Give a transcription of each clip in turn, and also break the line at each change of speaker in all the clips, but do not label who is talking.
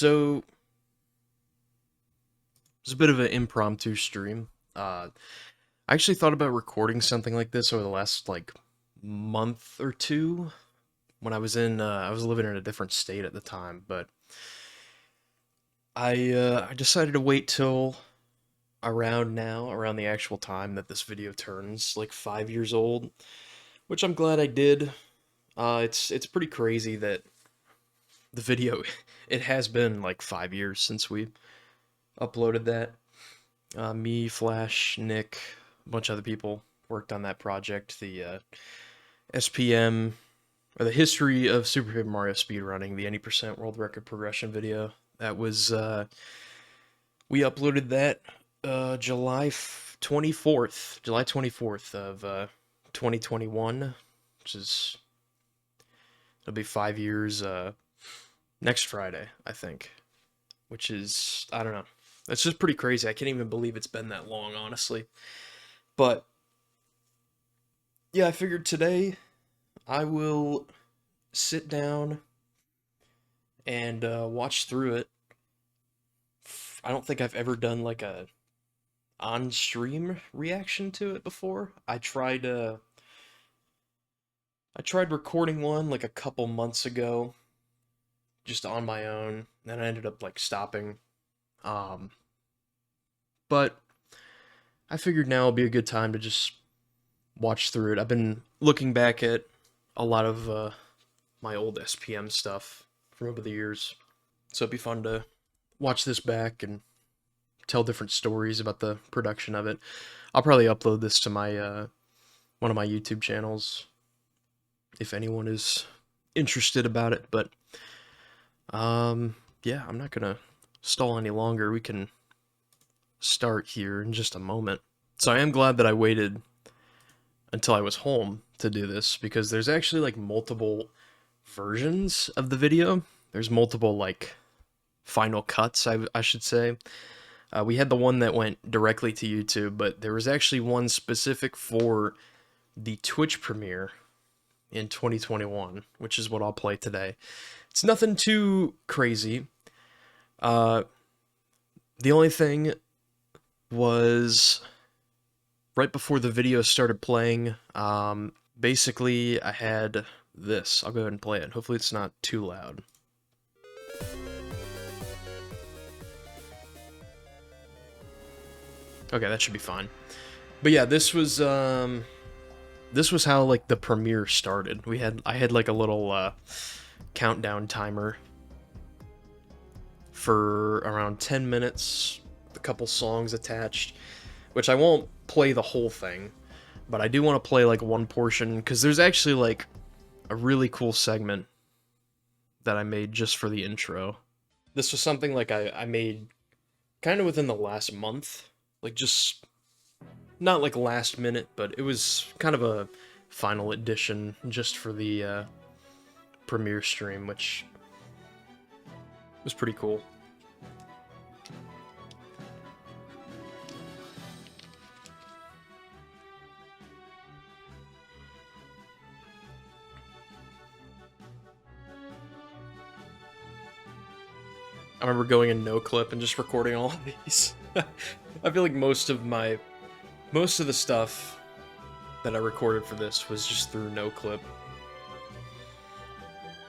So, it's a bit of an impromptu stream. I actually thought about recording something like this over the last month or two when I was living in a different state at the time, but I decided to wait till around the actual time that this video turns like 5 years old, which I'm glad I did. It's pretty crazy that the video it has been like 5 years since we uploaded that. Me, Flash, Nick, a bunch of other people worked on that project. The SPM, or the history of Super Paper Mario speedrunning, the 80% world record progression video. That was, we uploaded that July 24th of 2021, which is, it'll be 5 years next Friday, I think, which is, I don't know. That's just pretty crazy. I can't even believe it's been that long, honestly. But yeah, I figured today I will sit down and watch through it. I don't think I've ever done like a on-stream reaction to it before. I tried recording one like a couple months ago, just on my own. Then I ended up like stopping. Um, but I figured now would be a good time to just watch through it. I've been looking back at a lot of my old SPM stuff from over the years, so it'd be fun to watch this back and tell different stories about the production of it. I'll probably upload this to my one of my YouTube channels if anyone is interested about it. But yeah, I'm not gonna stall any longer. We can start here in just a moment. So I am glad that I waited until I was home to do this, because there's actually like multiple versions of the video. There's multiple like final cuts, I should say. We had the one that went directly to YouTube, but there was actually one specific for the Twitch premiere in 2021, which is what I'll play today. It's nothing too crazy. The only thing was right before the video started playing, basically I had this. I'll go ahead and play it. Hopefully it's not too loud. Okay, that should be fine. But yeah, this was how like the premiere started. I had like a little countdown timer for around 10 minutes, a couple songs attached, which I won't play the whole thing, but I do want to play like one portion, because there's actually like a really cool segment that I made just for the intro. This was something like I made kind of within the last month, like just not like last minute, but it was kind of a final edition just for the premiere stream, which was pretty cool. I remember going in no clip and just recording all of these. I feel like most of the stuff that I recorded for this was just through no clip,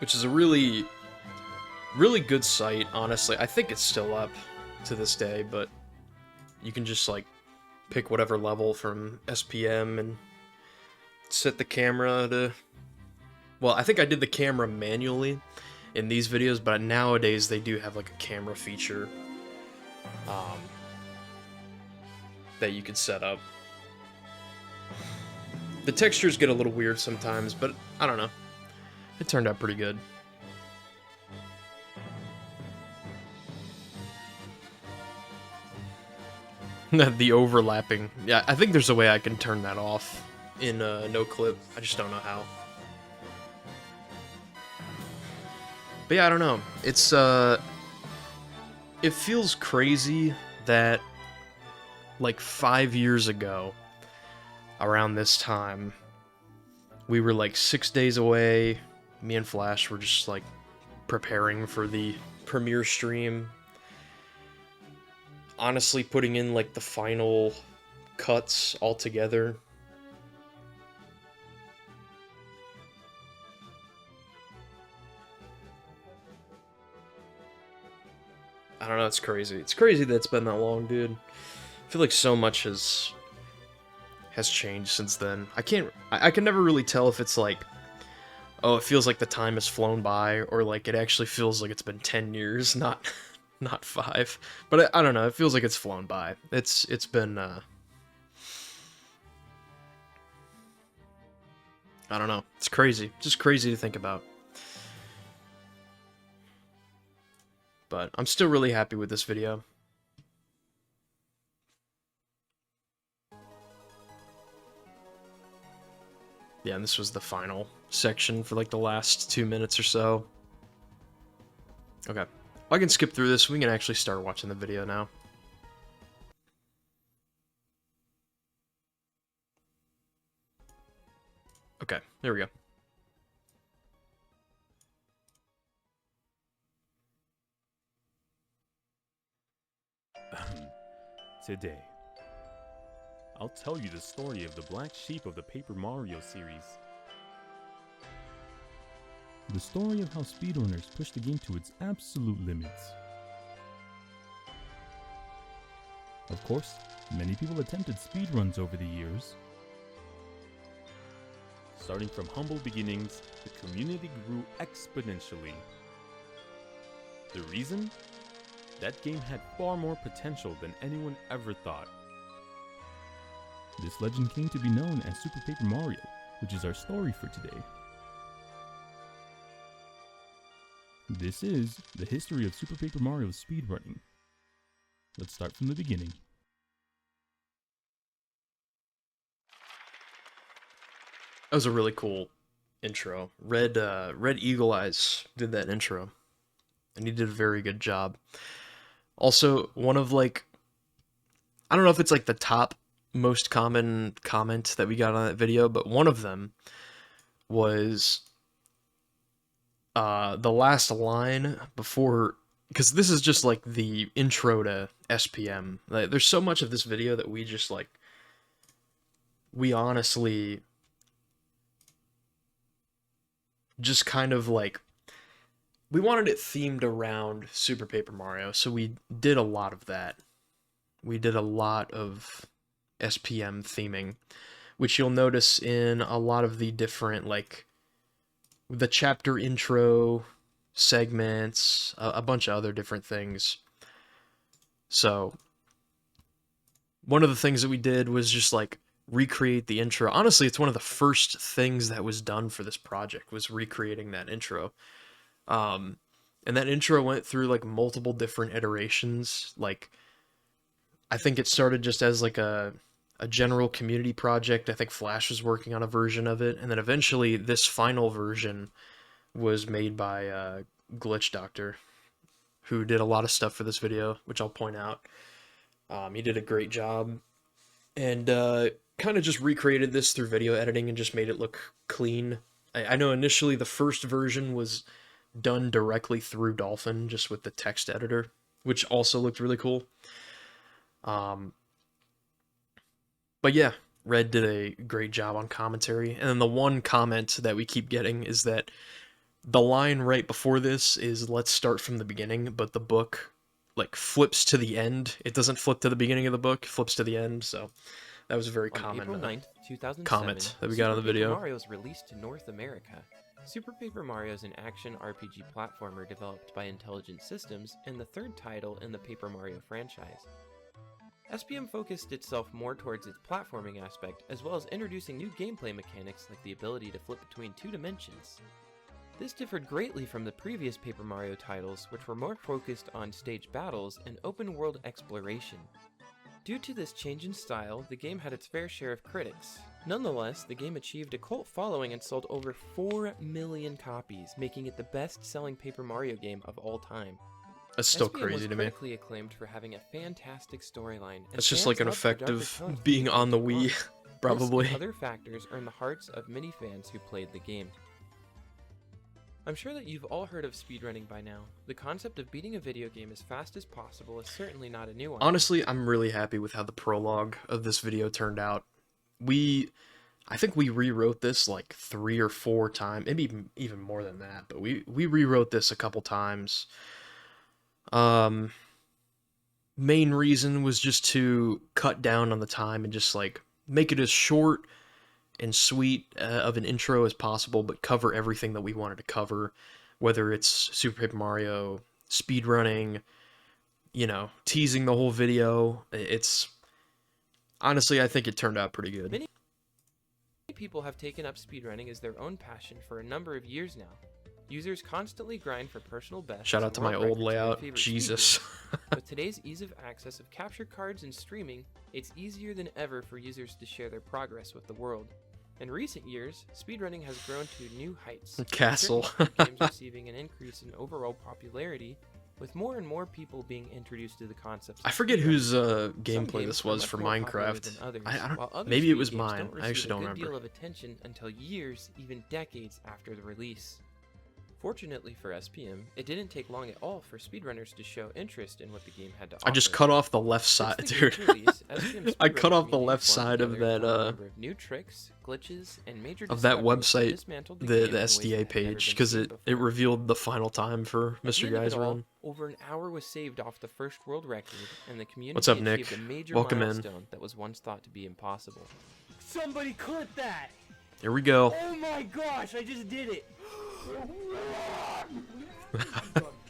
which is a really good site, honestly. I think it's still up to this day, but you can just like pick whatever level from SPM and set the camera to, well, I think I did the camera manually in these videos, but nowadays they do have like a camera feature that you can set up. The textures get a little weird sometimes, but I don't know. It turned out pretty good. The overlapping. Yeah, I think there's a way I can turn that off in no clip. I just don't know how. But yeah, I don't know. It's it feels crazy that like 5 years ago, around this time, we were like 6 days away. Me and Flash were just like preparing for the premiere stream, honestly putting in like the final cuts all together. I don't know, it's crazy. It's crazy that it's been that long, dude. I feel like so much has changed since then. I can never really tell if it's like, oh, it feels like the time has flown by, or like it actually feels like it's been 10 years, not 5. But I don't know, it feels like it's flown by. It's been I don't know. It's crazy. Just crazy to think about. But I'm still really happy with this video. Yeah, and this was the final section for like the last 2 minutes or so. Okay. Well, I can skip through this. We can actually start watching the video now. Okay, there we go.
Today, I'll tell you the story of the black sheep of the Paper Mario series. The story of how speedrunners push the game to its absolute limits. Of course, many people attempted speedruns over the years. Starting from humble beginnings, the community grew exponentially. The reason? That game had far more potential than anyone ever thought. This legend came to be known as Super Paper Mario, which is our story for today. This is the history of Super Paper Mario's speedrunning. Let's start from the beginning.
That was a really cool intro. Red Eagle Eyes did that intro, and he did a very good job. Also, one of like, I don't know if it's like the top most common comment that we got on that video, but one of them was the last line before, because this is just like the intro to SPM. Like, there's so much of this video that we just like, we honestly just kind of like, we wanted it themed around Super Paper Mario, so we did a lot of that. We did a lot of SPM theming, which you'll notice in a lot of the different, like, the chapter intro segments, a bunch of other different things. So, one of the things that we did was just, like, recreate the intro. Honestly, it's one of the first things that was done for this project, was recreating that intro. And that intro went through like multiple different iterations. Like, I think it started just as like a general community project. I think Flash was working on a version of it, and then eventually this final version was made by Glitch Doctor, who did a lot of stuff for this video, which I'll point out. He did a great job, and kind of just recreated this through video editing and just made it look clean. I know initially the first version was done directly through Dolphin, just with the text editor, which also looked really cool. But yeah, Red did a great job on commentary. And then the one comment that we keep getting is that the line right before this is "let's start from the beginning," but the book like flips to the end. It doesn't flip to the beginning of the book, it flips to the end. So that was a very common
April 9th, 2007,
comment that we got on the video.
Super Paper Mario was released to North America. Super Paper Mario is an action RPG platformer developed by Intelligent Systems and the third title in the Paper Mario franchise. SPM focused itself more towards its platforming aspect, as well as introducing new gameplay mechanics like the ability to flip between 2 dimensions. This differed greatly from the previous Paper Mario titles, which were more focused on stage battles and open-world exploration. Due to this change in style, the game had its fair share of critics. Nonetheless, the game achieved a cult following and sold over 4 million copies, making it the best-selling Paper Mario game of all time.
That's still
SPM
crazy
was
to me.
critically acclaimed for having a fantastic storyline.
It's just like an effect of being on the Wii, probably.
This and other factors earned the hearts of many fans who played the game. I'm sure that you've all heard of speedrunning by now. The concept of beating a video game as fast as possible is certainly not a new one.
Honestly, I'm really happy with how the prologue of this video turned out. I think we rewrote this like 3 or 4 times, maybe even more than that, but we rewrote this a couple times. Main reason was just to cut down on the time and just like make it as short and sweet of an intro as possible, but cover everything that we wanted to cover, whether it's Super Paper Mario, speedrunning, you know, teasing the whole video. It's honestly, I think it turned out pretty good.
Many people have taken up speedrunning as their own passion for a number of years now. Users constantly grind for personal bests.
Shout out to my old layout. Jesus.
With today's ease of access of capture cards and streaming, it's easier than ever for users to share their progress with the world. In recent years, speedrunning has grown to new heights.
Castle.
Games receiving an increase in overall popularity, with more and more people being introduced to the concepts.
I forget whose gameplay this was for Minecraft. I don't. Maybe it was mine. I actually don't remember.
A good deal of attention until years, even decades after the release. Fortunately for SPM, it didn't take long at all for speedrunners to show interest in what the game had to offer.
I just cut off the left side, dude. I cut off the left side of that
new tricks, glitches, and major
of that website, the SDA page, because it revealed the final time for Mr. Guy's run.
Over an hour was saved off the first world record, and the community
What's up, Nick?
achieved a major
Welcome
milestone
in.
that was once thought to be impossible.
Somebody clip that!
Here we go.
Oh my gosh, I just did it!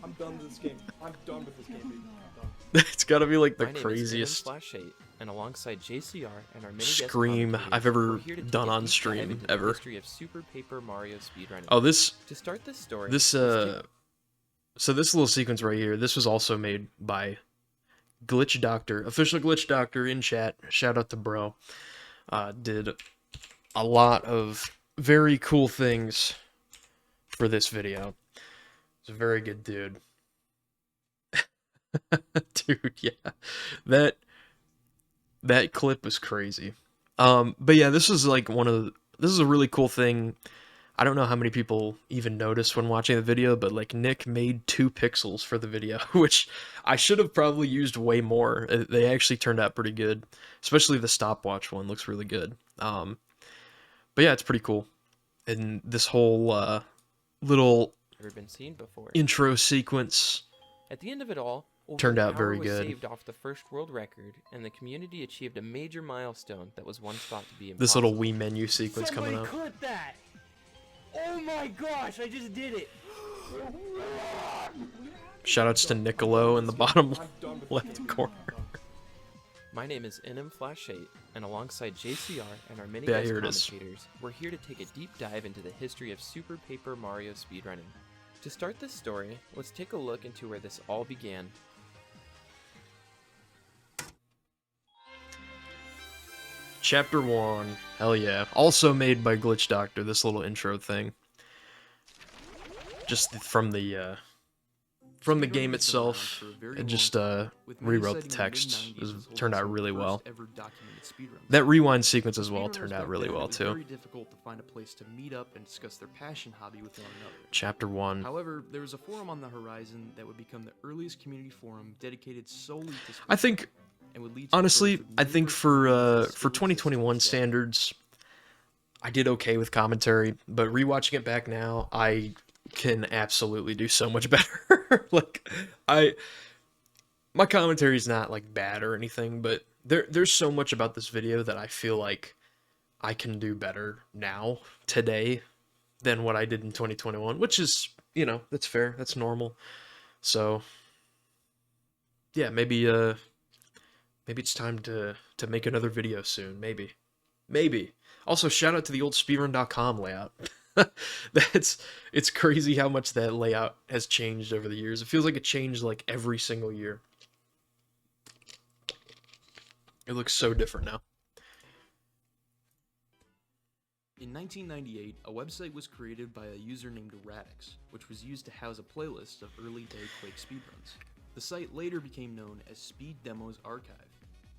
I'm done with this game. I'm done with this game, dude. I'm done.
It's gotta be like the
My name
craziest
is Flash 8, and alongside JCR and our many
scream
guest
I've ever
we're here to take
done
a
on
deep dive
stream
into the
ever.
history of Super Paper Mario speedrunning.
Oh, this
To start this story,
so this little sequence right here, this was also made by Glitch Doctor, official Glitch Doctor in chat. Shout out to bro. Did a lot of very cool things for this video. He's a very good dude. Dude, yeah. That clip was crazy. But yeah, this is like this is a really cool thing. I don't know how many people even noticed when watching the video, but like Nick made 2 pixels for the video, which I should have probably used way more. They actually turned out pretty good, especially the stopwatch one looks really good. But yeah, it's pretty cool. And this whole little
never been seen before.
intro sequence
At the end of it all, over
turned
an
out very
hour was
good.
saved off the first world record, and the community achieved a major milestone that was once thought to be impossible.
This little Wii menu sequence coming
Somebody
up.
clip that! Oh my gosh, I just did it!
Shoutouts to Niccolo in the bottom left corner.
My name is NMFlash8, and alongside JCR and our many
Yeah,
guest
here it is.
commentators, we're here to take a deep dive into the history of Super Paper Mario speedrunning. To start this story, let's take a look into where this all began.
Chapter 1. Hell yeah. Also made by Glitch Doctor, this little intro thing. Just from the game itself. It just rewrote the text. Turned out really well. That rewind sequence as well turned out really well too.
Very difficult to find a place to meet up and discuss their passion hobby with one another.
Chapter 1.
However, there was a forum on the horizon that would become the earliest community forum dedicated solely to speedrunning.
I think
And would lead to the
honestly,
growth of
I think
numerous
for
communities
for
still
2021
exist today.
standards, I did okay with commentary, but rewatching it back now, I can absolutely do so much better. Like my commentary is not like bad or anything, but there's so much about this video that I feel like I can do better now today than what I did in 2021, which is, you know, that's fair, that's normal. So yeah, maybe it's time to make another video soon. Maybe. Also, shout out to the old speedrun.com layout. It's crazy how much that layout has changed over the years. It feels like it changed like every single year. It looks so different now.
In 1998, a website was created by a user named Radix, which was used to house a playlist of early-day Quake speedruns. The site later became known as Speed Demos Archive.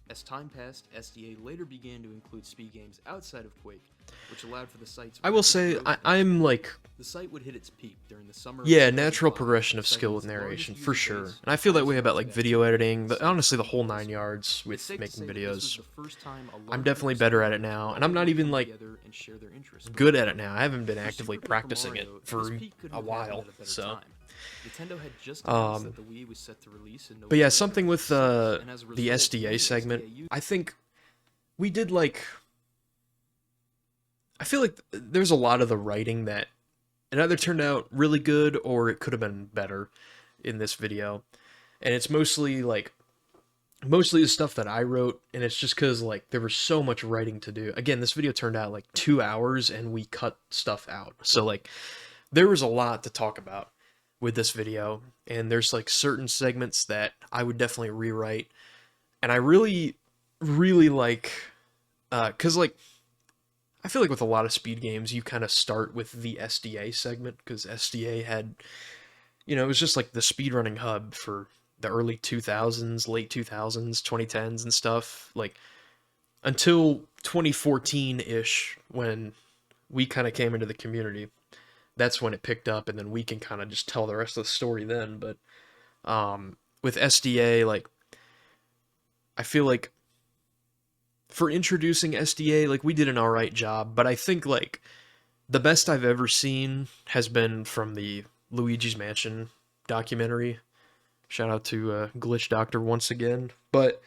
As time passed, SDA later began to include speed games outside of Quake, which allowed for the site's
I will
rapid
say
growth.
I'm like,
The site would hit its peak during the summer of
yeah,
2005,
natural progression of
citing
skill with
its largest
narration,
user
for sure.
base
And I feel that
highest
way about
rates
like
of
video
activity
editing,
on the site
honestly the
in
whole
history.
9 yards
It's
with
safe to
making
say that this was
videos.
the first time a
I'm
large
definitely
group of
better at it
speedrunners
now,
would
and I'm not
all
even
come
like
together and share their interests with
good
each
at it
other.
now. I haven't been
For
actively
Super Paper
practicing it
Mario,
for
this peak couldn't
a
have happened
while,
at a better
so.
time. Nintendo had just announced that
Um,
the Wii was set to release in
but yeah,
November
something with
2006, and as a
the
result, many
SDA segment,
SDA users
I think we did like, I feel like there's a lot of the writing that it either turned out really good or it could have been better in this video. And it's mostly the stuff that I wrote, and it's just because like there was so much writing to do. Again, this video turned out like 2 hours and we cut stuff out. So like there was a lot to talk about with this video, and there's like certain segments that I would definitely rewrite. And I really, really like cause like I feel like with a lot of speed games, you kind of start with the SDA segment because SDA had, it was just like the speedrunning hub for the early 2000s, late 2000s, 2010s and stuff. Like until 2014-ish when we kind of came into the community. That's when it picked up, and then we can kind of just tell the rest of the story then. But with SDA, like I feel like for introducing SDA, like we did an alright job, but I think like the best I've ever seen has been from the Luigi's Mansion documentary. Shout out to Glitch Doctor once again. But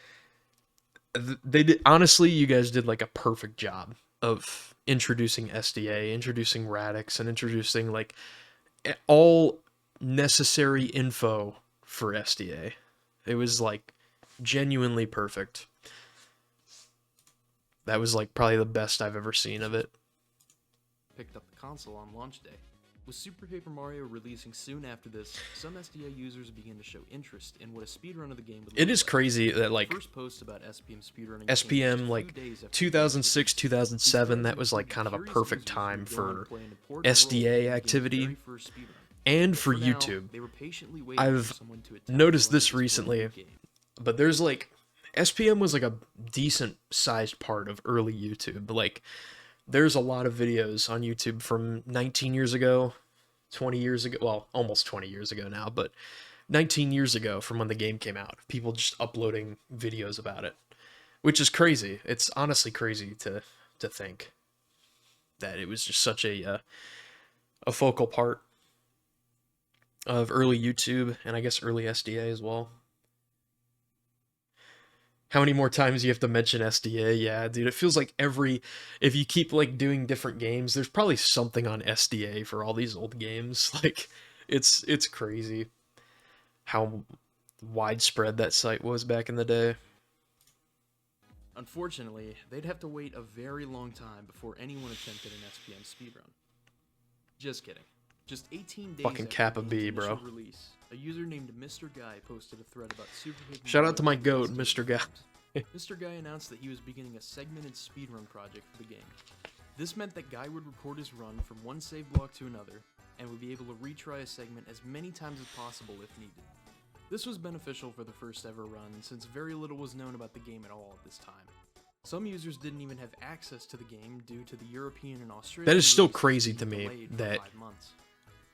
they did, honestly, you guys did like a perfect job of introducing SDA, introducing Radix, and introducing like all necessary info for SDA. It was like genuinely perfect. That was like probably the best I've ever seen of it.
picked up the console on launch day. With Super Paper Mario releasing soon after this, some SDA users began to show interest in what a speedrun of the game would look
It is
like.
crazy that like
First post about SPM speedrunning came just a
SPM
few
like
days after
2006,
the release.
2007, that
These
was like
threads
kind of a
included
perfect
curious
time
users who would go on
for
to play an important role in the
SDA
game's
activity
very first speedrun.
and
But
for
now,
YouTube.
they were patiently waiting
I've
for someone to attempt
noticed
to run
this
brand
recently,
new game.
but there's like SPM was like a decent sized part of early YouTube. Like there's a lot of videos on YouTube from 19 years ago, 20 years ago, well, almost 20 years ago now, but 19 years ago from when the game came out. People just uploading videos about it, which is crazy. It's honestly crazy to think that it was just such a focal part of early YouTube and I guess early SDA as well. How many more times you have to mention SDA? Yeah, dude, it feels like if you keep like doing different games, there's probably something on SDA for all these old games. Like it's crazy how widespread that site was back in the day.
Unfortunately, they'd have to wait a very long time before anyone attempted an SPM speedrun. Just kidding. Just 18 days
Fucking
after
Kappa
the
B,
game's initial
bro.
release, a user named Mr. Guy posted a thread about Super Paper
Shout
Mario
out to my
on
goat,
SDA
Mr. Guy.
forums. Mr. Guy announced that he was beginning a segmented speedrun project for the game. This meant that Guy would record his run from one save block to another, and would be able to retry a segment as many times as possible if needed. This was beneficial for the first ever run, since very little was known about the game at all at this time. Some users didn't even have access to the game due to the European and Australian
That is still
releases
crazy
being
to me
delayed for
that
5 months.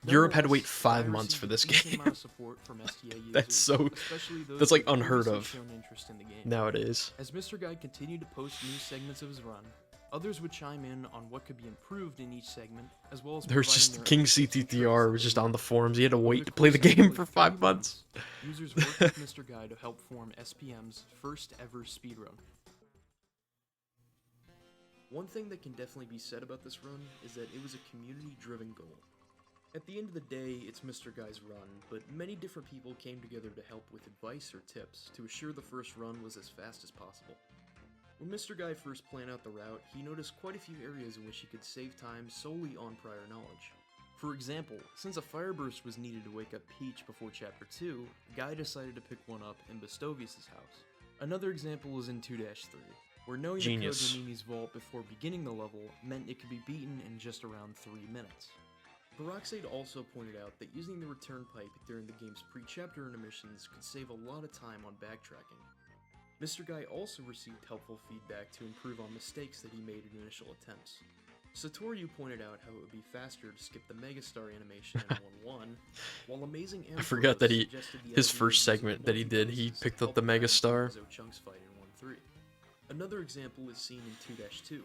Europe had to wait
Nonetheless,
5
Guy
months for
received
this
a decent
game.
amount of support from SDA users,
That's so-
especially those
that's, like,
who had
unheard
previously
of
shown interest in the game.
Nowadays.
As Mr. Guy continued to post new segments of his run, others would chime in on what could be improved in each segment, as well as
There's
providing
just
their
King
inputs and tricks
CTTR
that
was
they
just
knew.
on the forums. He had to
Over
wait
the
to play the
course of
game
nearly
for
5
5 months.
Users worked with Mr. Guy to help form SPM's first ever speedrun. One thing that can definitely be said about this run is that it was a community-driven goal. At the end of the day, it's Mr. Guy's run, but many different people came together to help with advice or tips to assure the first run was as fast as possible. When Mr. Guy first planned out the route, he noticed quite a few areas in which he could save time solely on prior knowledge. For example, since a fire burst was needed to wake up Peach before Chapter 2, Guy decided to pick one up in Bustovius' house. Another example is in 2-3, where knowing
Genius.
the code to Mimi's vault before beginning the level meant it could be beaten in just around 3 minutes. Baroxade also pointed out that using the return pipe during the game's pre-chapter intermissions could save a lot of time on backtracking. Mr. Guy also received helpful feedback to improve on mistakes that he made in initial attempts. Satoru pointed out how it would be faster to skip the Megastar animation in 1-1, while Amazing
I forgot that
Ampharos suggested the
his
idea
first
of using
segment that he did, he
multi-pieces to
picked up
help
the
guide
Megastar.
Zo Chung's fight in 1-3. Another example is seen in 2-2.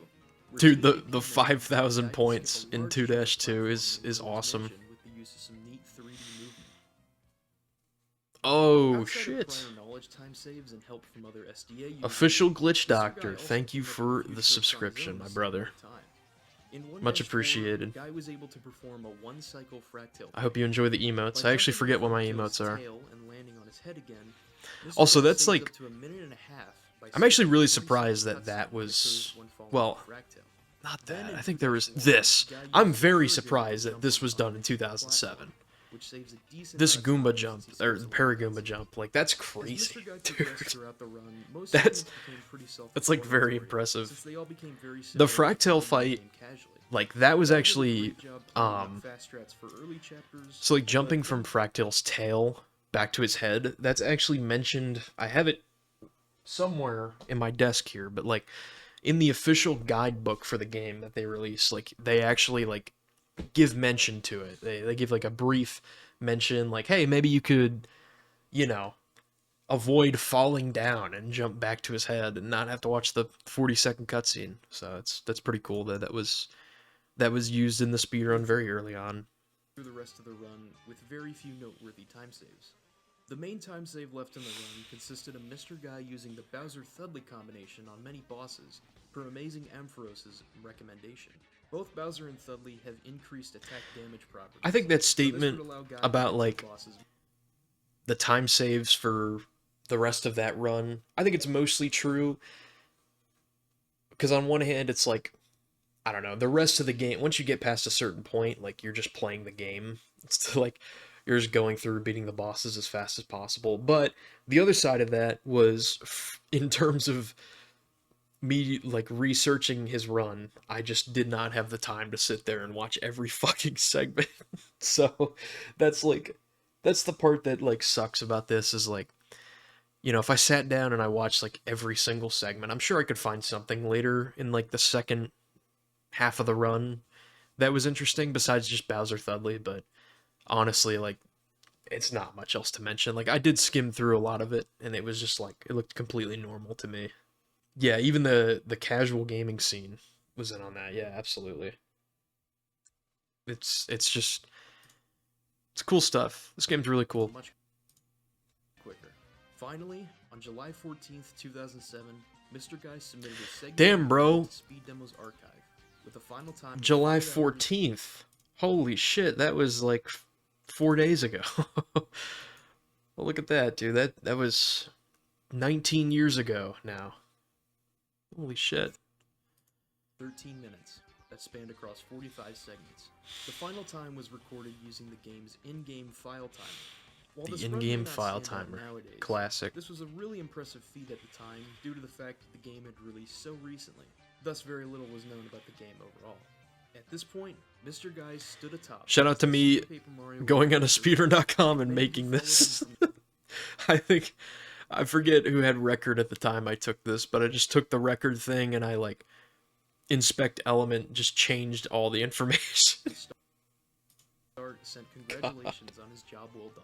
where
Dude,
TJ
the
Payne
5,000
guides
points
skip a
in
large
2-2
chunk of
is
platforming in Zo's
awesome.
mission with the use of some neat 3D movement.
Oh,
Outside of
shit.
prior knowledge time saves and help from other SDA users,
Official Glitch
Mr. Guy
Doctor,
also
thank you
came up
for
with a few
the
tricks on his
subscription,
own
my
to save
brother.
time. In 1-4,
Much appreciated.
Guy was able to perform a one-cycle fractal.
I hope you enjoy the emotes. I actually forget what my emotes are.
And landing on his head again, Mr.
Also,
Guy
that's
saved
like...
up to a minute and a half by
I'm actually
skipping
really
a 20-second
surprised that
cutscene
that
that
was...
occurs when following
Well,
a fractal.
not
Then
that.
in
I think there was
2-1,
this.
Guy
I'm
used
very
the
surprised
jump
that this
on
was done in
unreachable
2007.
platform, which saves a decent
This
amount of
Goomba
time
jump,
since he
or
skips
the
a lot of
Paragoomba
cutscenes.
jump, like, that's
As
crazy.
Mr. Guy
Dude.
progressed throughout the run, most
That's-
segments became pretty
That's, like, very
self-explanatory,
impressive.
since they all became very
The
similar to
Fractal
playing the
fight,
game casually.
like, that was
Guy did a
actually...
great job pointing out fast strats for early chapters,
So, like,
but
jumping from
then
Fractal's tail back to his head, that's actually mentioned... I have it somewhere in my desk here, but, like, in the official guidebook for the game that they released, like, they actually, like, give mention to it. They give, like, a brief mention, like, hey, maybe you could, you know, avoid falling down and jump back to his head and not have to watch the 40-second cutscene. So that's pretty cool that that was used in the speedrun very early on.
through the rest of the run with very few noteworthy time saves. The main time save left in the run consisted of Mr. Guy using the Bowser-Thudley combination on many bosses per Amazing Ampharos' recommendation. Both Bowser and Thudley have increased attack damage properties.
I think that
so this
statement
would allow Guy to
about,
hit
like,
bosses
the time saves for the rest of that run, I think it's mostly true. Because on one hand, it's like, I don't know, the rest of the game, once you get past a certain point, like, you're just playing the game. It's like, you're just going through beating the bosses as fast as possible. But the other side of that was, in terms of me, like, researching his run, I just did not have the time to sit there and watch every fucking segment. So, that's, like, that's the part that, like, sucks about this, is, like, you know, if I sat down and I watched, like, every single segment, I'm sure I could find something later in, like, the second half of the run that was interesting besides just Bowser Thudley, but honestly, like, it's not much else to mention. Like, I did skim through a lot of it, and it was just, like, it looked completely normal to me. Yeah, even the casual gaming scene was in on that. Yeah, absolutely. It's just... It's cool stuff. This game's really cool.
much quicker. Finally, on July 14th, 2007, Mr. Guy submitted a segment
Damn, bro.
to Speed Demo's archive with a final time of
July
5 hours
14th. Holy shit, that was like 4 days ago. Well, look at that, dude. That was 19 years ago now. Holy shit.
13 minutes that spanned across 45 segments. The final time was recorded using the game's in-game file timer. While
The
this run may
in-game
not
file
stand out
timer.
nowadays,
Classic.
this was a really impressive feat at the time due to the fact that the game had released so recently. Thus, very little was known about the game overall. At this point, Mr. Guy stood atop.
Shout out to me
Super Paper Mario
going on a
World
speedrun.com and
Many
making
followed
this.
him from
I think, I forget who had record at the time I took this, but I just took the record thing and I, like, inspect element, just changed all the information.
the start sent congratulations on his job well done.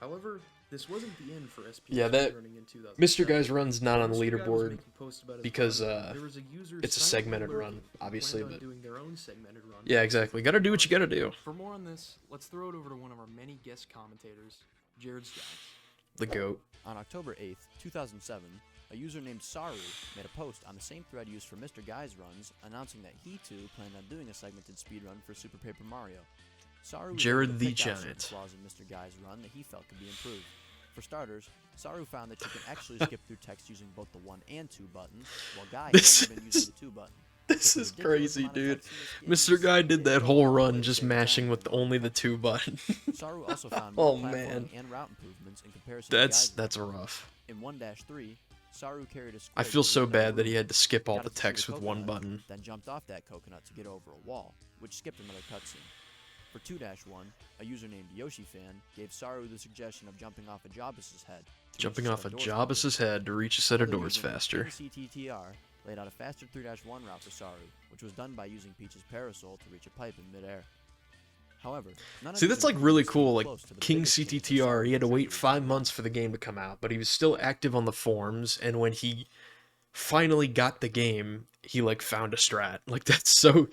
However, this wasn't the end for SP
Yeah, that-
speedrunning in 2007.
Mr. Guy's run's not on the
Mr. Guy was
leaderboard
making posts about his
because,
run. There was a user
it's a
silently
segmented
lurking
run,
who
obviously,
planned on
but...
doing their own segmented run.
Yeah, exactly. Gotta do what you gotta do.
For more on this, let's throw it over to one of our many guest commentators, Jared Jones.
The GOAT.
On October 8th, 2007, a user named Saru made a post on the same thread used for Mr. Guy's runs, announcing that he too planned on doing a segmented speedrun for Super Paper Mario. Saru was
Jared
able to
the
pick out certain
Giant.
flaws in Mr. Guy's run that he felt could be improved. For starters, Saru found that you can actually skip through text using both the 1 and 2 buttons, while Guy
This
had only been using the 2 button.
This
With
is
the ridiculous
crazy,
amount of
dude.
text in this game,
Mr. Guy did that whole
way
run
to
just
save
mashing
time
with
in
only
one
the 2 button.
Saru also found
Oh,
more
man.
platforming and route improvements in comparison to Guy's
That's rough.
in 1-3, Saru carried a
I
square
feel
to
so
the middle of
bad that he
room,
had to skip all
got
the
it to see
text with one
coconut,
button.
then jumped off that coconut to get over a wall, which skipped another cutscene. For 2-1, a user named YoshiFan gave Saru the suggestion of jumping off a Jabus's head. to reach
Jumping
set
off a
of doors
Jabus's head to reach a set of
faster.
doors
Another user named
faster.
CTTR laid out a faster 3-1 route for Saru, which was done by using Peach's parasol to reach a pipe in midair. However, none of
See,
these
that's like really
improvements came
cool. Like
close to the
King
biggest change that
CTTR,
Saru
he had to wait
contributed
5
the
months for the game to come out, but he was still active on the forums. And when he finally got the game, he like found a strat. Like that's so.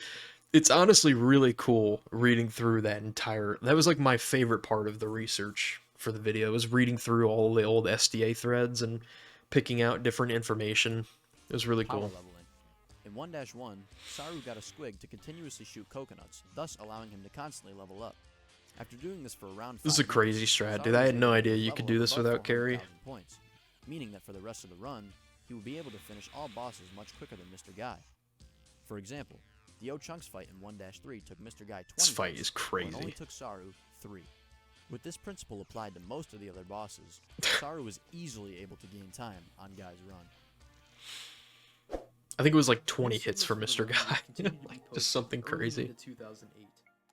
It's honestly really cool reading through that entire. That was like my favorite part of the research for the video, was reading through all the old SDA threads and picking out different information. It was really
power
cool.
leveling. In 1-1, Saru got a squig to continuously shoot coconuts, thus allowing him to constantly level up. After doing this for around 5
This is a
minutes,
crazy strat,
Saru
dude. I
was
had no
able to
idea you
level
could do
up
this
above
without carry.
400,000 points, meaning that for the rest of the run, he would be able to finish all bosses much quicker than Mr. Guy. For example, the O-Chunks fight in 1-3 took Mr. Guy 20
This fight
hits,
is
while it only
crazy.
took Saru 3. With this principle applied to most of the other bosses, Saru was easily able to gain time on Guy's run.
I think it was like 20
Many
hits for
segments
Mr.
of the run
Guy.
would continue to be
Like,
posted
just something
early
crazy.
into 2008,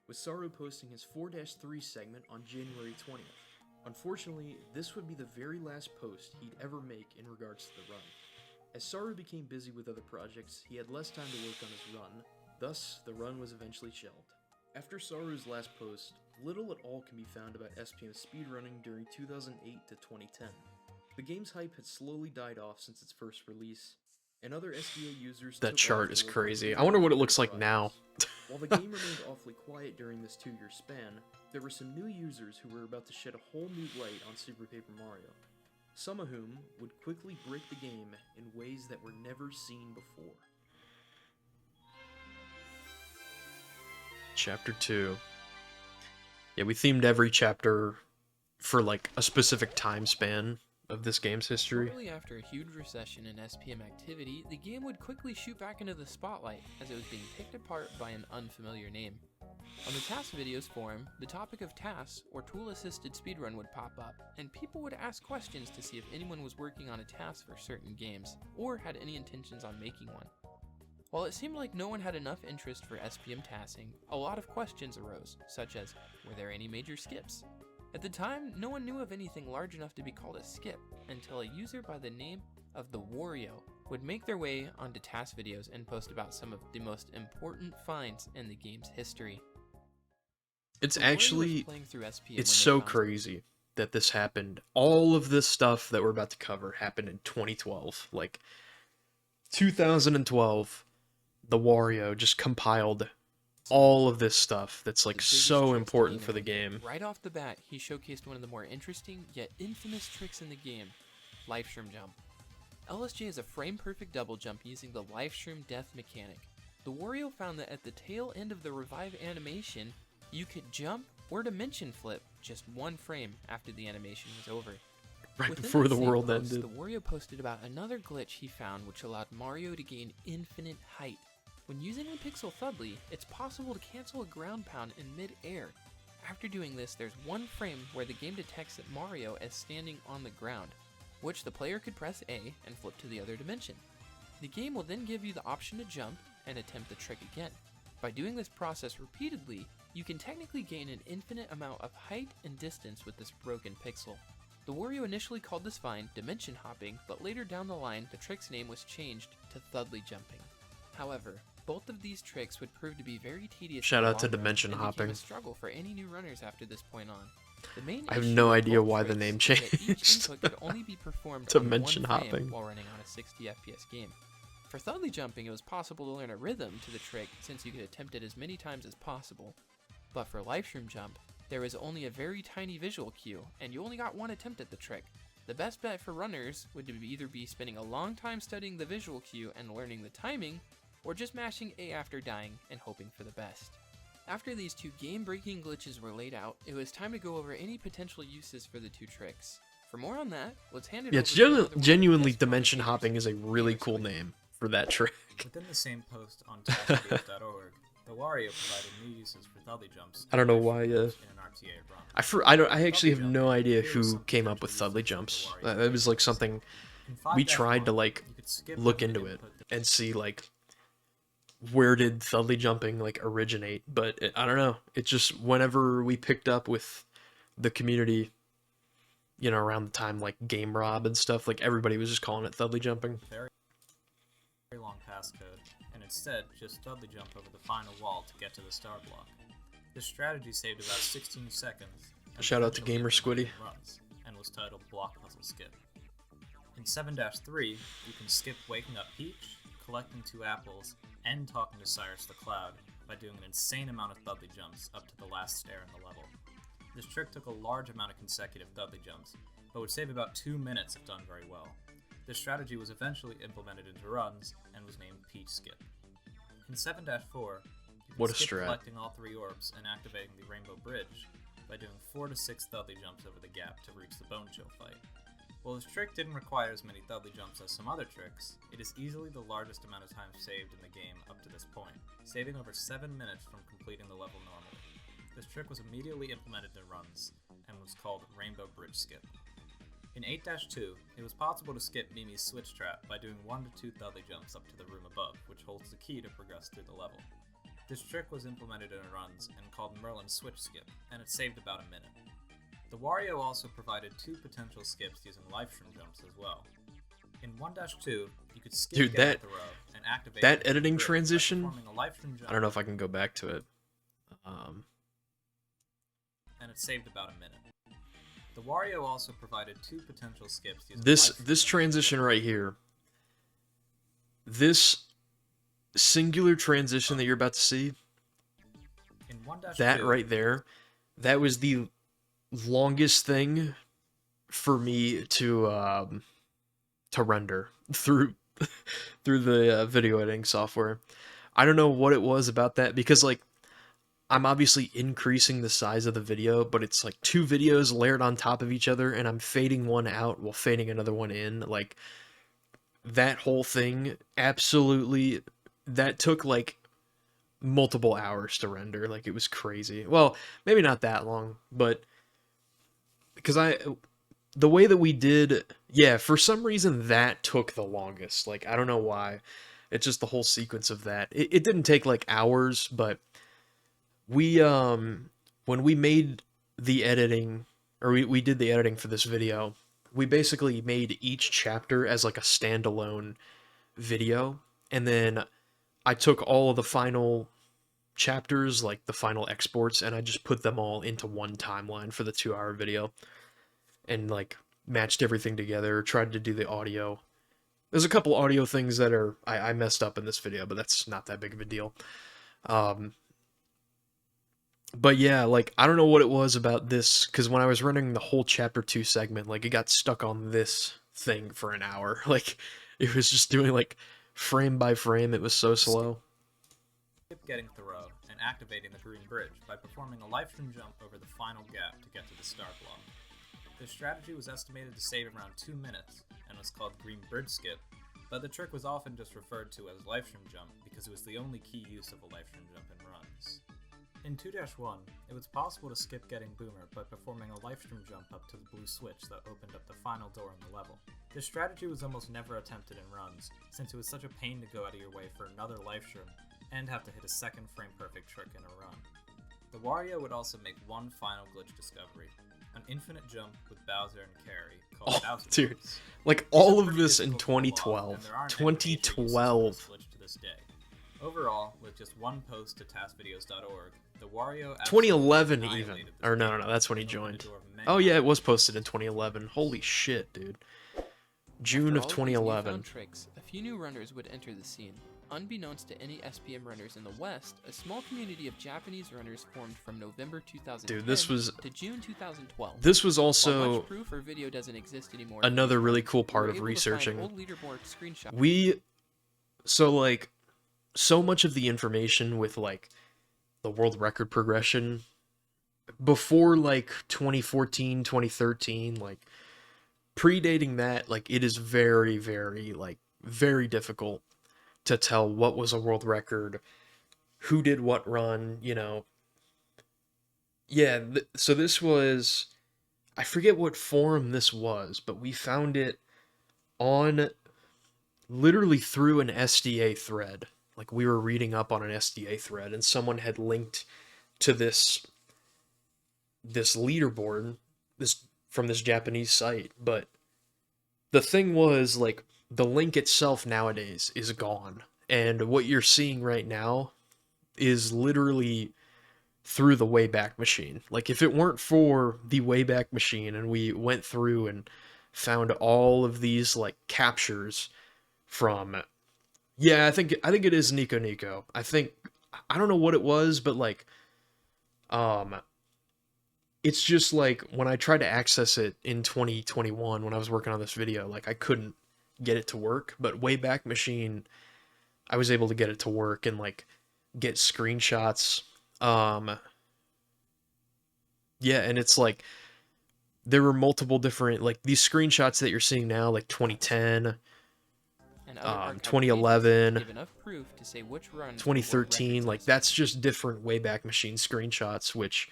with Saru posting his 4-3 segment on January 20th. Unfortunately, this would be the very last post he'd ever make in regards to the run. As Saru became busy with other projects, he had less time to work on his run, thus the run was eventually shelved. After Saru's last post, little at all can be found about SPM speedrunning during 2008 to 2010. The game's hype had slowly died off since its first release, and other SDA users
That
took
chart
off
is
to work on
crazy.
bigger
I wonder what it
and
looks
better
like now.
projects. While the game remained awfully quiet during this 2-year span, there were some new users who were about to shed a whole new light on Super Paper Mario, some of whom would quickly break the game in ways that were never seen before.
Chapter 2. Yeah, we themed every chapter for like a specific time span of this game's history.
Shortly after a huge recession in SPM activity, the game would quickly shoot back into the spotlight as it was being picked apart by an unfamiliar name. On the Task Videos forum, the topic of tasks or tool-assisted speedrun would pop up, and people would ask questions to see if anyone was working on a task for certain games, or had any intentions on making one. While it seemed like no one had enough interest for SPM tasking, a lot of questions arose, such as, were there any major skips? At the time, no one knew of anything large enough to be called a skip, until a user by the name of the Wario would make their way onto Task Videos and post about some of the most important finds in the game's history.
It's
The Wario was
actually,
playing through SPM when
it's
they
so
found-
crazy that this happened. All of this stuff that we're about to cover happened in 2012. Like, 2012, the Wario just compiled all of this stuff that's like
the biggest
so
tricks to
important
gain
for the
it.
game.
Right off the bat, he showcased one of the more interesting yet infamous tricks in the game, life shroom jump. LSJ is a frame-perfect double jump using the life shroom death mechanic. The Wario found that at the tail end of the revive animation, you could jump or dimension flip just one frame after the animation was over.
Right
Within
before
that
the
same
world
post,
ended.
The Wario posted about another glitch he found which allowed Mario to gain infinite height. When using the pixel Thudley, it's possible to cancel a ground pound in mid-air. After doing this, there's one frame where the game detects that Mario is standing on the ground, which the player could press A and flip to the other dimension. The game will then give you the option to jump and attempt the trick again. By doing this process repeatedly, you can technically gain an infinite amount of height and distance with this broken pixel. The Wario initially called this find dimension hopping, but later down the line, the trick's name was changed to Thudley jumping. However, both of these tricks would prove to be very tedious.
Shout
in the
out to
long run,
dimension
and became
hopping.
a struggle for any new runners after this point on. The main
I have
issue
no
with
idea
both
why the
tricks
name
is that each
changed.
input could only be performed
to
on
dimension
one frame
hopping.
while running on a 60 FPS game. For Thudley jumping, it was possible to learn a rhythm to the trick since you could attempt it as many times as possible. But for Lifeshroom Jump, there was only a very tiny visual cue, and you only got one attempt at the trick. The best bet for runners would either be spending a long time studying the visual cue and learning the timing, or just mashing A after dying and hoping for the best. After these two game-breaking glitches were laid out, it was time to go over any potential uses for the two tricks. For more on that, let's hand it
Yeah,
over
it's
to another one of the
genuinely
guest
dimension
commentators,
hopping is a really
Taylor
cool
Swift.
name for that trick.
Within the same post on taskvideos.org, the Wario provided new uses for Thudley jumps.
I don't know
and
why,
in an RTA run.
I actually have no idea who came up with Thudley jumps. That was like something
In
we
5-1,
tried to like
you could skip
look
over the
into it
input
and see like where did Thudley jumping like originate, but I don't know. It just whenever we picked up with the community, you know, around the time like Game Rob and stuff, like everybody was just calling it Thudley jumping.
very long passcode, and instead just Dudley jump over the final wall to get to the star block. This strategy saved about 16 seconds. and
Shout out to
potentially
Gamer Squiddy.
runs, and was titled Block Puzzle Skip. In 7-3, you can skip waking up Peach, collecting 2 apples, and talking to Cyrus the Cloud by doing an insane amount of Dudley jumps up to the last stair in the level. This trick took a large amount of consecutive Dudley jumps, but would save about 2 minutes if done very well. This strategy was eventually implemented into runs and was named Peach Skip. In 7-4, you
What a
can skip
strat.
collecting all 3 orbs and activating the Rainbow Bridge by doing 4 to 6 Dudley jumps over the gap to reach the Bone Chill fight. While this trick didn't require as many Dudley jumps as some other tricks, it is easily the largest amount of time saved in the game up to this point, saving over 7 minutes from completing the level normally. This trick was immediately implemented in runs, and was called Rainbow Bridge Skip. In 8-2, it was possible to skip Mimi's Switch Trap by doing 1 to 2 Dudley jumps up to the room above, which holds the key to progress through the level. This trick was implemented in runs and called Merlin's Switch Skip, and it saved about a minute. The Wario also provided 2 potential skips using livestream jumps as well. In 1-2, you could skip
Dude,
Get
that-
Out the Row and activate
that
the
editing
bridge by
transition,
performing a livestream jump,
I don't know if I can go back to it.
and it saved about a minute. The Wario also provided 2 potential skips using
This
livestream
this
jumps.
transition right here, this singular transition that you're about to see,
In 1-2,
that right there, that was the longest thing for me to render through through the video editing software. I don't know what it was about that, because like I'm obviously increasing the size of the video, but it's like 2 videos layered on top of each other, and I'm fading one out while fading another one in. Like, that whole thing, absolutely, that took like multiple hours to render. Like, it was crazy. Well, maybe not that long, but because the way that we did, yeah, for some reason that took the longest. Like, I don't know why. It's just the whole sequence of that. It didn't take like hours, but we when we made the editing, or we did the editing for this video, we basically made each chapter as like a standalone video, and then I took all of the final chapters, like the final exports, and I just put them all into one timeline for the 2-hour video, and like matched everything together, tried to do the audio. There's a couple audio things that are I messed up in this video, but that's not that big of a deal. But yeah, like, I don't know what it was about this, because when I was running the whole Chapter 2 segment, like, it got stuck on this thing for an hour. Like, it was just doing, like, frame by frame. It was so slow.
skip getting Thoreau and activating the Green Bridge by performing a livestream jump over the final gap to get to the star block. This strategy was estimated to save around 2 minutes and was called Green Bridge Skip, but the trick was often just referred to as livestream jump because it was the only key use of a livestream jump in runs. In 2-1, it was possible to skip getting Boomer by performing a livestream jump up to the blue switch that opened up the final door in the level. This strategy was almost never attempted in runs, since it was such a pain to go out of your way for another livestream and have to hit a second frame-perfect trick in a run. The Wario would also make one final glitch discovery, an infinite jump with Bowser and Carrie called Bowser
dude.
Jumps.
Like,
These
all
are
of
pretty
this in
difficult to pull off,
2012.
and there aren't any major uses for this
2012.
glitch to this day. Overall, with just one post to taskvideos.org, the Wario
2011
absolutely
even.
annihilated this
Or no,
game
that's when he
and opened
joined.
the door of many
Oh yeah, it was posted in 2011. Holy shit, dude. June of
After all these
2011.
newfound tricks, a few new runners would enter the scene. Unbeknownst to any SPM runners in the West, a small community of Japanese runners formed from November 2010
Dude, this was
to June 2012.
this was
While
also
much proof or video doesn't exist anymore,
another really cool
we
part
were
of
able to find
researching.
old leaderboard screenshots.
So much of the information with like the world record progression before like 2014, 2013, like predating that, like it is very, very, like very difficult to tell what was a world record, who did what run, you know. Yeah, so this was, I forget what forum this was, but we found it on literally through an SDA thread. Like, we were reading up on an SDA thread, and someone had linked to this leaderboard, this from this Japanese site. But the thing was, like, the link itself nowadays is gone. And what you're seeing right now is literally through the Wayback Machine. Like, if it weren't for the Wayback Machine and we went through and found all of these, like, captures from... Yeah, I think it is Nico Nico. I don't know what it was, but, like, it's just, like, when I tried to access it in 2021, when I was working on this video, like, I couldn't get it to work, but Wayback Machine, I was able to get it to work and, like, get screenshots. Yeah, and it's like there were multiple different, like, these screenshots that you're seeing now, like 2010,
And other archive
2011,
pages give enough proof to say which runs
2013,
were
like,
records
that's just different Wayback Machine screenshots, which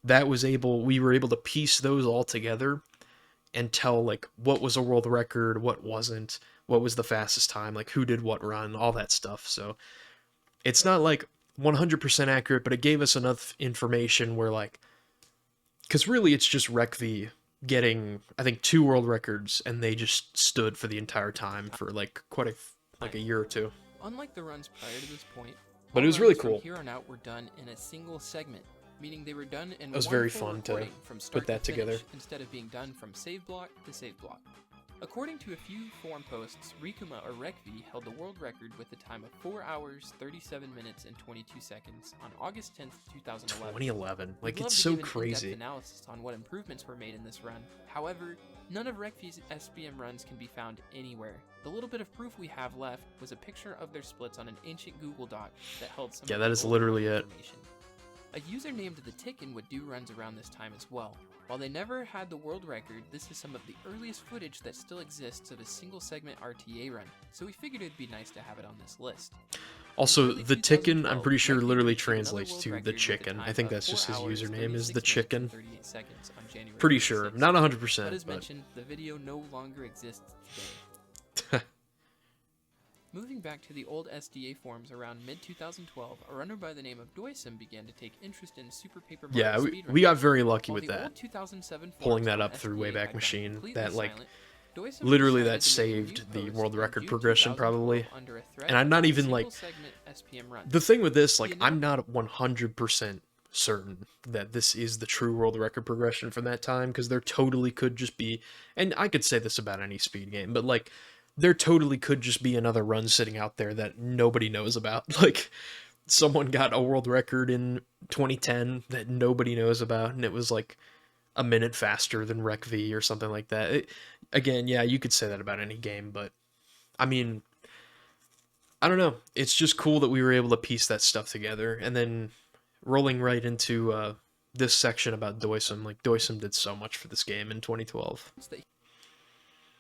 we were able to piece those all together and tell, like, what was a world record, what wasn't, what was the fastest time, like, who did what run, all that stuff. So it's not, like, 100% accurate, but it gave us enough information where, like, because really it's just RecV getting, I think, 2 world records, and they just stood for the entire time for, like, like a year or two.
Unlike the runs prior to this point,
But
all
it was really
runs from
cool.
Here on out were done in a single segment, meaning they were done in
It was
one
very
full
fun to
recording from start
put that
to finish,
together.
instead of being done from save block to save block. According to a few forum posts, Rikuma or RecV held the world record with a time of 4 hours, 37 minutes, and 22 seconds on August 10th, 2011.
2011, like,
We'd love
it's
to
so
give an in-depth
crazy.
analysis on what improvements were made in this run. However, none of RecV's SBM runs can be found anywhere. The little bit of proof we have left was a picture of their splits on an ancient Google Doc that held some
Yeah,
of
that
the
is
older
literally it.
information. A user named The Ticken would do runs around this time as well. While they never had the world record, this is some of the earliest footage that still exists of a single segment RTA run, so we figured it'd be nice to have it on this list.
Also,
early
the Ticken, I'm
2012,
pretty sure,
RecV
literally
achieved another
translates
world
to
record
the
with a
chicken. I
time
think
of
that's just
4
his
hours,
username, is
36
the
minutes, and
chicken.
38 seconds on January
Pretty sure,
26th.
not
But
100%,
as
but
mentioned, the video no longer exists today. Moving back to the old SDA forums around mid-2012, a runner by the name of Doisum began to take interest in Super Paper Mario
yeah,
speedrunning.
we got very lucky
While
with
the
that.
old 2007
Pulling
forums
that
on
up through
SDA
Wayback
had gone
Machine,
completely
that, like,
silent, Doisum
literally
decided
that
to make a new
saved the
post
world
in
record
June
progression
2012
probably.
under a thread
And I'm not
about
even, like,
single-segment SPM runs.
the thing with this,
He
like,
ended
I'm
up
not 100% certain that this is the true world record progression from that time, because there totally could just be, and I could say this about any speed game, but, like, there totally could just be another run sitting out there that nobody knows about. Like, someone got a world record in 2010 that nobody knows about, and it was, like, a minute faster than RecV or something like that. Again, yeah, you could say that about any game, but, I mean, I don't know. It's just cool that we were able to piece that stuff together, and then rolling right into this section about Doisum. Like, Doisum did so much for this game in 2012.
that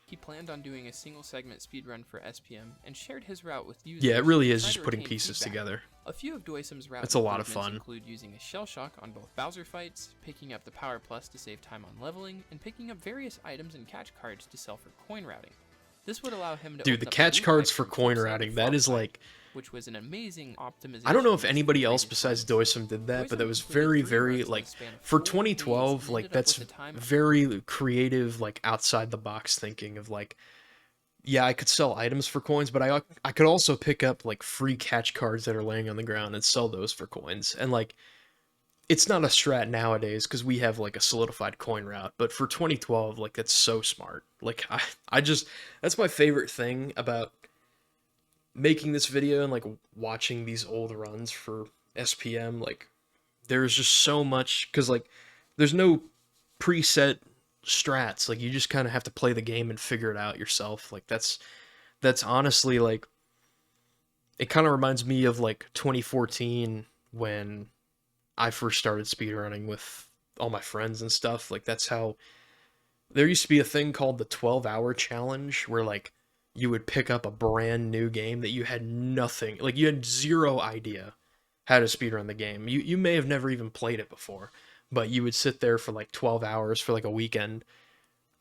he planned on doing a single segment speedrun for SPM and shared his route with users.
Yeah, it really
to
is
try
just
to
putting
retain
pieces
feedback.
together.
A few of Doisum's route
It's a lot of
improvements
fun.
include using a shell shock on both Bowser fights, picking up the Power Plus to save time on leveling, and picking up various items and catch cards to sell for coin routing. This would allow him to
Dude,
open
the
up
catch
blue
cards
pipe
for
from
coin
Flipside
routing,
to
that
Frog
is
Pipe,
like...
which was an amazing optimization.
I don't know if
used
anybody
in
else
previous
besides
runs.
Doisum did that, but that was
Doisum
very,
completed 3
very,
runs in
like,
the span of
for
4 days
2012,
and
like,
ended up
that's
with a time of
very creative, like, outside the box thinking of, like, yeah, I could sell items for coins, but I could also pick up, like, free catch cards that are laying on the ground and sell those for coins. And, like, it's not a strat nowadays because we have, like, a solidified coin route, but for 2012, like, that's so smart. Like, I just, that's my favorite thing about making this video and, like, watching these old runs for SPM. Like, there's just so much, because, like, there's no preset strats. Like, you just kind of have to play the game and figure it out yourself. Like, that's honestly, like, it kind of reminds me of, like, 2014 when I first started speedrunning with all my friends and stuff. Like, that's how there used to be a thing called the 12-hour challenge where, like, you would pick up a brand new game that you had nothing, like, you had zero idea how to speedrun the game. You may have never even played it before, but you would sit there for like 12 hours for like a weekend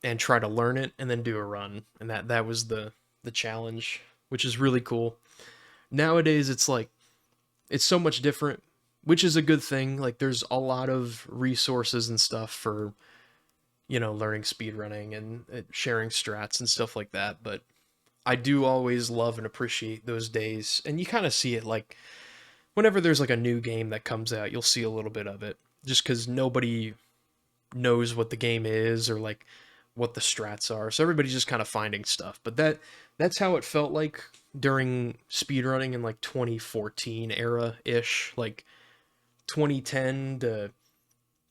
and try to learn it and then do a run. And that was the challenge, which is really cool. Nowadays, it's like, it's so much different, which is a good thing. Like, there's a lot of resources and stuff for, you know, learning speedrunning and sharing strats and stuff like that. But I do always love and appreciate those days, and you kind of see it like whenever there's like a new game that comes out, you'll see a little bit of it just because nobody knows what the game is or like what the strats are, so everybody's just kind of finding stuff. But that's how it felt like during speedrunning in like 2014 era ish, like 2010 to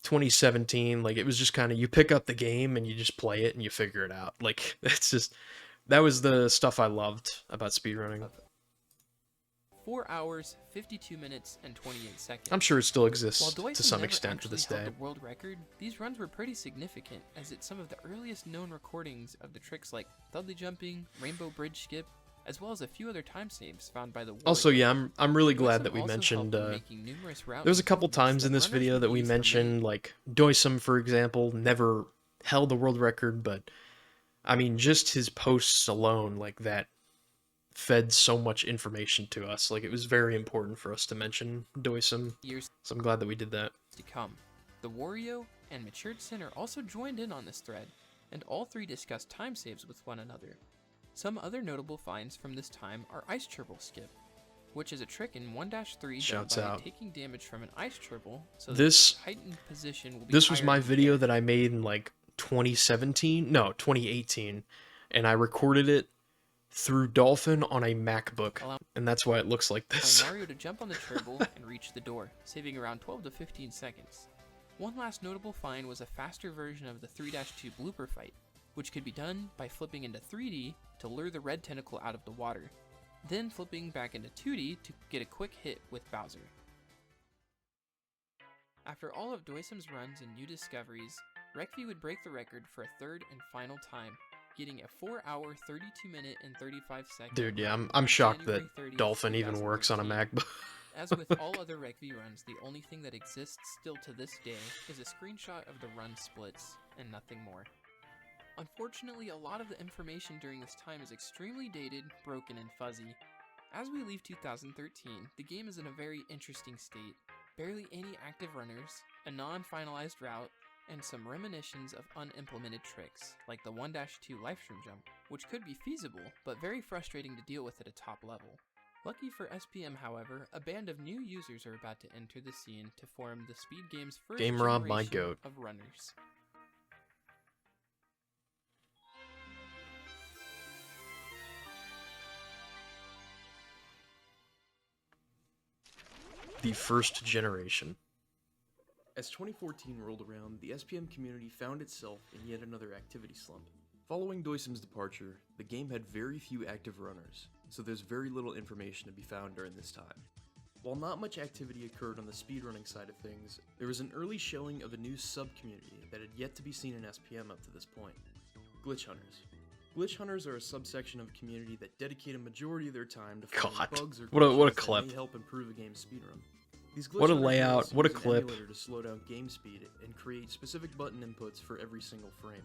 2017. Like it was just kind of you pick up the game and you just play it and you figure it out. Like that's just that was the stuff I loved about speedrunning.
4 hours, 52 minutes, and 28 seconds.
I'm sure it still
While
exists
Doyson
to some
never
extent to
actually
this
held
day.
the world record, these runs were pretty significant, as it's some of the earliest known recordings of the tricks like Dudley jumping, Rainbow Bridge skip, as well as a few other time saves found by the Warrior.
Also, yeah, I'm really glad
Doysum
that we
also
mentioned.
helped in making numerous route
There's a couple
improvements
times in this
runners
video
would
that we
use to
mentioned,
make.
like Doysum, for example, never held the world record, but I mean, just his posts alone, like that, fed so much information to us. Like it was very important for us to mention Doysum,
Years
so I'm glad that we did that.
to come. The Wario and Matured Sinner also joined in on this thread, and all three discussed time saves with one another. Some other notable finds from this time are Ice Chirple Skip, which is a trick in 1-3
Shouts
done by
out.
taking damage from an Ice Chirple, so
This-
that the heightened position will be
This was
higher
my
than
video
air.
that I made in like 2018, and I recorded it through Dolphin on a MacBook,
Allow-
and that's why it looks like this.
Allowing Mario to jump on the Chirple and reach the door, saving around 12 to 15 seconds. One last notable find was a faster version of the 3-2 blooper fight, which could be done by flipping into 3D to lure the red tentacle out of the water, then flipping back into 2D to get a quick hit with Bowser. After all of Doysum's runs and new discoveries, Rekvi would break the record for a third and final time, getting a 4 hour, 32 minute, and 35 second.
Dude, yeah, I'm
on
shocked that
January 30th,
Dolphin even works on a
2013.
MacBook.
As with all other Rekvi runs, the only thing that exists still to this day is a screenshot of the run splits, and nothing more. Unfortunately, a lot of the information during this time is extremely dated, broken, and fuzzy. As we leave 2013, the game is in a very interesting state. Barely any active runners, a non-finalized route, and some reminiscences of unimplemented tricks, like the 1-2 livestream jump, which could be feasible, but very frustrating to deal with at a top level. Lucky for SPM, however, a band of new users are about to enter the scene to form the Speed Game's first
Game Rob, my
generation
goat.
of runners.
The first generation.
As 2014 rolled around, the SPM community found itself in yet another activity slump. Following Doysum's departure, the game had very few active runners, so there's very little information to be found during this time. While not much activity occurred on the speedrunning side of things, there was an early showing of a new sub-community that had yet to be seen in SPM up to this point. Glitch Hunters. Glitch Hunters are a subsection of a community that dedicate a majority of their time to finding
God,
bugs or
what a
glitches that
clip.
may help improve a game's speedrun. These glitch
What a
hunters may
layout,
also
what a
use an
clip.
emulator to slow down game speed and create specific button inputs for every single frame.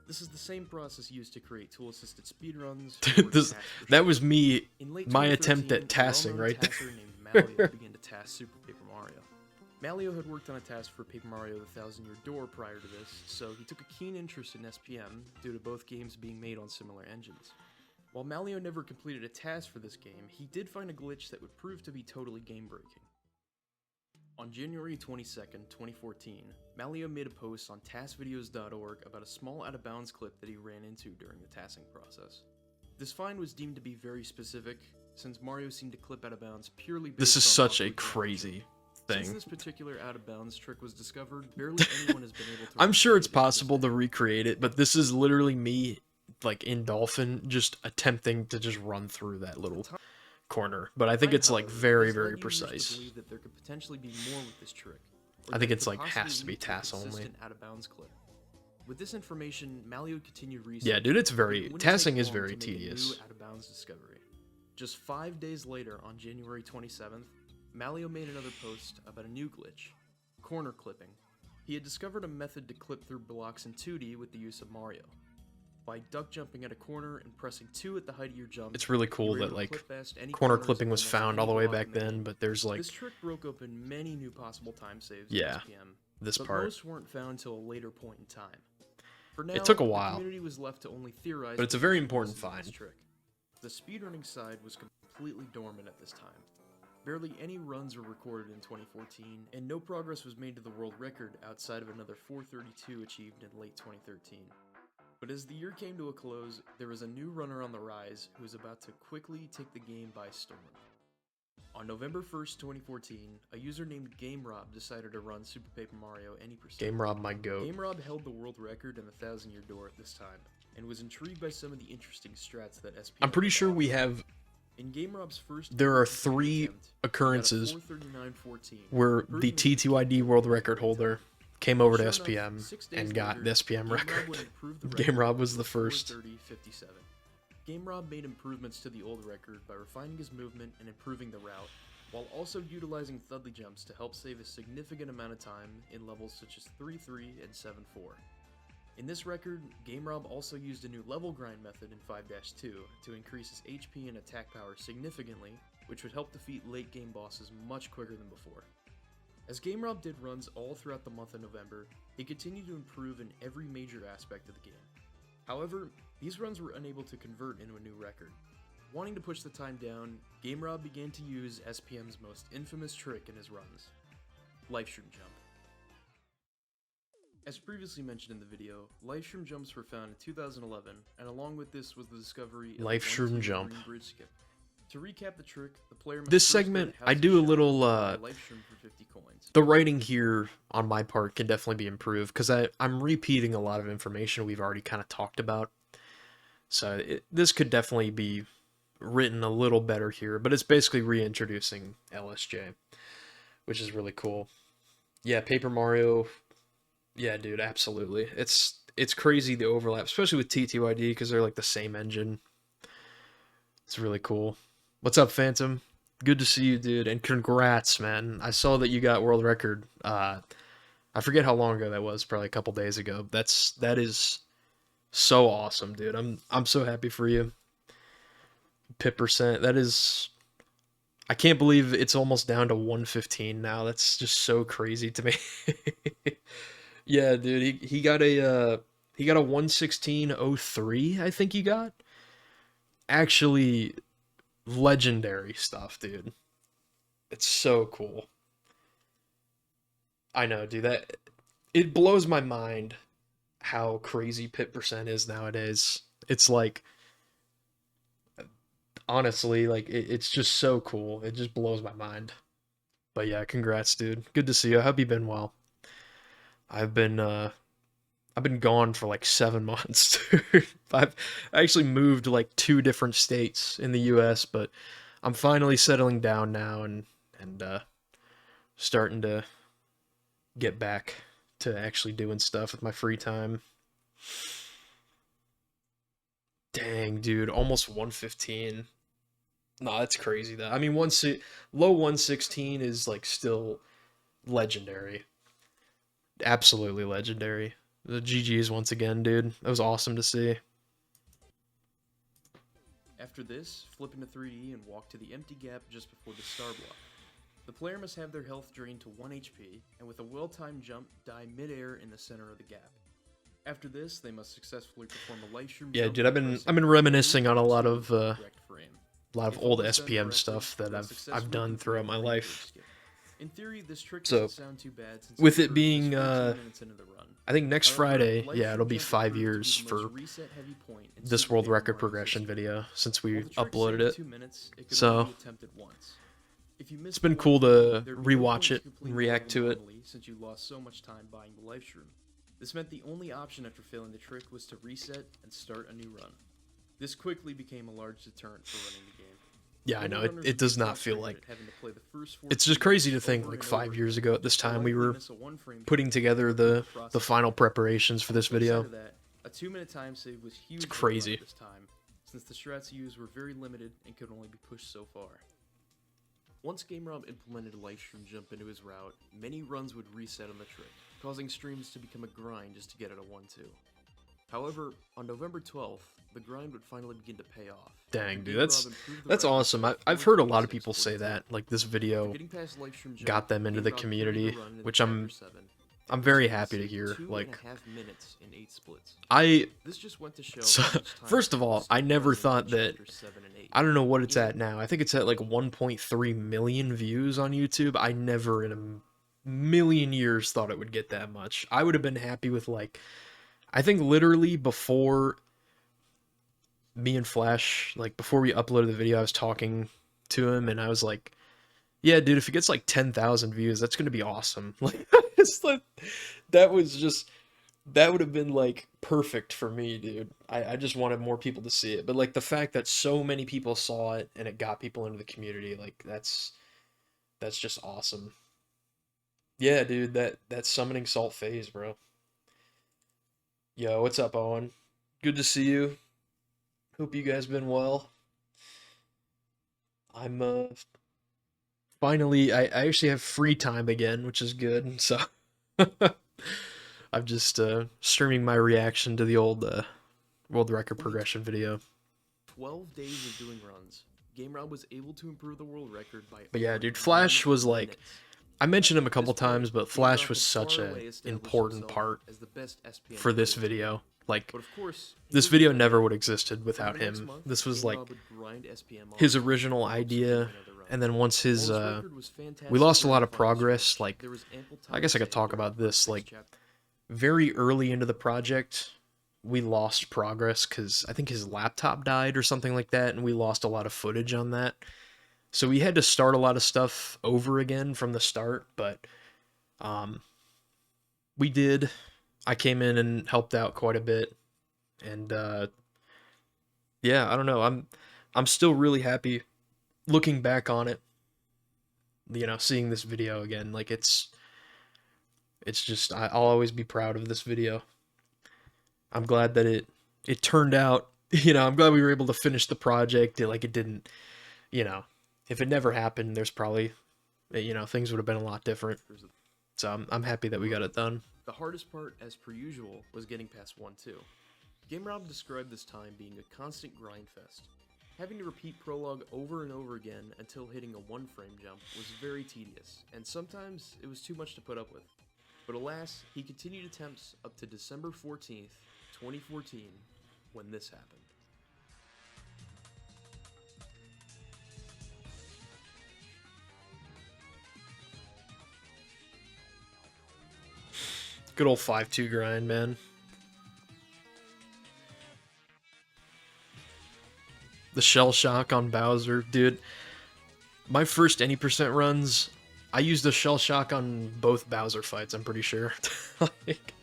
This is the same process used to create tool-assisted speedruns. or
This,
tasks for
that
sure.
was me,
In late
my attempt
2013,
at tassing
a well-known
right there.
tasser named Malio began to task Super Paper Mario. Malio had worked on a task for Paper Mario the Thousand Year Door prior to this, so he took a keen interest in SPM due to both games being made on similar engines. While Malio never completed a task for this game, he did find a glitch that would prove to be totally game-breaking. On January 22nd, 2014, Malio made a post on taskvideos.org about a small out-of-bounds clip that he ran into during the tasking process. This find was deemed to be very specific, since Mario seemed to clip out of bounds purely based
This is
on
such a
awkward geometry.
crazy
Since
thing.
this particular out-of-bounds trick was discovered, barely anyone has been able to
I'm sure it's
recreate it to this
possible to
day.
recreate it, but this is literally me, like in Dolphin, just attempting to just run through that little corner. But I think it's like very,
This led
very
users to
precise.
believe that there could potentially be more with this trick, or
I
that
think
it
it's
could
like
possibly
has to be
lead a
TAS only.
consistent out-of-bounds clip. With this information, Malio continued research.
Yeah, dude, it's
but
very
it wouldn't
tassing
take
is
long
very
to make a
tedious.
new out-of-bounds discovery. Just 5 days later, on January 27th, Malio made another post about a new glitch: corner clipping. He had discovered a method to clip through blocks in 2D with the use of Mario. By duck jumping at a corner and pressing 2 at the height of your jump,
It's really
you
cool
were
that
able to
like
clip past any
corner
corners
clipping
and
was
almost
found
any
all the way
block
back
in the
then,
game.
but there's like
This trick broke open many new possible time saves
Yeah,
in SPM,
this
but
part.
most weren't found until a later point in time. For now,
It took a
the
while,
community was left to only theorize
but it's a very
potential
important
uses of this
find.
trick. the speedrunning side was completely dormant at this time. Barely any runs were recorded in 2014, and no progress was made to the world record outside of another 432 achieved in late 2013. But as the year came to a close, there was a new runner on the rise who was about to quickly take the game by storm. On November 1st, 2014, a user named GameRob decided to run Super Paper Mario any percent.
GameRob, my goat.
GameRob held the world record in the 1,000-year door at this time, and was intrigued by some of the interesting strats that SPM
I'm pretty sure we have.
in GameRob's first
There are
432
3
attempt,
occurrences
he got a 439.14,
where the
proving
TTYD world record holder came over to
Sure enough,
SPM
6 days
and got
later,
the SPM
GameRob
record.
would improve the record
GameRob was
to
the first.
430.57. GameRob made improvements to the old record by refining his movement and improving the route, while also utilizing Thudley jumps to help save a significant amount of time in levels such as 3-3 and 7-4. In this record, GameRob also used a new level grind method in 5-2 to increase his HP and attack power significantly, which would help defeat late game bosses much quicker than before. As GameRob did runs all throughout the month of November, he continued to improve in every major aspect of the game. However, these runs were unable to convert into a new record. Wanting to push the time down, GameRob began to use SPM's most infamous trick in his runs, Livestream Jump. As previously mentioned in the video, Livestream jumps were found in 2011, and along with this was the discovery of the
Livestream
1-2
jump.
green bridge skip. To recap the trick, the player must
This
first go to
segment,
House
I
of
do a
Shadow
little,
and buy Livestream for 50 coins.
The writing here on my part can definitely be improved because I'm repeating a lot of information we've already kind of talked about. So this could definitely be written a little better here, but it's basically reintroducing LSJ, which is really cool. Yeah, Paper Mario. Yeah, dude, absolutely. It's crazy the overlap, especially with TTYD because they're like the same engine. It's really cool. What's up, Phantom? Good to see you, dude, and congrats, man. I saw that you got world record. I forget how long ago that was, probably a couple days ago. That is so awesome, dude. I'm so happy for you. Pip percent. That is, I can't believe it's almost down to 115 now. That's just so crazy to me. Yeah, dude, he got a 116.03, I think he got. Actually, legendary stuff, dude. It's so cool. I know, dude, that it blows my mind how crazy pit percent is nowadays. It's like, honestly, like it's just so cool. It just blows my mind. But yeah, congrats, dude. Good to see you. I hope you've been well. I've been gone for like 7 months. I actually moved like 2 different states in the US, but I'm finally settling down now and starting to get back to actually doing stuff with my free time. Dang, dude, almost 115. Nah, that's crazy though. I mean, low 116 is like still legendary. Absolutely legendary. The GG's once again, dude. That was awesome to see.
After this, flip into 3D and walk to the empty gap just before the star block. The player must have their health drained to 1 HP, and with a well-timed jump, die mid-air in the center of the gap. After this, they must successfully perform a livestream
Yeah,
jump
dude, I've been
pressing
remaniscing on a
R2
lot
to
of
the correct frame.
old
If all is done
SPM
correctly,
stuff that
they'll
I've
successfully
done
complete
throughout
the
my
green
life.
bridge skip. In theory, this trick
So,
doesn't sound too bad since
with it
occurred
being,
just 14 minutes into the run.
I think next
However,
Friday,
Livestream
yeah, it'll be
jump
5
proved to be
years
the
for
most reset-heavy point in
this
Super
world
Paper
record
Mario's
progression
history.
video since
While
we
the trick
uploaded
saved
it.
2 minutes, it could
So,
only be attempted once. If you missed
it's been
one
cool
frame,
to
there'd be no
rewatch
point
it
completing
and
the
react
level
to it.
normally, since you lost so much time buying the livestream. This meant the only option after failing the trick was to reset and start a new run. This quickly became a large deterrent for running the game.
Yeah, I know,
Many runners
it
would
does
get
not feel like...
frustrated at having to play the first 4
It's just
frames
crazy to think,
over
like,
and
5
over
years
again,
ago at this
or
time, we
likely
were
miss a 1-frame
putting
point
together
and complete
the
process
final
again.
preparations for this
On the flip
video.
side of that, a 2-minute time save was huge for
crazy.
the run at this time, since the strats used were very limited and could only be pushed so far. Once GameRob implemented a livestream jump into his route, many runs would reset on the trick, causing streams to become a grind just to get at a 1-2. However, on November 12th, the grind would finally begin to pay off.
Dang,
and
dude,
GameRob
that's
improved the
that's
record
awesome.
to
I've heard a lot of
4:36:42.
people say that, like this
After
video
getting past livestream jump,
got them into the
GameRob
community,
completed the run in
which
Chapter 7,
I'm very
which
happy to
saved
hear.
2.5
Like,
minutes in 8 splits.
I
This just went to show
So,
how much time
first of all, I never
speedrunning
thought
in
that
Chapter 7 and
I don't know what it's at now. I think it's at like 1.3 million views on YouTube. I never in a million years thought it would get that much. I would have been happy with like, I think literally before me and Flash, like before we uploaded the video, I was talking to him and I was like, yeah, dude, if it gets like 10,000 views, that's going to be awesome. Like, it's like, that was just, that would have been like perfect for me, dude. I just wanted more people to see it. But like the fact that so many people saw it and it got people into the community, like that's just awesome. Yeah, dude, that summoning salt phase, bro. Yo, what's up, Owen? Good to see you. Hope you guys been well. I'm finally I actually have free time again, which is good. So I'm just streaming my reaction to the old world record progression video.
12 days of doing runs, GameRob was able to improve the world record by.
But yeah,
over
dude, Flash
9
was like,
minutes.
I mentioned him a
At
couple
this point,
times, but
GameRob
Flash was
had
such
far
a
away established
important
himself
part
as the best SPM
for this
player.
video. Like,
But of course, he
this
was
video
a
never
player.
would have existed
Over
without
the next
him.
month,
This was
GameRob
like
would grind SPM
his
up
original
in hopes of
idea,
doing another run.
and then once his
While his record was fantastic
we lost a
during
lot
the
of
final
progress.
stretch,
Like,
there was ample
I
time
guess I
to
could
save
talk
during
about
the
this.
first
Like,
chapter.
very early into the project, we lost progress because I think his laptop died or something like that, and we lost a lot of footage on that. So we had to start a lot of stuff over again from the start, but we did. I came in and helped out quite a bit, and yeah, I don't know. I'm still really happy looking back on it. You know, seeing this video again, like it's just I'll always be proud of this video. I'm glad that it turned out. You know, I'm glad we were able to finish the project. Like, it didn't. You know, if it never happened, there's probably, you know, things would have been a lot different. So I'm happy that we got it done.
The hardest part, as per usual, was getting past 1-2. GameRob described this time being a constant grind fest. Having to repeat prologue over and over again until hitting a 1-frame jump was very tedious, and sometimes it was too much to put up with. But alas, he continued attempts up to December 14th, 2014, when this happened.
Good old 5-2 grind, man. The shell shock on Bowser, dude. My first any percent runs, I used a shell shock on both Bowser fights, I'm pretty sure. Like,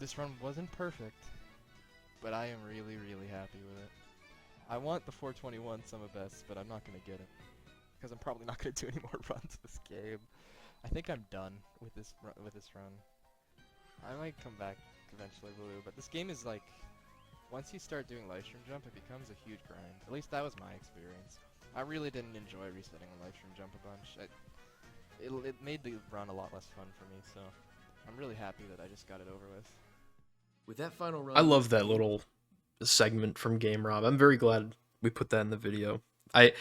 This run wasn't perfect, but I am really, really happy with it. I want the 421 summa best, but I'm not going to get it. Because I'm probably not going to do any more runs this game. I think I'm done with this run. I might come back eventually, Blue, but this game is like, once you start doing Livestream Jump, it becomes a huge grind. At least that was my experience. I really didn't enjoy resetting on Livestream Jump a bunch. It made the run a lot less fun for me, so I'm really happy that I just got it over with.
With that final run,
I love that little segment from Game Rob. I'm very glad we put that in the video. I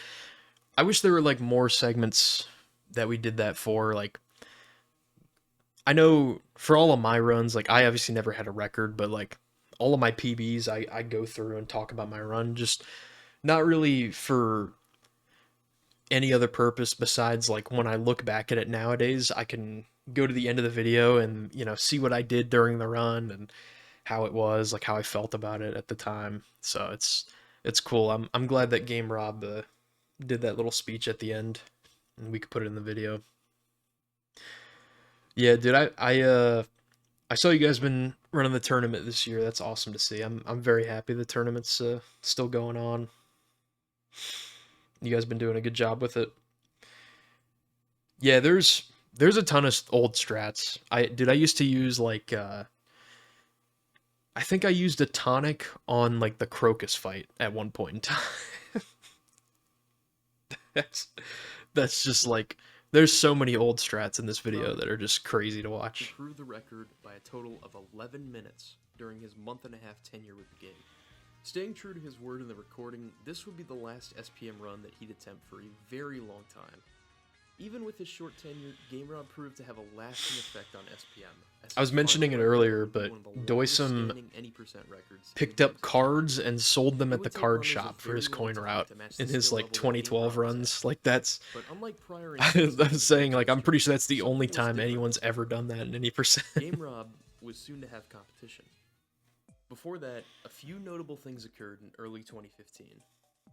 wish there were like more segments that we did that for. Like, I know for all of my runs, like I obviously never had a record, but like all of my PBs, I go through and talk about my run. Just not really for any other purpose besides like when I look back at it nowadays, I can go to the end of the video and, you know, see what I did during the run and how it was, like how I felt about it at the time. So it's cool. I'm glad that Game Rob did that little speech at the end and we could put it in the video. Yeah, dude, I saw you guys been running the tournament this year. That's awesome to see. I'm very happy the tournament's still going on. You guys been doing a good job with it. Yeah, there's a ton of old strats. I used to use like I think I used a tonic on like the Crocus fight at one point in time. that's just like, there's so many old strats in this video that are just crazy to watch.
Improved the record by a total of 11 minutes during his month-and-a-half tenure with the game. Staying true to his word in the recording, this would be the last SPM run that he'd attempt for a very long time. Even with his short tenure, GameRob proved to have a lasting effect on SPM.
I was mentioning it earlier, but Doisum picked up cards and sold them at the card shop for his coin route in his like 2012 runs. Like that's,
But unlike prior
I was saying like I'm pretty sure that's the only time anyone's ever done that in any percent.
GameRob was soon to have competition. Before that, a few notable things occurred in early 2015.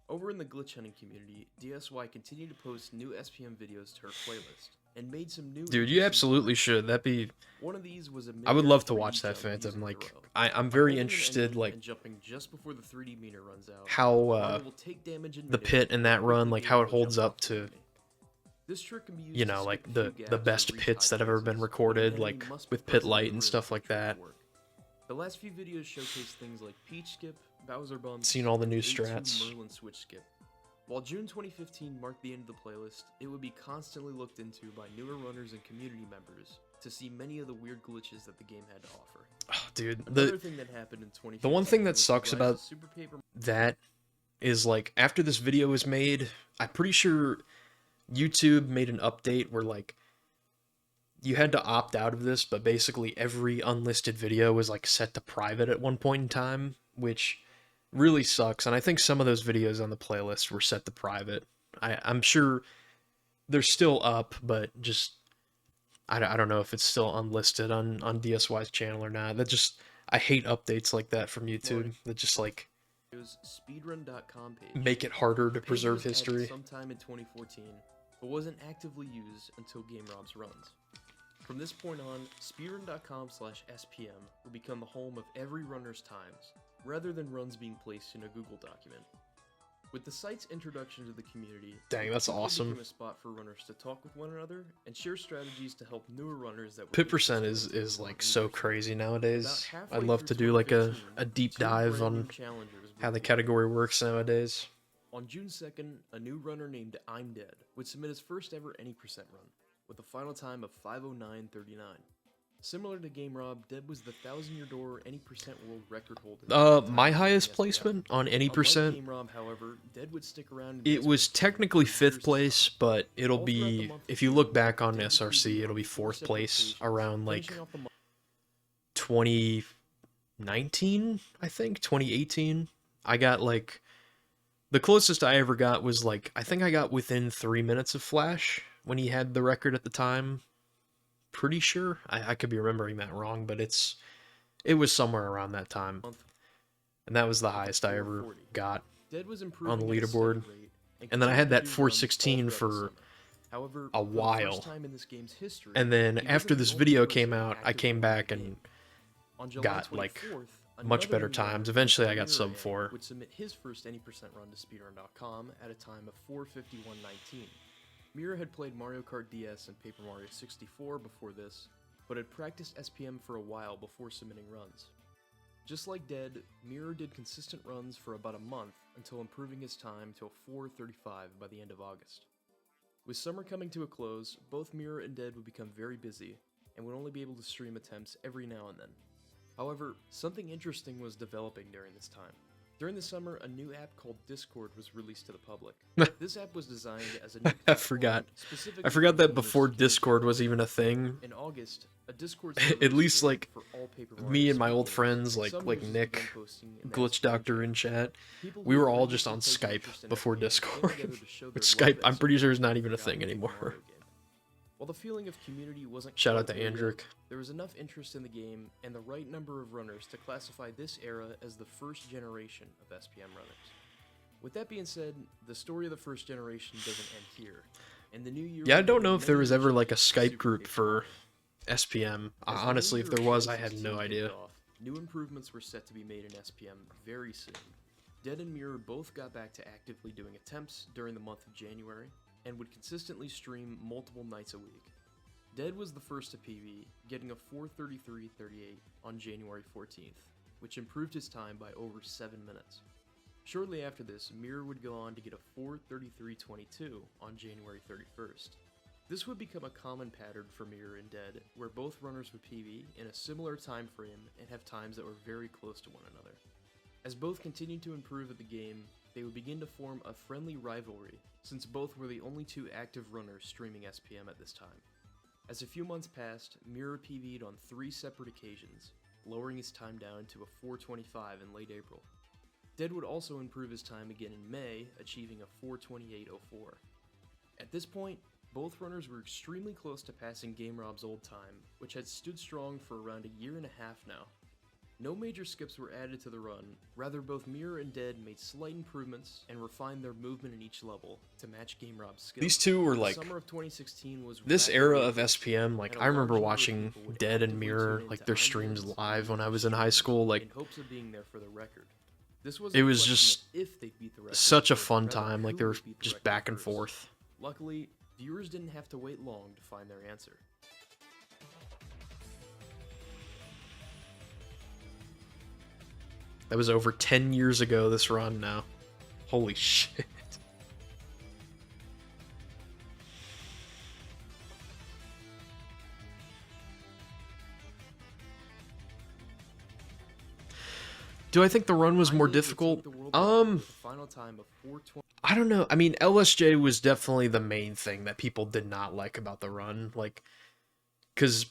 Over in the glitch hunting community, DSY continued to post new SPM videos to her playlist, and made some new...
Dude, you absolutely should. That'd be...
One of these was a
I would love to
3D
watch that
jump
Phantom.
using
Like,
throw.
I'm
By
very
holding an
interested,
enemy
like,
and jumping just before the 3D meter runs out,
how
Mario will take damage in
the
midair
pit in that
and
run,
quickly
like
be
how
able
it
to
holds
jump
up
off the
to,
enemy. This trick can be used
you
to
know,
skip
like
a
the
few gaps or
best
reach
pits
high
that have ever been
places,
recorded,
but an enemy
like
must be
with pit
present in the
light and
room
stuff
for
like
the trick
that.
to work. The last few videos showcase things like Peach Skip, Bowser Bumps,
Seen all the new
and A2
strats.
Merlin Switch Skip. While June 2015 marked the end of the playlist, it would be constantly looked into by newer runners and community members to see many of the weird glitches that the game had to offer.
Oh, dude,
Another thing that happened in 2015
the one thing that
was the
sucks
rise of
about
Super Paper
that is like after this video was made, I'm pretty sure YouTube made an update where like you had to opt out of this, but basically every unlisted video was like set to private at one point in time, which really sucks. And I think some of those videos on the playlist were set to private. I'm sure they're still up, but just I don't know if it's still unlisted on DSY's channel or not. That just, I hate updates like that from YouTube that just like
Speedrun.com page.
make it harder to
The page
preserve
was added
history.
sometime in 2014, but wasn't actively used until GameRob's runs. From this point on, speedrun.com/SPM will become the home of every runner's times, rather than runs being placed in a Google document. With the site's introduction to the community,
Dang, that's
it quickly
awesome.
became a spot for runners to talk with one another and share strategies to help newer runners that were
Pit percent
interested in
is
taking
like
on
so
new
crazy
pursuits.
nowadays.
About
I'd
halfway
love
through
to do like a
2015,
deep
two
dive
brand new
on
challengers
how
were
the
born.
category works nowadays.
On June 2nd, a new runner named I'm Dead would submit his first ever any percent run, with a final time of 5:09:39. Similar to GameRob, Dead was the 1,000-year door any percent world record holder.
My highest placement on any percent,
GameRob, however, Dead would stick around in
it
the
was
SPM
technically
for years
5th
to
place,
come.
but it'll
All throughout the
be,
month of
if you look
June,
back on
Dead would
SRC,
compete
it'll
on
be
4
4th
separate
place
stages,
around like
finishing off the month
2019, I think, 2018. I got like, the closest I ever got was like, I think I got within 3 minutes of Flash when he had the record at the time. Pretty sure. I could be remembering that wrong, but it was somewhere around that time. And that was the highest I ever
440.
got.
Dead was
on
improving
the
at a steady
leaderboard.
rate
And then I had
continued
that
to do runs all
416
throughout the
for
summer. However,
a
for the
while.
first time in this game's history,
And then
he
after
wasn't
this
the only
video
person
came out, I
actively
came
running
back
the
and
game. On July
got, like,
24th,
much
another
better
new
times.
runner,
Eventually I got
Mirror
sub
Man,
4.
would submit his first any percent run to speedrun.com at a time of 4:51:19. Mira had played Mario Kart DS and Paper Mario 64 before this, but had practiced SPM for a while before submitting runs. Just like Dead, Mirror did consistent runs for about a month until improving his time to a 4:35 by the end of August. With summer coming to a close, both Mirror and Dead would become very busy, and would only be able to stream attempts every now and then. However, something interesting was developing during this time. During the summer, a new app called Discord was released to the public. This app was designed as a new
I forgot.
platform specifically
I forgot
for
that
gamers
before
to communicate
Discord was
with
even a thing.
In August, a Discord
At
server was
least,
created
like,
for all Paper Mario
me and my old
speedrunners,
friends,
and
like
some
like
users
Nick,
began posting in that
Glitch
Steam
Doctor
chat.
in chat,
People
we
who
were
had
all just on
previously taken
Skype
interest in
before
FPM came
Discord.
together to show
Which
their love
Skype,
and
I'm pretty sure is
support
not even a
for
thing
the Paper
anymore.
Mario game. While the feeling of community wasn't
Shout out
quite
to
there yet,
Andric.
there was enough interest in the game and the right number of runners to classify this era as the first generation of SPM runners. With that being said, the story of the first generation doesn't end here. And the new year
Yeah, I
will
don't
bring
know if there
many
was
new
ever like a
changes to
Skype
Super
group
Paper
for
Mario.
SPM.
As the new
Honestly, if
year
there
of
was, I had
2016
no
kicked
idea.
off, new improvements were set to be made in SPM very soon. Dead and Mirror both got back to actively doing attempts during the month of January, and would consistently stream multiple nights a week. Dead was the first to PB, getting a 4:33:38 on January 14th, which improved his time by over 7 minutes. Shortly after this, Mirror would go on to get a 4:33:22 on January 31st. This would become a common pattern for Mirror and Dead, where both runners would PB in a similar time frame and have times that were very close to one another. As both continued to improve at the game, they would begin to form a friendly rivalry, since both were the only two active runners streaming SPM at this time. As a few months passed, Mirror PB'd on 3 separate occasions, lowering his time down to a 4:25 in late April. Dead would also improve his time again in May, achieving a 4:28.04. At this point, both runners were extremely close to passing GameRob's old time, which had stood strong for around a year and a half now. No major skips were added to the run, rather both Mirror and Dead made slight improvements and refined their movement in each level to match GameRob's skill.
These two were like,
Summer of 2016 was
this
rapidly
era of
approaching,
SPM, like
and a
I remember
large number of
watching
people would
Dead and
actively
Mirror,
tune
like
into
their streams
Undead's
live when I was
streams
in high school,
in
like
hopes of being there for the record. This
it was
wasn't a question
just
of if they'd beat the record,
such a
but
fun
rather
time, like
who
they were
would beat the
just
record
back and
first.
forth.
Luckily, viewers didn't have to wait long to find their answer.
That was over 10 years ago, this run now. Holy shit. Do I think the run was more
Finally, they take
difficult?
the world record with a final time of 4:20.
I don't know. I mean, LSJ was definitely the main thing that people did not like about the run. Like, because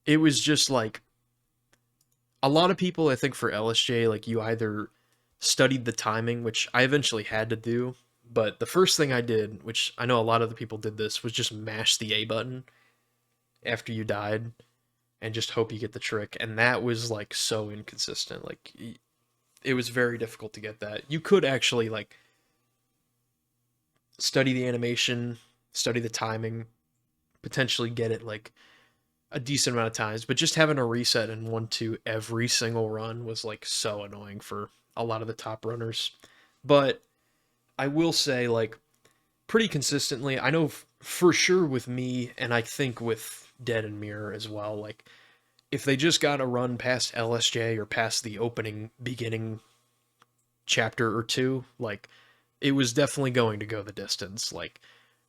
it was just like, a lot of people, I think for LSJ, like you either studied the timing, which I eventually had to do, but the first thing I did, which I know a lot of the people did this, was just mash the A button after you died and just hope you get the trick. And that was like so inconsistent. Like, it was very difficult to get that. You could actually like study the animation, study the timing, potentially get it like a decent amount of times, but just having a reset and 1-2 every single run was like so annoying for a lot of the top runners. But I will say, like, pretty consistently, I know for sure with me, and I think with Dead and Mirror as well, like, if they just got a run past LSJ or past the beginning chapter or two, like, it was definitely going to go the distance. Like,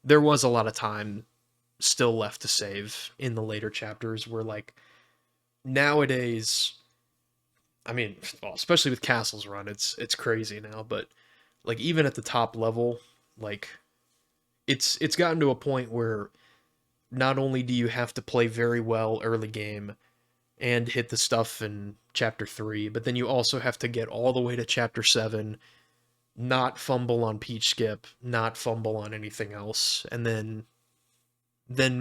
there was a lot of time still left to save in the later chapters where, like, nowadays, I mean, well, especially with Castle's run, it's crazy now, but like even at the top level, like it's gotten to a point where not only do you have to play very well early game and hit the stuff in chapter 3, but then you also have to get all the way to chapter 7, not fumble on Peach Skip, not fumble on anything else, and then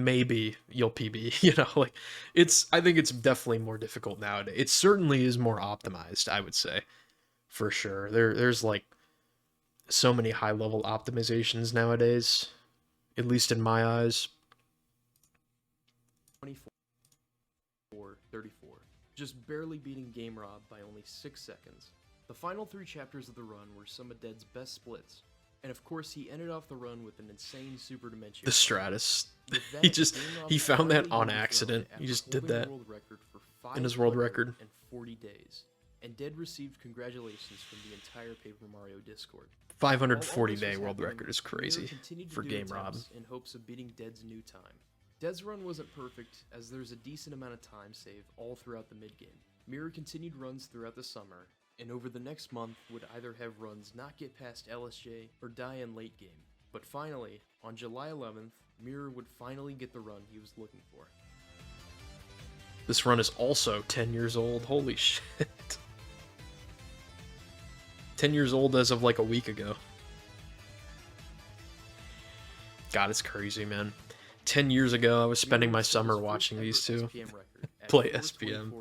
maybe you'll PB, you know, like I think it's definitely more difficult nowadays. It certainly is more optimized, I would say, for sure. There's like so many high level optimizations nowadays, at least in my eyes.
24:34, just barely beating GameRob by only 6 seconds. The final 3 chapters of the run were some of Dead's best splits, and of course he ended off the run with an insane Super Dementia.
The Stratus.
With that, GameRob
he found that
finally
on
dethroned
accident. He
after
just did
holding the
that
world record for
in his world record.
540 days, and Dead received congratulations from the entire Paper Mario Discord.
540-day world record is crazy for GameRob.
In hopes of beating Dead's new time. Dead's run wasn't perfect, as there's a decent amount of time save all throughout the mid-game. Mirror continued runs throughout the summer, and over the next month would either have runs not get past LSJ or die in late game. But finally, on July 11th, Mirror would finally get the run he was looking for.
This run is also 10 years old. Holy shit. 10 years old as of like a week ago. God, it's crazy, man. 10 years ago, I was spending my summer watching these two play SPM.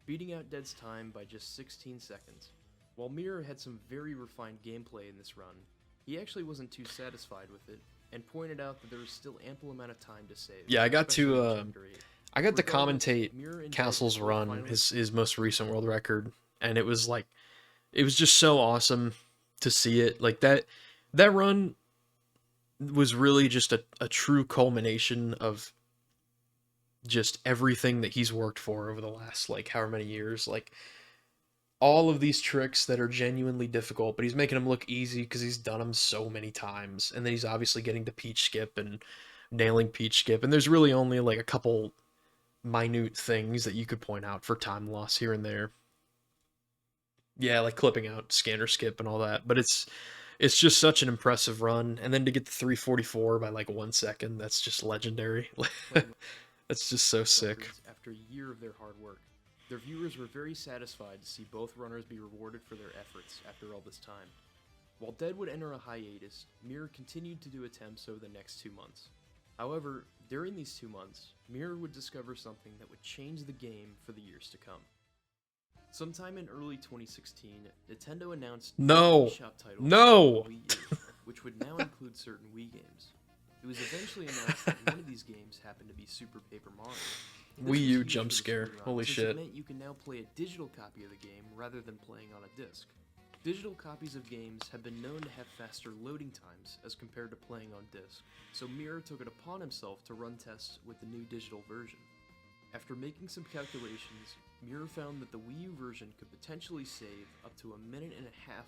Beating out Dead's time by just 16 seconds. While Mirror had some very refined gameplay in this run, he actually wasn't too satisfied with it, and pointed out that there was still ample amount of time to save.
Yeah, I got
especially in
to
Chapter 8.
commentate
Mirror and Dead
Castle's
both
run,
finally-
his most recent world record, and it was like, it was just so awesome to see it. Like that run was really just a true culmination of just everything that he's worked for over the last like however many years. Like all of these tricks that are genuinely difficult, but he's making them look easy because he's done them so many times. And then he's obviously getting to Peach Skip and nailing Peach Skip, and there's really only like a couple minute things that you could point out for time loss here and there. Yeah, like clipping out scanner skip and all that. But it's just such an impressive run, and then to get the 344 by like 1 second, that's just legendary.
playing
That's just so sick.
records after a year of their hard work. Their viewers were very satisfied to see both runners be rewarded for their efforts after all this time. While Dead would enter a hiatus, Mirror continued to do attempts over the next 2 months. However, during these 2 months, Mirror would discover something that would change the game for the years to come. Sometime in early 2016, Nintendo announced
No.
an eShop title
No.
for Wii U, which would now include certain Wii games. It was eventually announced that one of these games happened to be Super Paper Mario. This
Wii
was
U
huge
jump
for the
scare.
speedrun,
Holy
since
shit.
It meant you can now play a digital copy of the game rather than playing on a disc. Digital copies of games have been known to have faster loading times as compared to playing on disc, so Mirror took it upon himself to run tests with the new digital version. After making some calculations, Mirror found that the Wii U version could potentially save up to 1.5 minutes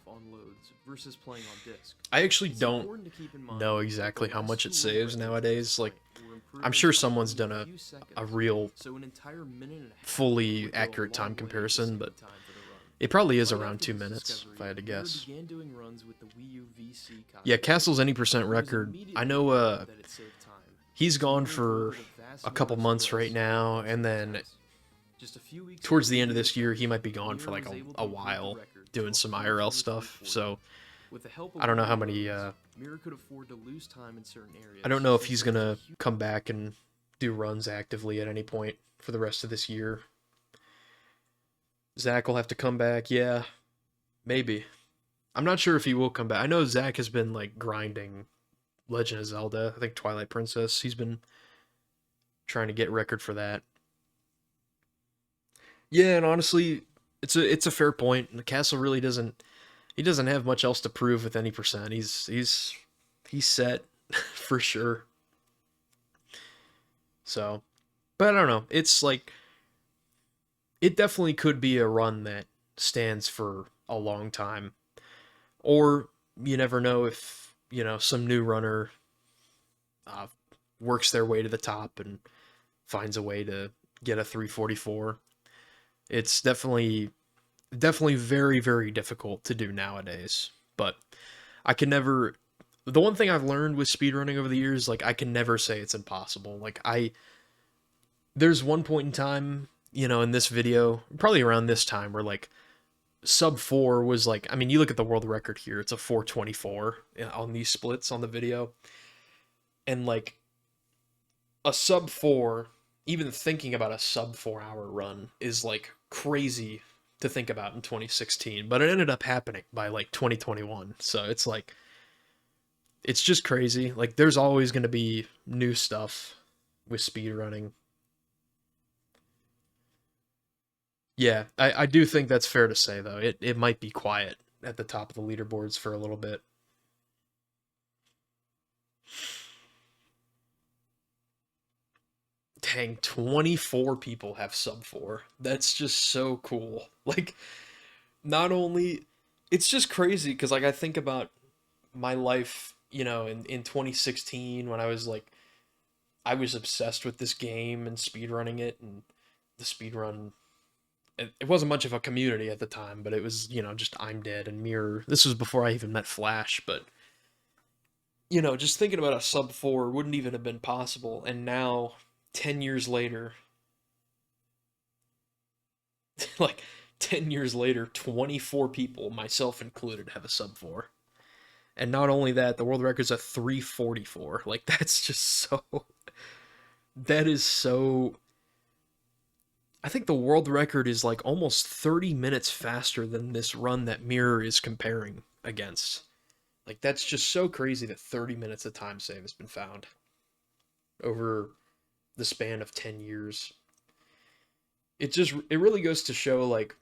on loads versus playing on disc.
I actually
It's
don't
important to keep in mind
know
that
exactly
the
how
last
much it
2
saves
world records
nowadays.
at this
Like,
point were
I'm
improvements
sure
by
someone's
only
done a
few seconds.
real
So an entire 1.5 minutes
fully
would go a
accurate time
long way to
comparison,
saving
but
time for the run.
it probably is
Right
around
after
2
this
minutes, if
discovery,
I had to
Mirror
guess.
began doing runs with the Wii U VC copy.
Yeah, Castle's any percent
It was
record. I
immediately
know
apparent that it saved time.
he's gone
Mirror
for
delivered a vast
a couple
number of
months right
splits
now,
over
and
the
then
tests. Just a few weeks
towards
after
the end of
Wii U
this year, he
attempts,
might be gone for
Mirror
like
was able to
a
improve the
while
record to
doing
a
some
full
IRL stuff.
10:40.
So
With the help of
I don't know how
Wii
many.
loads, Mirror could afford to lose time in certain areas.
I don't know if
since
he's
there was a
gonna
huge
come back and do runs actively at any point for the rest of this year. Zach will have to come back. Yeah, maybe. I'm not sure if he will come back. I know Zach has been like grinding Legend of Zelda. I think Twilight Princess. He's been trying to get record for that. Yeah, and honestly, it's a fair point. The Castle really doesn't. He doesn't have much else to prove with any percent. He's set for sure. So, but I don't know. It's like it definitely could be a run that stands for a long time. Or you never know if, some new runner works their way to the top and finds a way to get a 344. It's definitely very, very difficult to do nowadays. But I can never. The one thing I've learned with speedrunning over the years, like, I can never say it's impossible. Like, there's one point in time, in this video, probably around this time, where, like, sub 4 was, like, I mean, you look at the world record here, it's a 424 on these splits on the video. And, like, a sub 4, even thinking about a sub 4-hour run is, like, crazy to think about in 2016. But it ended up happening by, like, 2021. So it's, like, it's just crazy. Like, there's always going to be new stuff with speedrunning. Yeah, I do think that's fair to say, though. It might be quiet at the top of the leaderboards for a little bit. Dang, 24 people have sub 4. That's just so cool. Like, not only... It's just crazy, because, like, I think about my life, in 2016, when I was, like... I was obsessed with this game and speedrunning it, and the speedrun... It wasn't much of a community at the time, but it was, just I'm Dead and Mirror. This was before I even met Flash, but... just thinking about a sub 4 wouldn't even have been possible, and now... 10 years later, like 10 years later, 24 people, myself included, have a sub 4. And not only that, the world record's a 344. Like, that's just so... That is so... I think the world record is like almost 30 minutes faster than this run that Mirror is comparing against. Like, that's just so crazy that 30 minutes of time save has been found over the span of 10 years. It really goes to show, like,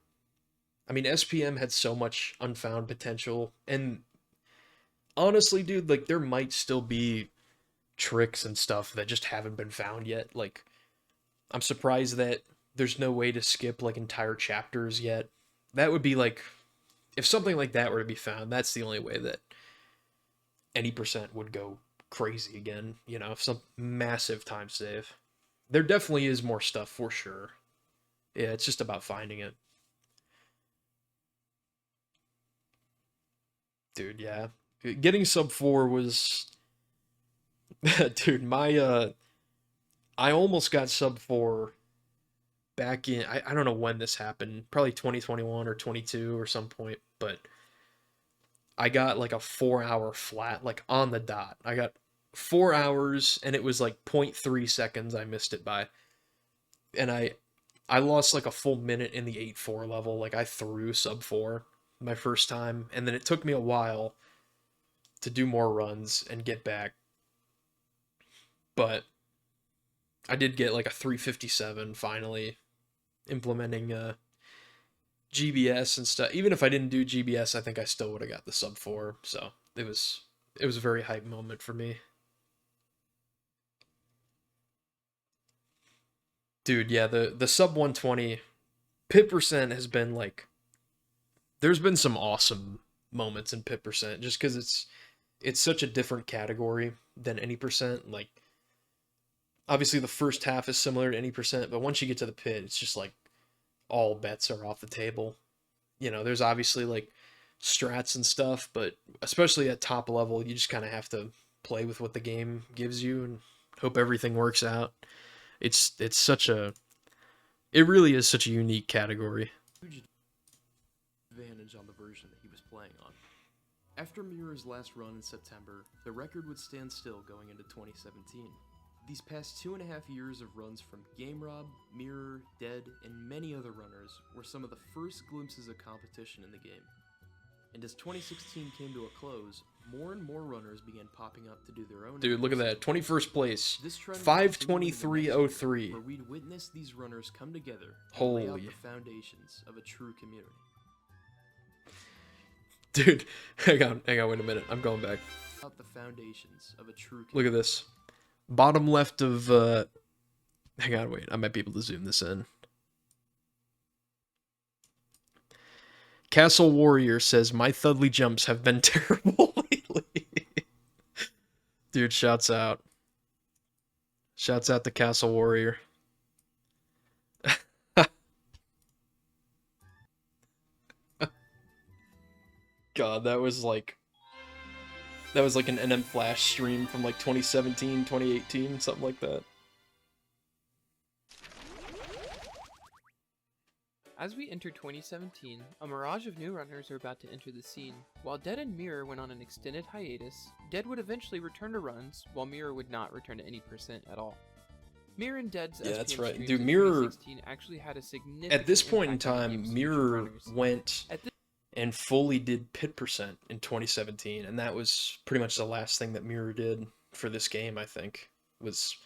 I mean, SPM had so much unfound potential, and honestly, dude, like, there might still be tricks and stuff that just haven't been found yet. Like, I'm surprised that there's no way to skip, like, entire chapters yet. That would be, like, if something like that were to be found, that's the only way that any percent would go crazy again, some massive time save. There definitely is more stuff for sure. Yeah, it's just about finding it. Dude, yeah. Getting sub 4 was dude, I almost got sub 4 back in I don't know when this happened, probably 2021 or 22 or some point, but I got like a 4-hour flat, like on the dot. I got 4 hours and it was like 0.3 seconds I missed it by. And I lost like a full minute in the 8-4 level. Like I threw sub 4 my first time, and then it took me a while to do more runs and get back. But I did get like a 357 finally, implementing GBS and stuff. Even if I didn't do GBS, I think I still would have got the sub 4. So it was a very hype moment for me. Dude, yeah, the sub 120 pit percent has been like, there's been some awesome moments in pit percent just because it's such a different category than any percent. Like, obviously the first half is similar to any percent, but once you get to the pit, it's just like all bets are off the table. You know, there's obviously like strats and stuff, but especially at top level, you just kind of have to play with what the game gives you and hope everything works out. It really is such a unique category.
Huge advantage on the version that he was playing on. After Mirror's last run in September, the record would stand still going into 2017. These past 2.5 years of runs from GameRob, Mirror, Dead, and many other runners were some of the first glimpses of competition in the game. And as 2016 came to a close, more and more runners began popping up to do their own.
Dude, look at that. 21st place.
This trend
5:23:03.
where we'd witness these runners come together and
Holy.
lay out the foundations of a true community.
Dude, hang on, wait a minute. I'm going back.
Out the foundations of a true community.
Look at this. Bottom left of hang on, wait. I might be able to zoom this in. Castle Warrior says, my Thudley jumps have been terrible lately. Dude, shouts out. Shouts out to Castle Warrior. God, that was like an NM Flash stream from like 2017, 2018, something like that.
As we enter 2017, a mirage of new runners are about to enter the scene. While Dead and Mirror went on an extended hiatus, Dead would eventually return to runs, while Mirror would not return to any percent at all. Mirror and Dead's
Yeah, that's
SPM
right.
streams
Dude,
in
Mirror,
2016 actually had a significant
at this point in
impact on the
time,
game's future
Mirror
runners.
went and fully did pit percent in 2017, and that was pretty much the last thing that Mirror did for this game, I think, was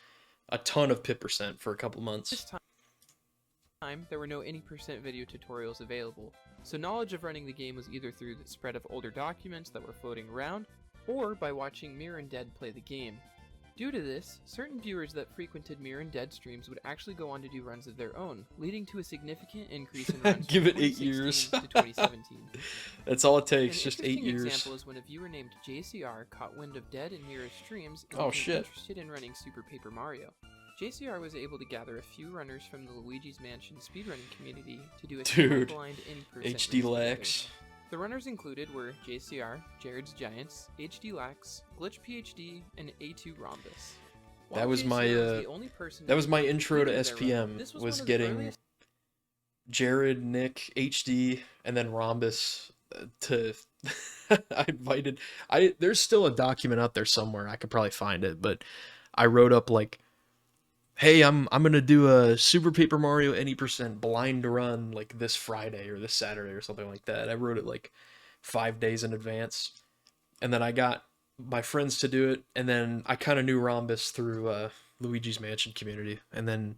a ton of pit percent for a couple months.
This time, there were no any percent video tutorials available, so knowledge of running the game was either through the spread of older documents that were floating around, or by watching Mirror and Dead play the game. Due to this, certain viewers that frequented Mirror and Dead streams would actually go on to do runs of their own, leading to a significant increase in runs
Give
from
it 8
2016
years.
to 2017.
That's all it takes,
An
just 8
interesting
years.
example is when a viewer named JCR caught wind of Dead and Mirror's streams and
Oh,
became
shit.
interested in running Super Paper Mario. JCR was able to gather a few runners from the Luigi's Mansion speedrunning community to do a
Dude,
blind any percent
HD
race together.
Lax.
The runners included were JCR, Jared's Giants, HD Lax, Glitch PhD, and A2 Rhombus.
That
While
was my
JCR was the only person
that was my
who
intro to
completed their run,
SPM,
this
was
one of the
getting
earliest
Jared, Nick, HD, and then Rhombus to I invited there's still a document out there somewhere. I could probably find it, but I wrote up like, hey, I'm gonna do a Super Paper Mario any percent blind run like this Friday or this Saturday or something like that. I wrote it like 5 days in advance, and then I got my friends to do it, and then I kind of knew Rhombus through Luigi's Mansion community, and then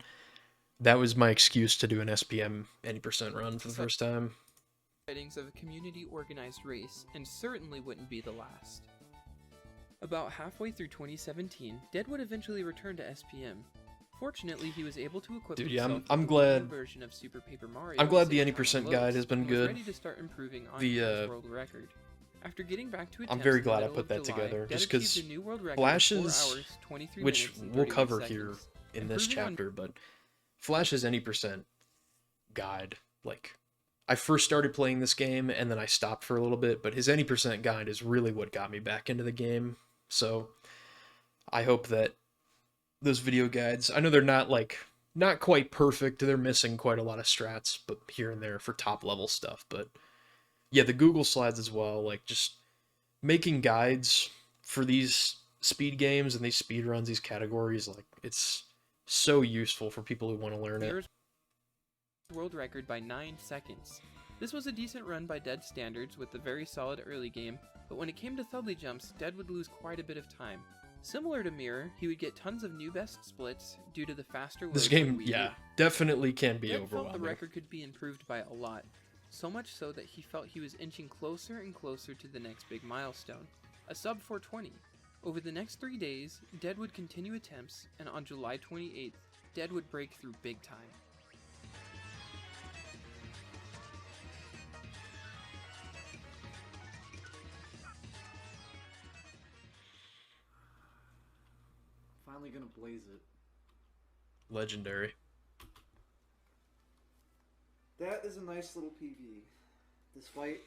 that was my excuse to do an SPM any percent run for the first time.
sightings of a community-organized race, and certainly wouldn't be the last. About halfway through 2017, Dead would eventually return to SPM. Fortunately, he was able to equip
Dude, yeah,
himself
I'm
with a
glad-
newer version of Super Paper Mario.
I'm glad
to
the
save
any
time
percent
on
guide
loads,
has been
and was
good.
ready to start improving on
The,
his world record. After getting back to
I'm
attempts
very
in the
glad I
middle
put
of
that
July,
together,
Dead
just 'cause
achieved a new world record of
Flashes,
4 hours, 23
which
minutes, and
we'll
31
cover here
seconds.
in this
Improving on
chapter, but Flash's any percent guide, like, I first started playing this game and then I stopped for a little bit, but his any percent guide is really what got me back into the game. So I hope that those video guides, I know they're not quite perfect. They're missing quite a lot of strats, but here and there for top level stuff. But yeah, the Google Slides as well, like just making guides for these speed games and these speed runs, these categories, like it's so useful for people who want to learn it.
Mirror's world record by 9 seconds. This was a decent run by Dead standards with a very solid early game, but when it came to Thudley jumps, Dead would lose quite a bit of time. Similar to Mirror, he would get tons of new best splits due to the faster loads
This
on
game,
Wii U.
yeah, definitely can be
Dead felt the
overwhelming.
record could be improved by a lot, so much so that he felt he was inching closer and closer to the next big milestone, a sub 420. Over the next 3 days, Dead would continue attempts, and on July 28th, Dead would break through big time.
Finally gonna blaze it.
Legendary.
That is a nice little PV. Despite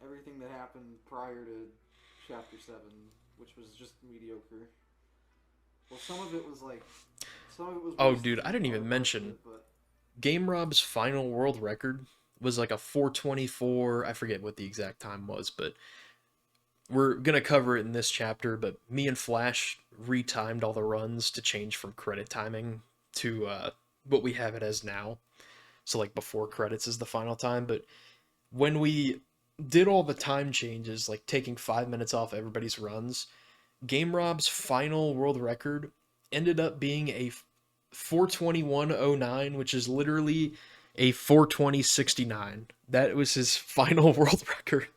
everything that happened prior to Chapter 7, which was just mediocre. Well, some of it was like... Some of it was...
Oh,
worse
dude,
than
I didn't even
other parts of
mention...
it, but
Game Rob's final world record was like a 424. I forget what the exact time was, but we're gonna cover it in this chapter. But me and Flash retimed all the runs to change from credit timing to what we have it as now. So like before credits is the final time. But when we did all the time changes, like taking 5 minutes off everybody's runs, Game Rob's final world record ended up being a 421.09, which is literally a 420.69. That was his final world record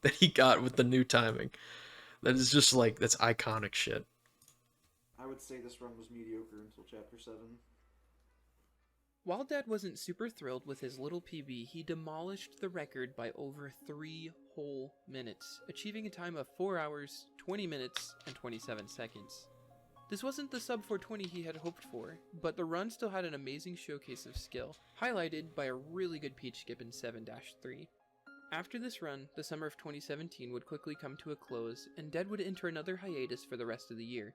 that he got with the new timing. That is just like, that's iconic shit.
I would say this run was mediocre until Chapter 7.
While Dad wasn't super thrilled with his little PB, he demolished the record by over 3 whole minutes, achieving a time of 4 hours, 20 minutes, and 27 seconds. This wasn't the sub 420 he had hoped for, but the run still had an amazing showcase of skill, highlighted by a really good peach skip in 7-3. After this run, the summer of 2017 would quickly come to a close, and Dead would enter another hiatus for the rest of the year.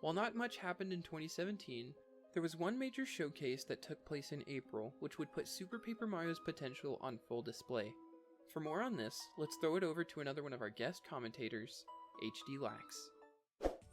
While not much happened in 2017, there was one major showcase that took place in April, which would put Super Paper Mario's potential on full display. For more on this, let's throw it over to another one of our guest commentators, HD Lax.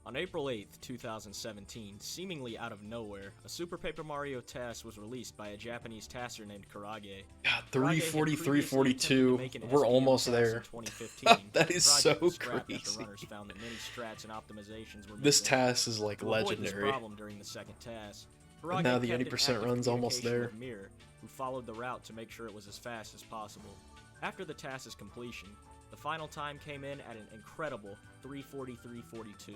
On April 8th, 2017, seemingly out of nowhere, a Super Paper Mario TAS was released by a Japanese TASer named Karage.
God,
Karage had
340,
previously attempted to
342.
make an
We're
SPM
almost
TAS
there.
in 2015,
That
but
is
the
so
project was scrapped after
crazy.
runners found that many strats and optimizations were
This
missing.
TAS is like
To avoid this
legendary.
problem during the second TAS,
And
Karage
now the
kept in
80%
active
run's almost
communication
there.
with Mir, who followed the route to make sure it was as fast as possible. After the TAS's completion, the final time came in at an incredible 3:43:42.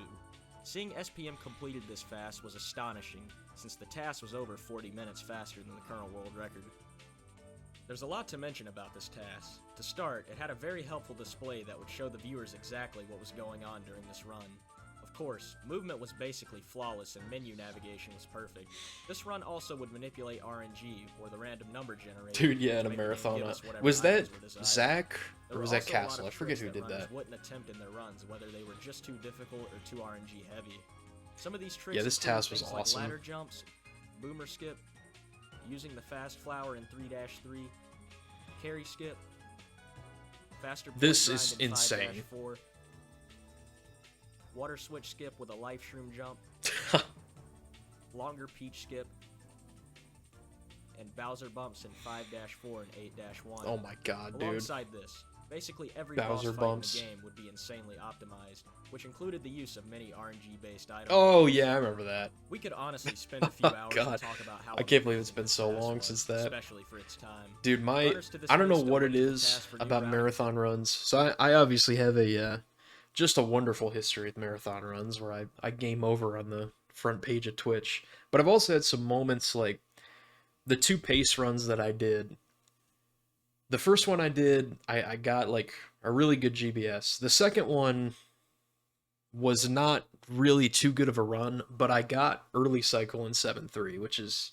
Seeing SPM completed this fast was astonishing, since the TAS was over 40 minutes faster than the current world record. There's a lot to mention about this TAS. To start, it had a very helpful display that would show the viewers exactly what was going on during this run. Of course, movement was basically flawless and menu navigation was perfect. This run also would manipulate RNG, or the random number generator.
Dude, yeah, in
to
a
make the game
marathon.
give us whatever
Was that
items were desired.
Zach
There
or
were
was that
also a lot
Castle?
of
I forget
tricks
who
that
did
runners
that.
wouldn't attempt in their runs, whether they were just too difficult or too RNG heavy. Some of these tricks
Yeah, this
included
TAS was
things
awesome.
like ladder jumps, boomer skip, using the fast flower in 3-3, carry skip, faster point
This
grind
is
in
insane.
5-4, water switch skip with a life shroom jump, longer peach skip, and Bowser bumps in 5-4 and 8-1.
Oh my god, dude.
Alongside this, basically every
Bowser
boss
bumps.
fight in the game would be insanely optimized, which included the use of many RNG-based items.
Oh yeah, I remember that.
We could honestly spend a few hours
God.
and talk about how
I can't believe
amazing
it's been
this
so
TAS
long
was,
since that.
especially for its time.
Dude, I don't know what it is about marathon runs. So I obviously have a just a wonderful history with marathon runs where I game over on the front page of Twitch. But I've also had some moments like the 2 pace runs that I did. The first one I did, I got like a really good GBS. The second one was not really too good of a run, but I got early cycle in 7.3, which is,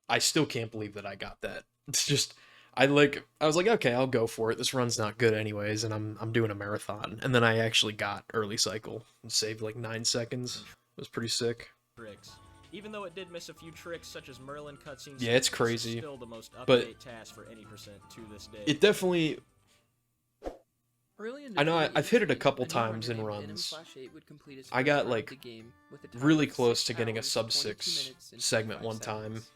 I still can't believe that I got that. It's just, I was like, okay, I'll go for it. This run's not good anyways, and I'm doing a marathon. And then I actually got early cycle and saved like 9 seconds. It was pretty sick.
Tricks. Even though it did miss a few tricks such as Merlin cutscenes,
Yeah, it's
this is
crazy,
still the most
but
up-to-date task for any percent to this day.
it definitely.
Early in
I know
the
I've hit it a
80s,
couple
new
times
runner
in
named
runs.
Venom/8 would complete his
I
first
got
run of
like
the game with a time
really
of
close
6
to getting a
hours,
sub
22
6
minutes, and
segment
25
one time.
seconds.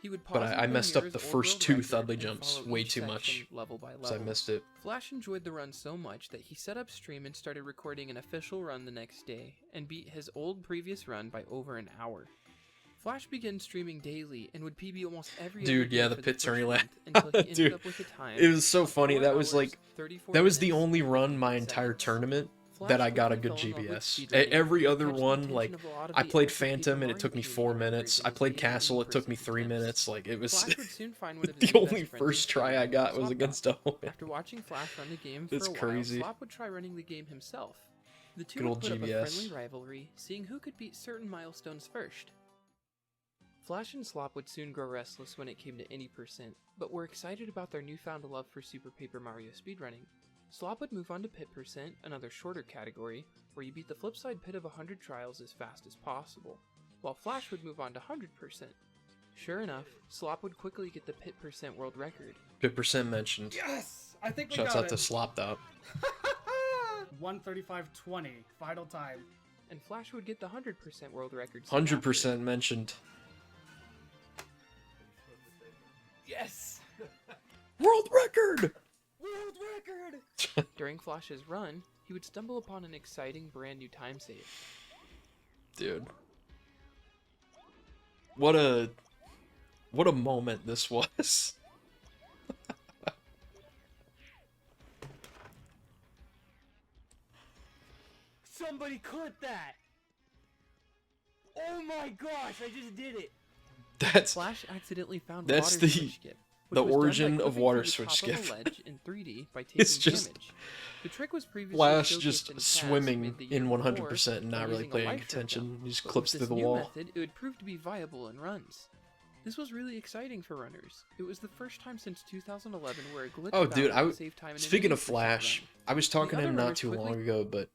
He would
But
pause
I
and
messed
play
up the
Mirror's old
first
world
2
record
Thudley
and
jumps
follow
way
each
too
section
much,
level by
so I
level.
missed it.
Flash enjoyed the run so much that he set up stream and started recording an official run the next day, and beat his old previous run by over an hour. Flash began streaming daily and would PB almost every other
Dude,
day
yeah, the
for
pit
first
turning
month
lap.
until he ended
Dude,
up with a time
it was so
of
funny.
4
That was
hours,
like
34
that was the
minutes,
only
and
run
53
my entire
seconds.
tournament
Flash
that I got a
quickly
good
fell in love with
GBS.
speedrunning
Every
and
other
catching
one,
attention
like
of a lot of
I
the
played
active Paper
Phantom and it
Mario
took me
community
4
members
minutes.
in
I
his
played
video
Castle, it took me
80%
3
attempts.
minutes. Like it was
Flash would soon find one of his
the
new
only
best friends
first
in
try I
streaming,
got was
Slop
against
Dog.
Owen.
After watching Flash run the game for
It's
a while,
crazy.
Slop would try running the game himself. The two
Good
would
old
put up a
GBS.
friendly rivalry, seeing who could beat certain milestones first. Flash and Slop would soon grow restless when it came to any percent, but were excited about their newfound love for Super Paper Mario speedrunning. Slop would move on to Pit Percent, another shorter category, where you beat the flipside pit of 100 trials as fast as possible, while Flash would move on to 100%. Sure enough, Slop would quickly get the Pit Percent world record.
Pit percent mentioned.
Yes! I think we
Shouts
got
out to
it.
Slopped Up.
1:35:20, final time.
And Flash would get the 100% world record.
100% mentioned.
Yes!
World record!
World record!
During Flash's run, he would stumble upon an exciting brand new time save.
Dude. What a moment this was.
Somebody clip that! Oh my gosh, I just did it!
That's
Flash accidentally found
that's
water
the-
switch skip, which
the
was done by
origin of
clipping
water
to the
switch
top of a
skip.
ledge in 3D by taking
It's just
damage. The trick was previously
Flash
showcased
just
in past,
swimming
made the year
in
before
100% and not
when
really
using a
paying
life shield
attention.
jump,
He just
but
clips
with
through the
this new
wall.
method, it would prove to be viable in runs. This was really exciting for runners. It was the first time since 2011 where a glitch
Oh,
found
dude,
would save time in an
speaking of
80%
Flash,
run.
I was talking to
other
him not
runners
too
quickly-
long ago, but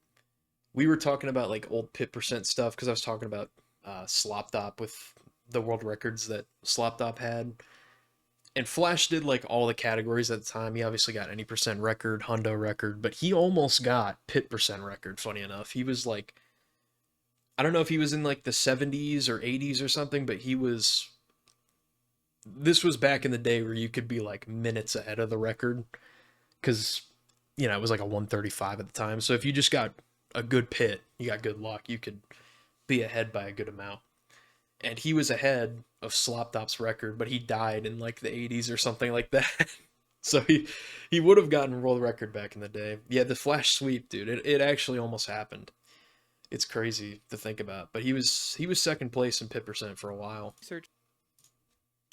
we were talking about like old Pit percent stuff because I was talking about Sloptop with the world records that Sloptop had. And Flash did like all the categories at the time. He obviously got any percent record, hundo record, but he almost got Pit percent record, funny enough. He was like, I don't know if he was in like the 70s or 80s or something, but this was back in the day where you could be like minutes ahead of the record because, you know, it was like a 135 at the time. So if you just got a good pit, you got good luck, you could be ahead by a good amount. And he was ahead of Sloptop's record, but he died in like the 80s or something like that. So he would have gotten world record back in the day. Yeah, the Flash sweep, dude, it actually almost happened. It's crazy to think about, but he was second place in Pit percent for a while.
Search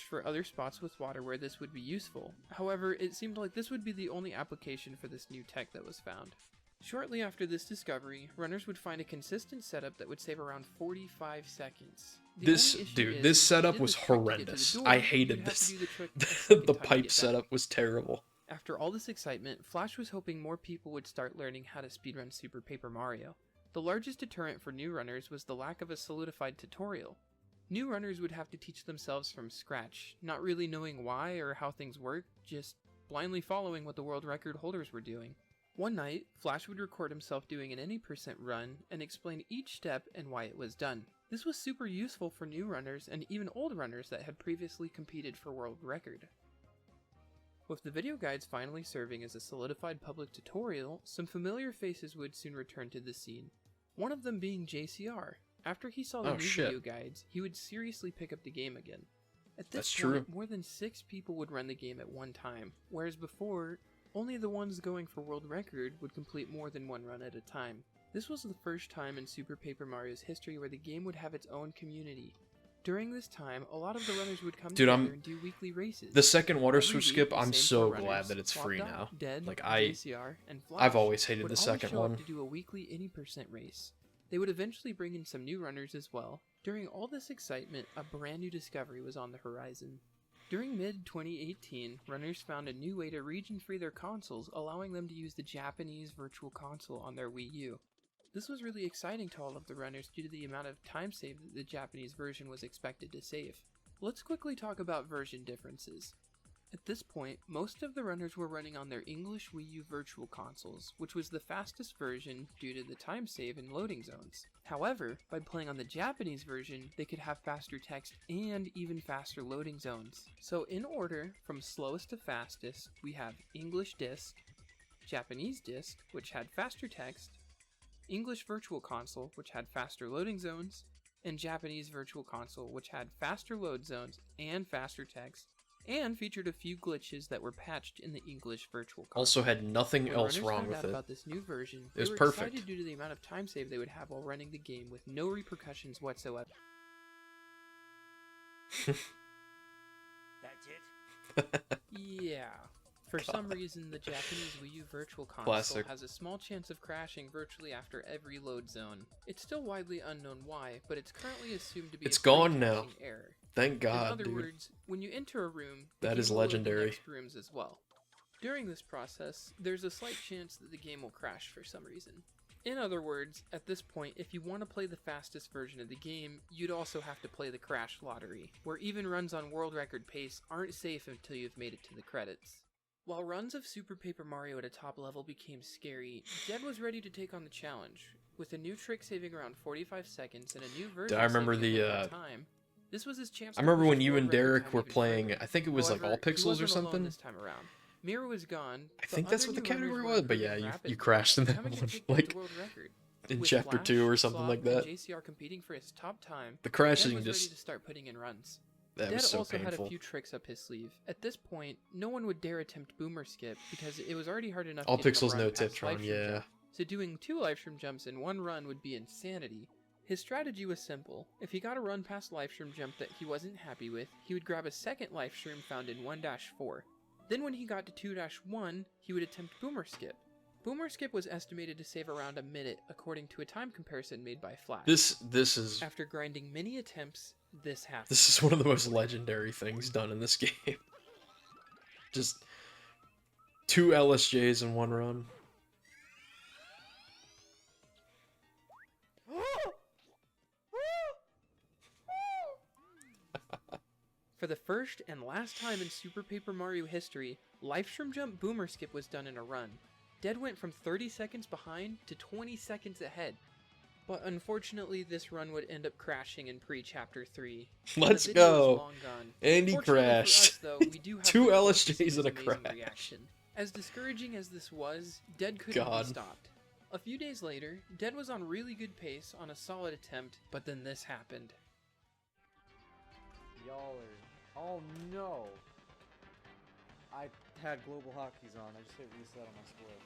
for other spots with water where this would be useful. However, it seemed like this would be the only application for this new tech that was found. Shortly after this discovery, runners would find a consistent setup that would save around 45 seconds. The
This
only issue
dude,
is,
this
if you
setup
did
was
this trick to get to the
horrendous.
door,
I
you'd
hated
have to
this.
do the trick a second
The
time to
pipe
get back.
setup was terrible.
After all this excitement, Flash was hoping more people would start learning how to speedrun Super Paper Mario. The largest deterrent for new runners was the lack of a solidified tutorial. New runners would have to teach themselves from scratch, not really knowing why or how things work, just blindly following what the world record holders were doing. One night, Flash would record himself doing an any percent run and explain each step and why it was done. This was super useful for new runners and even old runners that had previously competed for world record. With the video guides finally serving as a solidified public tutorial, some familiar faces would soon return to the scene. One of them being JCR. After he saw the
Oh,
new
shit.
video guides, he would seriously pick up the game again. At this
That's
point,
true.
more than 6 people would run the game at one time, whereas before, only the ones going for world record would complete more than one run at a time. This was the first time in Super Paper Mario's history where the game would have its own community. During this time, a lot of the runners would come
Dude,
together and do weekly races.
The second water
Every
switch
week,
skip,
the
I'm
same
so
4
glad
runners,
that it's free
Slopdog,
now.
Dead,
Like
JCR, and
I've
Flash
always hated
would
the
always
second
show up
one.
to do a weekly any percent race. They would eventually bring in some new runners as well. During all this excitement, a brand new discovery was on the horizon.
During mid-2018, runners found a new way to region-free their consoles, allowing them to use the Japanese Virtual Console on their Wii U. This was really exciting to all of the runners due to the amount of time saved that the Japanese version was expected to save. Let's quickly talk about version differences. At this point, most of the runners were running on their English Wii U Virtual Consoles, which was the fastest version due to the time save in loading zones. However, by playing on the Japanese version, they could have faster text and even faster loading zones. So in order, from slowest to fastest, we have English Disc, Japanese Disc, which had faster text, English Virtual Console, which had faster loading zones, and Japanese Virtual Console, which had faster load zones and faster text, and featured a few glitches that were patched in the English Virtual Console.
Also had nothing
When
else
runners
wrong
found
with
out
it.
about this new version,
It was
they were
perfect.
excited due to the amount of time save they would have while running the game with no repercussions whatsoever.
That's it?
Yeah. For some reason, the Japanese Wii U Virtual Console
Classic.
has a small chance of crashing virtually after every load zone. It's still widely unknown why, but it's currently assumed to be
It's
a
gone now.
pre-caching error.
Thank
In
God,
other
dude.
words, when you enter a room, the
That
game
is
will load the
legendary.
next rooms as well. During this process, there's a slight chance that the game will crash for some reason. In other words, at this point, if you want to play the fastest version of the game, you'd also have to play the Crash Lottery, where even runs on world record pace aren't safe until you've made it to the credits. While runs of Super Paper Mario at a top level became scary, Dead was ready to take on the challenge. With a new trick saving around 45 seconds and a new version
I remember
saving
the,
at that time, this was his chance
I
to
remember
push
when
his
you
world
and
record
Derek
time
were
even
playing,
further.
I think it was like
However,
All Pixels
he
or
wasn't alone
something.
this time around. Mira was gone.
I think that's what the category was, but yeah, you crashed in that one, like, in
With
chapter
Flash,
2 or something
Slop,
like
and
that.
JCR competing for his top time,
The
Dead
crashing
was ready
just,
to start putting in runs.
that
Dead
was so
also had a
painful.
few tricks up his sleeve. At this point, no one would dare attempt Boomer Skip because it was already hard enough
All
getting a
Pixels,
run
no
past
tips
life
run,
stream
yeah.
jump. So doing 2 live stream jumps in one run would be insanity. His strategy was simple. If he got a run past live stream jump that he wasn't happy with, he would grab a second live stream found in 1-4. Then when he got to 2-1, he would attempt Boomer Skip. Boomer Skip was estimated to save around a minute, according to a time comparison made by Flash.
This is
After grinding many attempts, this happened.
this is one of the most legendary things done in this game. Just 2 LSJs in one run.
For the first and last time in Super Paper Mario history, Livestream Jump Boomer Skip was done in a run. Dead went from 30 seconds behind to 20 seconds ahead. But unfortunately, this run would end up crashing in pre-Chapter 3. and
Let's
the video is
go.
long gone.
And he
Fortunately for
crashed.
us, though, we do have
2
the clip to
LSJs
see his
and a
amazing
crash.
reaction. As discouraging as this was, Dead couldn't
God.
be stopped. A few days later, Dead was on really good pace on a solid attempt, but then this happened.
Y'all are. Oh no! I had global hotkeys on. I just hit reset on my splits.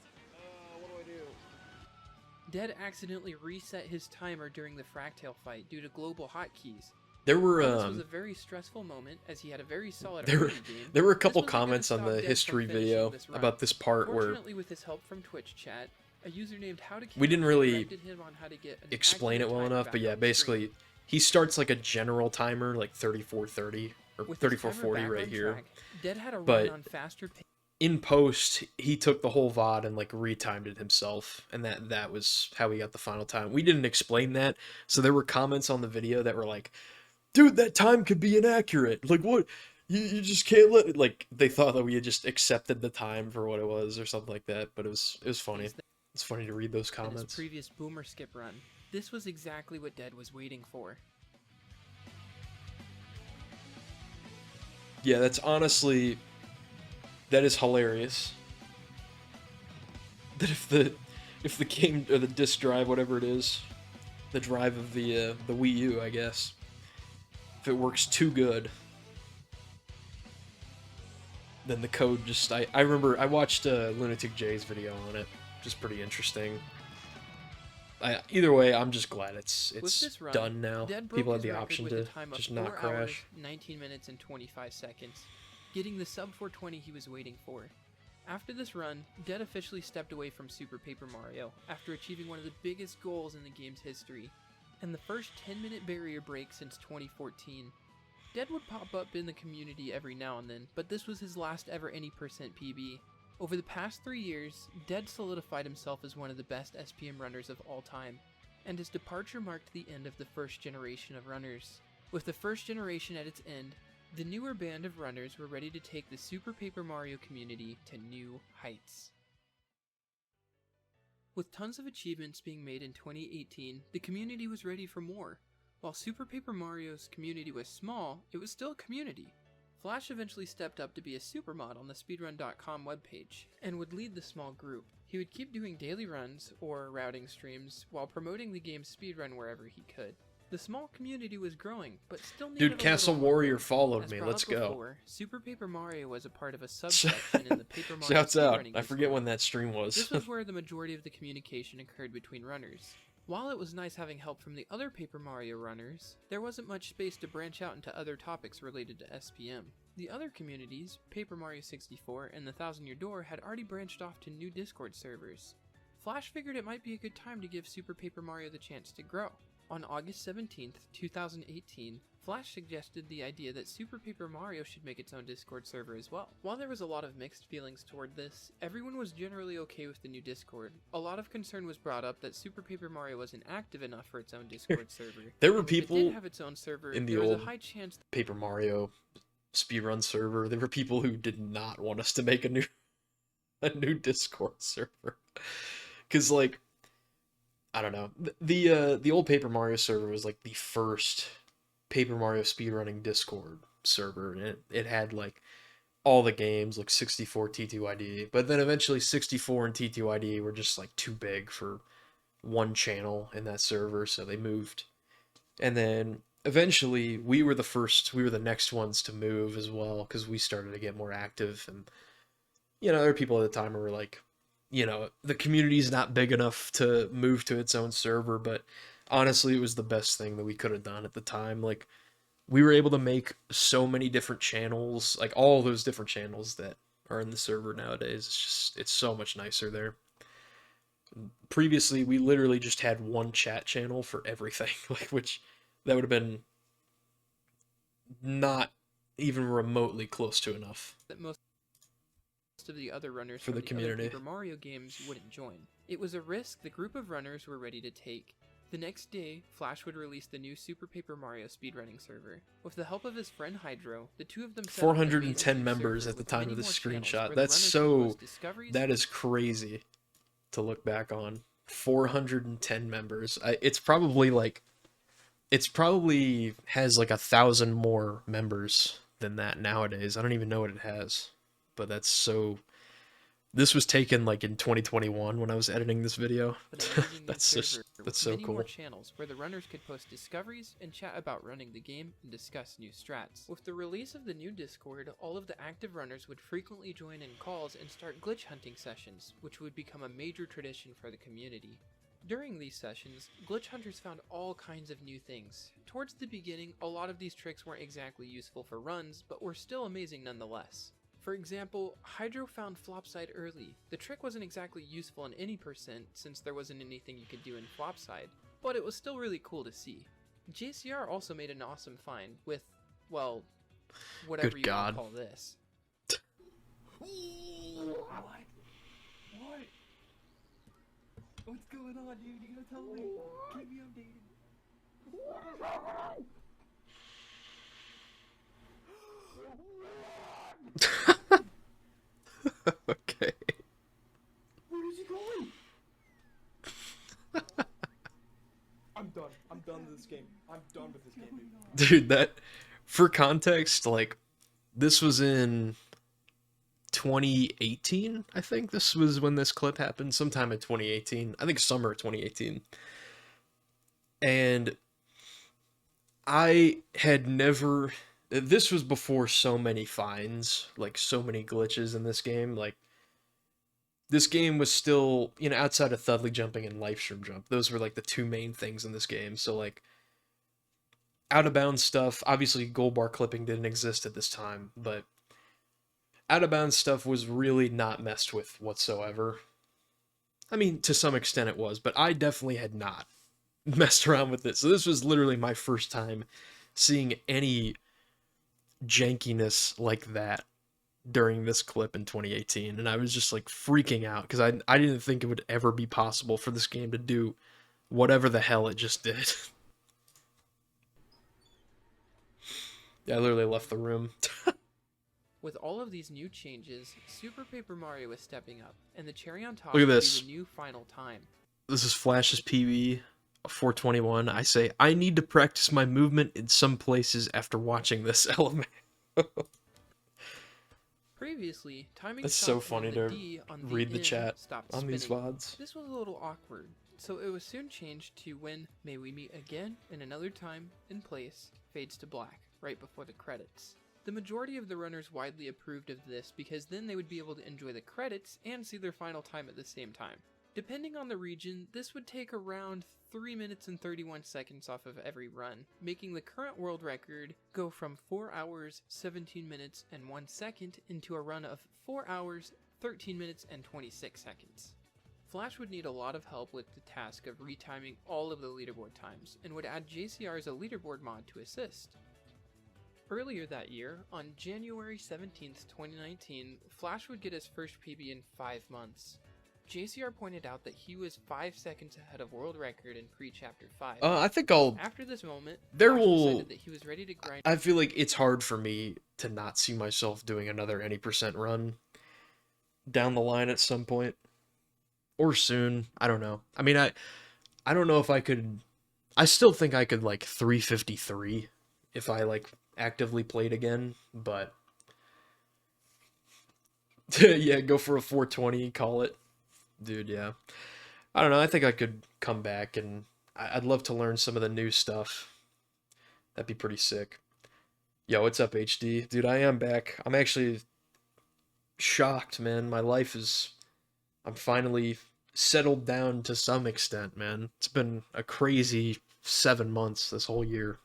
What do I do?
Dead accidentally reset his timer during the Fractale fight due to global hotkeys.
There were
While this was a very stressful moment as he had a very solid
there were
early game.
there were a
this
couple
wasn't gonna
comments on
stop
the
Dead from
history
finishing
video
this run.
about this part where
Fortunately, with his help from Twitch chat, a user named How to
we didn't really
directed him on how to get an
explain it
accurate
well
timer
enough,
back
but yeah,
on screen.
basically he starts like a general timer, like 3430 or
With his timer
3440
back
right
on
here.
track, Dead had a
But
run on faster pace.
in post, he took the whole VOD and like retimed it himself, and that was how he got the final time. We didn't explain that, so there were comments on the video that were like, "Dude, that time could be inaccurate. Like, what? You just can't let it." Like, they thought that we had just accepted the time for what it was or something like that. But it was funny. It's funny to read those
In his
comments.
previous Boomer Skip run, this was exactly what Dead was waiting for.
Yeah, that's honestly, that is hilarious. That if the game or the disk drive, whatever it is, the drive of the Wii U, I guess, if it works too good, then the code just I remember I watched Lunatic J's video on it, which is pretty interesting. Either way, I'm just glad it's
With this run,
done now.
Dead broke
People have
his
the
record
option
with
to
a time of
just
4
not crash.
hours, 19 minutes and 25 seconds, getting the sub 420 he was waiting for. After this run, Dead officially stepped away from Super Paper Mario after achieving one of the biggest goals in the game's history, and the first 10-minute barrier break since 2014. Dead would pop up in the community every now and then, but this was his last ever any percent PB. Over the past 3 years, Dead solidified himself as one of the best SPM runners of all time, and his departure marked the end of the first generation of runners. With the first generation at its end, the newer band of runners were ready to take the Super Paper Mario community to new heights. With tons of achievements being made in 2018, the community was ready for more. While Super Paper Mario's community was small, it was still a community. Flash eventually stepped up to be a supermod on the speedrun.com webpage, and would lead the small group. He would keep doing daily runs, or routing streams, while promoting the game's speedrun wherever he could. The small community was growing, but still needed
Dude, Castle Warrior followed me. Let's go.
Before, Super Paper Mario was a part of a subsection in the Paper Mario
Shouts out.
speedrunning
I forget
Discord.
when that stream was.
This was where the majority of the communication occurred between runners. While it was nice having help from the other Paper Mario runners, there wasn't much space to branch out into other topics related to SPM. The other communities, Paper Mario 64 and the Thousand Year Door, had already branched off to new Discord servers. Flash figured it might be a good time to give Super Paper Mario the chance to grow. On August 17th, 2018, Flash suggested the idea that Super Paper Mario should make its own Discord server as well. While there was a lot of mixed feelings toward this, everyone was generally okay with the new Discord. A lot of concern was brought up that Super Paper Mario wasn't active enough for its own Discord server.
There were
And if it
people
did have its own server,
in the
there was
old
a high chance
Paper Mario speedrun server. There were people who did not want us to make a new Discord server. Cause like, I don't know. The old Paper Mario server was like the first Paper Mario speedrunning Discord server, and it had like all the games, like 64 T2ID, but then eventually 64 and T2ID were just like too big for one channel in that server, so they moved. And then eventually we were the next ones to move as well, because we started to get more active, and you know, there were people at the time who were like, you know, the community's not big enough to move to its own server, but honestly, it was the best thing that we could have done at the time. Like, we were able to make so many different channels, like all those different channels that are in the server nowadays. It's so much nicer there. Previously, we literally just had one chat channel for everything, like, which that would have been not even remotely close to enough.
that most of the other runners
For
from
the community.
other Paper Mario games wouldn't join. It was a risk the group of runners were ready to take. The next day, Flash would release the new Super Paper Mario speedrunning server. With the help of his friend Hydro, the two of them set up an amazing
410
new
members
server
at the
with
time
many
of this
more channels
screenshot.
where the
That's
runners could
so,
post discoveries
that is crazy to look back on. 410 members. It's probably has like 1,000 more members than that nowadays. I don't even know what it has, but that's so. This was taken like in 2021 when I was editing this video.
an amazing new
That's just
server with
that's so
many
cool.
more channels where the runners could post discoveries and chat about running the game and discuss new strats. With the release of the new Discord, all of the active runners would frequently join in calls and start glitch hunting sessions, which would become a major tradition for the community. During these sessions, glitch hunters found all kinds of new things. Towards the beginning, a lot of these tricks weren't exactly useful for runs, but were still amazing nonetheless. For example, Hydro found Flopside early. The trick wasn't exactly useful in any percent since there wasn't anything you could do in Flopside, but it was still really cool to see. JCR also made an awesome find with, well, whatever
Good
you want
God.
to call this.
What? What's going on, dude? You gonna tell me? Keep me updated.
Okay.
Where is he going?
I'm done. I'm done with this game. I'm done with this game, dude.
Dude, that, for context, like, this was in 2018, I think. This was when this clip happened, sometime in 2018. I think summer 2018. And I had never... This was before so many finds, like, so many glitches in this game. Like, this game was still, you know, outside of Thudley jumping and Lifestream jump. Those were, like, the two main things in this game. So, like, out-of-bounds stuff, obviously gold bar clipping didn't exist at this time, but out-of-bounds stuff was really not messed with whatsoever. I mean, to some extent it was, but I definitely had not messed around with it. So this was literally my first time seeing any jankiness like that during this clip in 2018, and I was just like freaking out because I didn't think it would ever be possible for this game to do whatever the hell it just did. Yeah, I literally left the room.
With all of these new changes, Super Paper Mario is stepping up, and the cherry on top
Look at
will
this.
be the new final time.
This is Flash's PB 421. I say, I need to practice my movement in some places after watching this element.
Previously, timing
It's
stopped
so funny
when the
to
D on
read the
end
chat
stopped
on these
spinning.
VODs.
This was a little awkward, so it was soon changed to when May We Meet Again in Another Time and Place fades to black, right before the credits. The majority of the runners widely approved of this because then they would be able to enjoy the credits and see their final time at the same time. Depending on the region, this would take around 3 minutes and 31 seconds off of every run, making the current world record go from 4 hours, 17 minutes, and 1 second into a run of 4 hours, 13 minutes, and 26 seconds. Flash would need a lot of help with the task of retiming all of the leaderboard times, and would add JCR as a leaderboard mod to assist. Earlier that year, on January 17th, 2019, Flash would get his first PB in 5 months. JCR pointed out that he was 5 seconds ahead of world record in pre-chapter 5.
I think I'll...
After this moment,
there
Flash
will...
decided that he was ready to grind...
I feel like it's hard for me to not see myself doing another any percent run down the line at some point. Or soon. I don't know. I mean, I don't know if I could... I still think I could, like, 353 if I, like, actively played again, but... yeah, go for a 420, call it. Dude, yeah. I don't know, I think I could come back, and I'd love to learn some of the new stuff. That'd be pretty sick. Yo, what's up, HD? Dude, I am back. I'm actually shocked, man. My life is... I'm finally settled down to some extent, man. It's been a crazy 7 months this whole year.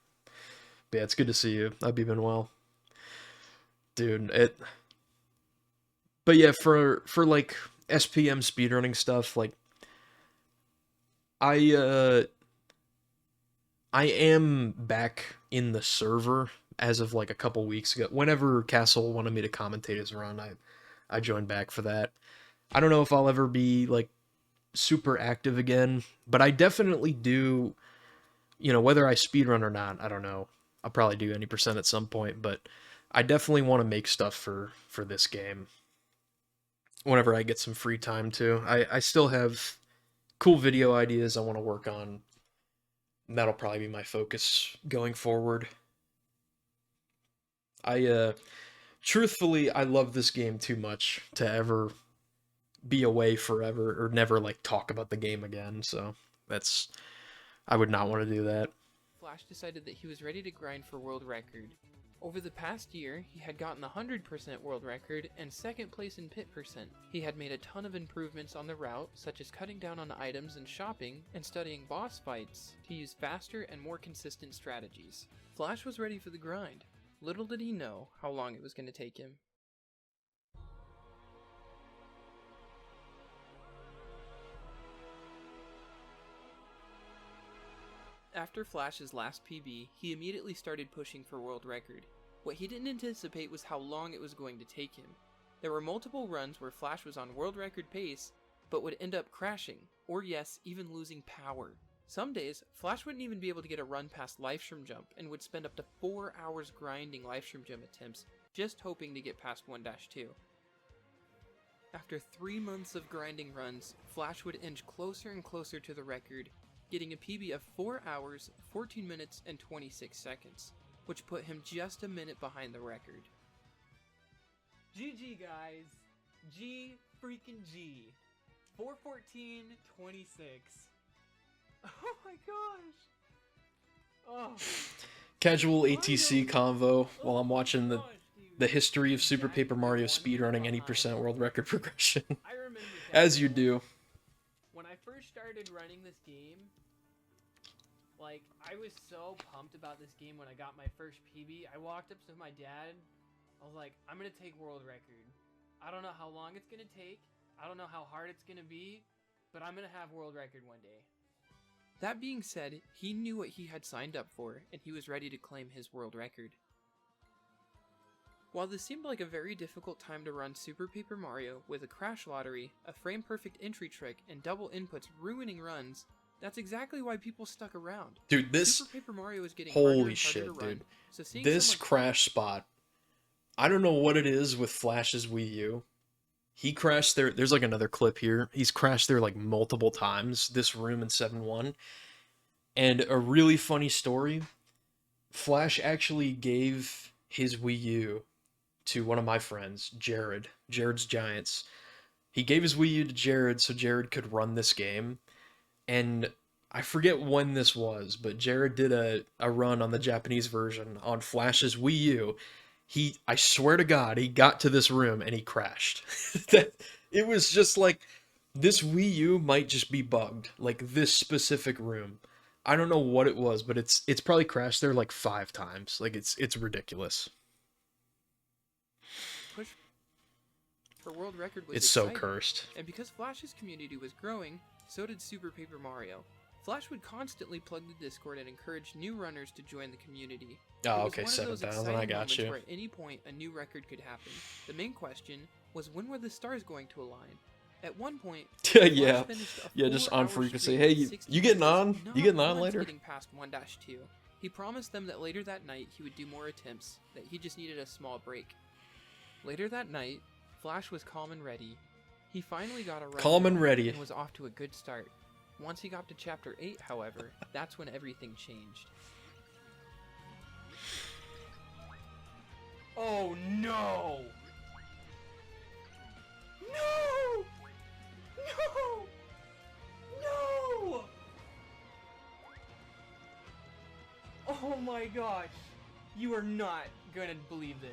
But yeah, it's good to see you. I've been well. Dude, it... But yeah, for like SPM speedrunning stuff, like I am back in the server as of like a couple weeks ago. Whenever Castle wanted me to commentate his run, I joined back for that. I don't know if I'll ever be like super active again, but I definitely do, you know, whether I speedrun or not, I don't know. I'll probably do any percent at some point, but I definitely want to make stuff for this game. Whenever I get some free time too. I still have cool video ideas I want to work on. And that'll probably be my focus going forward. Truthfully, I love this game too much to ever be away forever or never like talk about the game again, so I would not want to do that.
Flash decided that he was ready to grind for world record. Over the past year, he had gotten the 100% world record and 2nd place in pit percent. He had made a ton of improvements on the route, such as cutting down on items and shopping, and studying boss fights to use faster and more consistent strategies. Flash was ready for the grind. Little did he know how long it was going to take him. After Flash's last PB, he immediately started pushing for world record. What he didn't anticipate was how long it was going to take him. There were multiple runs where Flash was on world record pace, but would end up crashing, or yes, even losing power. Some days, Flash wouldn't even be able to get a run past Livestream Jump and would spend up to 4 hours grinding Livestream Jump attempts, just hoping to get past 1-2. After 3 months of grinding runs, Flash would inch closer and closer to the record, getting a PB of 4 hours, 14 minutes, and 26 seconds, which put him just a minute behind the record.
GG, guys. G freaking G. 4:14:26. Oh my gosh. Oh.
Casual ATC convo while I'm watching the history of Super Paper Mario speedrunning any percent world record progression.
I remember
As you do.
When I first started running this game, like, I was so pumped about this game when I got my first PB. I walked up to my dad. I was like, I'm going to take world record. I don't know how long it's going to take. I don't know how hard it's going to be. But I'm going to have world record one day.
That being said, he knew what he had signed up for, and he was ready to claim his world record. While this seemed like a very difficult time to run Super Paper Mario with a crash lottery, a frame-perfect entry trick, and double inputs ruining runs, that's exactly why people stuck around.
Dude, this...
Super Paper Mario is getting harder
Holy
and harder
shit,
to run,
dude.
so seeing
This
someone
crash spot. I don't know what it is with Flash's Wii U. He crashed there. There's like another clip here. He's crashed there like multiple times, this room in 7-1. And a really funny story, Flash actually gave his Wii U to one of my friends, Jared. Jared's Giants. He gave his Wii U to Jared so Jared could run this game. And I forget when this was, but Jared did a run on the Japanese version on Flash's Wii U. I swear to God, he got to this room and he crashed. It was just like, this Wii U might just be bugged. Like, this specific room. I don't know what it was, but it's probably crashed there like 5 times. Like, it's ridiculous.
push for world record was
It's so
exciting,
cursed.
and because Flash's community was growing, so did Super Paper Mario. Flash would constantly plug the Discord and encourage new runners to join the community.
Oh,
It was
okay,
one of those
7,000, I
exciting
got
moments
you.
where at any point a new record could happen. The main question was, when were the stars going to align? At one point, Flash
Yeah,
finished a
yeah, just on
4-hour
frequency.
streak
Hey,
with 60
you getting
matches,
on?
not
You getting on
once
later?
getting past 1-2. He promised them that later that night he would do more attempts, that he just needed a small break. Later that night, Flash was calm and ready. He finally got a run
Calm and
going
ready.
and was off to a good start. Once he got to Chapter 8, however, that's when everything changed.
Oh no! No! No! No! Oh my gosh! You are not gonna believe this.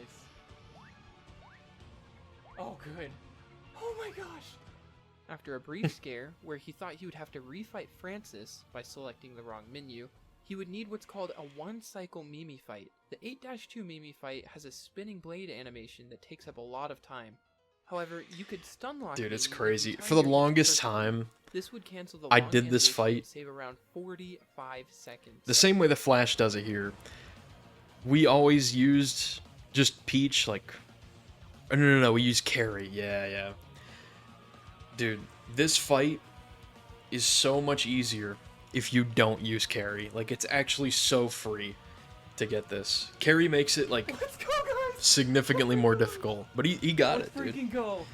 Oh good. Oh my gosh!
After a brief scare, where he thought he would have to refight Francis by selecting the wrong menu, he would need what's called a one-cycle Mimi fight. The 8-2 Mimi fight has a spinning blade animation that takes up a lot of time. However, you could stun lock
Dude, it's
Mimi
crazy.
every
For the
time you're hit
longest
perfectly.
time,
This would cancel the
I
long
did this
animation
fight
and save around 45 seconds.
the same way the Flash does it here. We always used just Peach, like... Oh, no, we used Carrie. Yeah. Dude, this fight is so much easier if you don't use Carrie. Like, it's actually so free to get this. Carrie makes it, like,
Let's go, guys!
significantly more difficult. But he got
Let's
it, dude.
freaking go!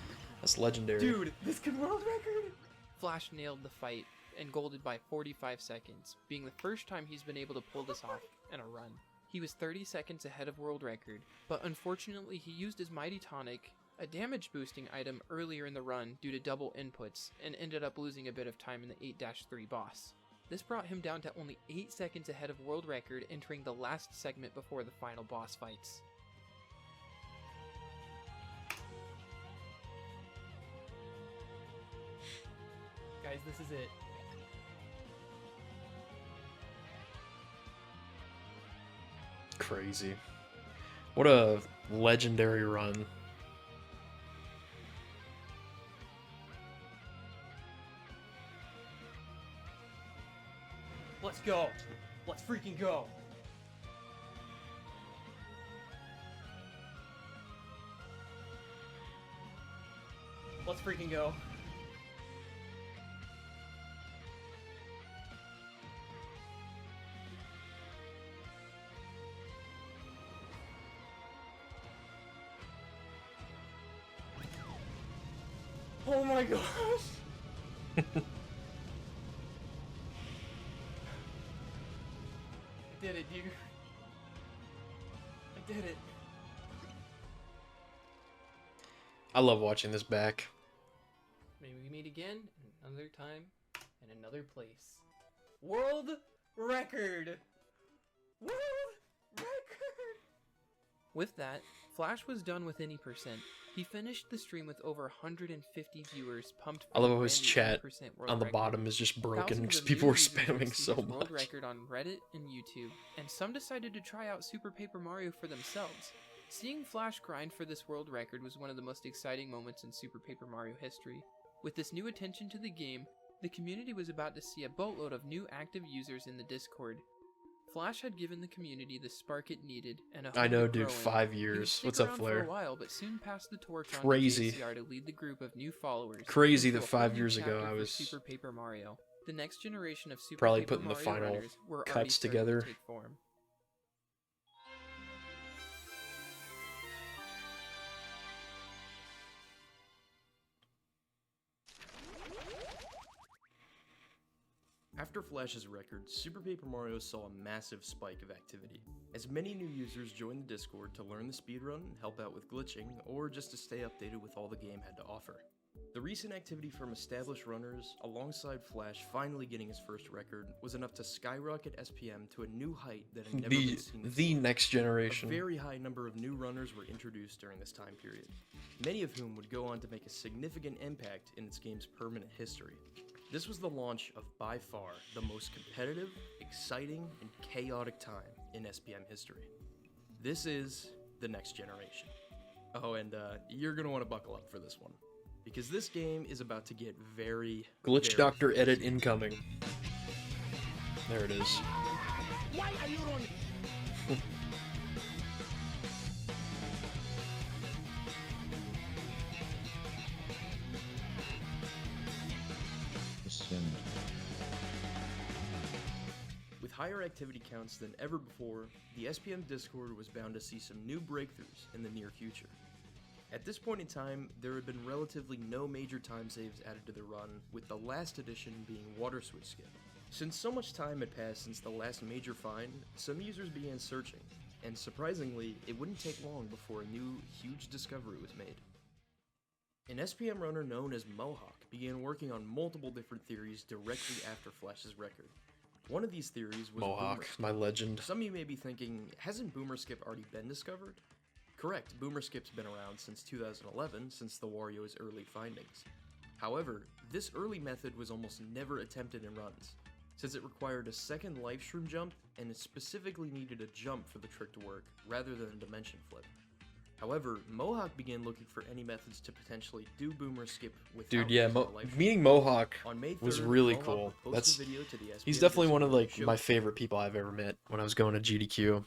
That's legendary.
Dude, this could world record!
Flash nailed the fight and golded by 45 seconds, being the first time he's been able to pull this off in a run. He was 30 seconds ahead of world record, but unfortunately he used his Mighty Tonic, a damage boosting item, earlier in the run due to double inputs, and ended up losing a bit of time in the 8-3 boss. This brought him down to only 8 seconds ahead of world record entering the last segment before the final boss fights.
Guys, this is it.
Crazy. What a legendary run.
Let's go. Let's freaking go. Let's freaking go. Oh my gosh. I did it, dude. I did it.
I love watching this back.
Maybe we meet again another time in another place. World record! World record!
With that, Flash was done with any percent. He finished the stream with over 150 viewers pumped for
I love
the
how his
brand new
chat
10% world
on the
record.
bottom is just broken
Thousands
because
of
people
new
are
users
spamming
reached
so
this world
much.
record on Reddit and YouTube, and some decided to try out Super Paper Mario for themselves. Seeing Flash grind for this world record was one of the most exciting moments in Super Paper Mario history. With this new attention to the game, the community was about to see a boatload of new active users in the Discord. Flash had given the community the spark it needed, and
I know,
to
dude.
grow in.
5
He would
years.
stick
What's up,
around
Flair?
For a while, but soon passed the torch on
Crazy.
to JCR to lead the group of new followers.
Crazy
into
that
a whole
5
new
years ago
chapter
I
for
was
Super Paper Mario. The next generation of Super
probably
Paper
putting the
Mario
final
runners were already
cuts
starting
together.
to take form.
After Flash's record, Super Paper Mario saw a massive spike of activity, as many new users joined the Discord to learn the speedrun, help out with glitching, or just to stay updated with all the game had to offer. The recent activity from established runners, alongside Flash finally getting his first record, was enough to skyrocket SPM to a new height that had never been seen before.
The next generation.
A very high number of new runners were introduced during this time period, many of whom would go on to make a significant impact in its game's permanent history. This was the launch of, by far, the most competitive, exciting, and chaotic time in SPM history. This is the next generation. Oh, and you're gonna want to buckle up for this one, because this game is about to get very,
Glitch
very
Doctor
crazy.
edit incoming. There it is.
Why are you running?
With higher activity counts than ever before, the SPM Discord was bound to see some new breakthroughs in the near future. At this point in time, there had been relatively no major time saves added to the run, with the last addition being Water Switch Skip. Since so much time had passed since the last major find, some users began searching, and surprisingly, it wouldn't take long before a new, huge discovery was made. An SPM runner known as Mohawk began working on multiple different theories directly after Flash's record. One of these theories was
Mohawk,
Boomer Skip.
my legend.
Some of you may be thinking, hasn't Boomer Skip already been discovered? Correct, Boomer Skip's been around since 2011, since the Wario's early findings. However, this early method was almost never attempted in runs, since it required a second life shroom jump, and it specifically needed a jump for the trick to work, rather than a dimension flip. However, Mohawk began looking for any methods to potentially do Boomer Skip without
Dude, yeah,
using a life shroom.
meeting Mohawk
On May 3rd,
was really
Mohawk
cool.
would post
That's
a video to the
he's
SPM
definitely one of
Discord
like
showing
my favorite people I've ever met when I was going to GDQ.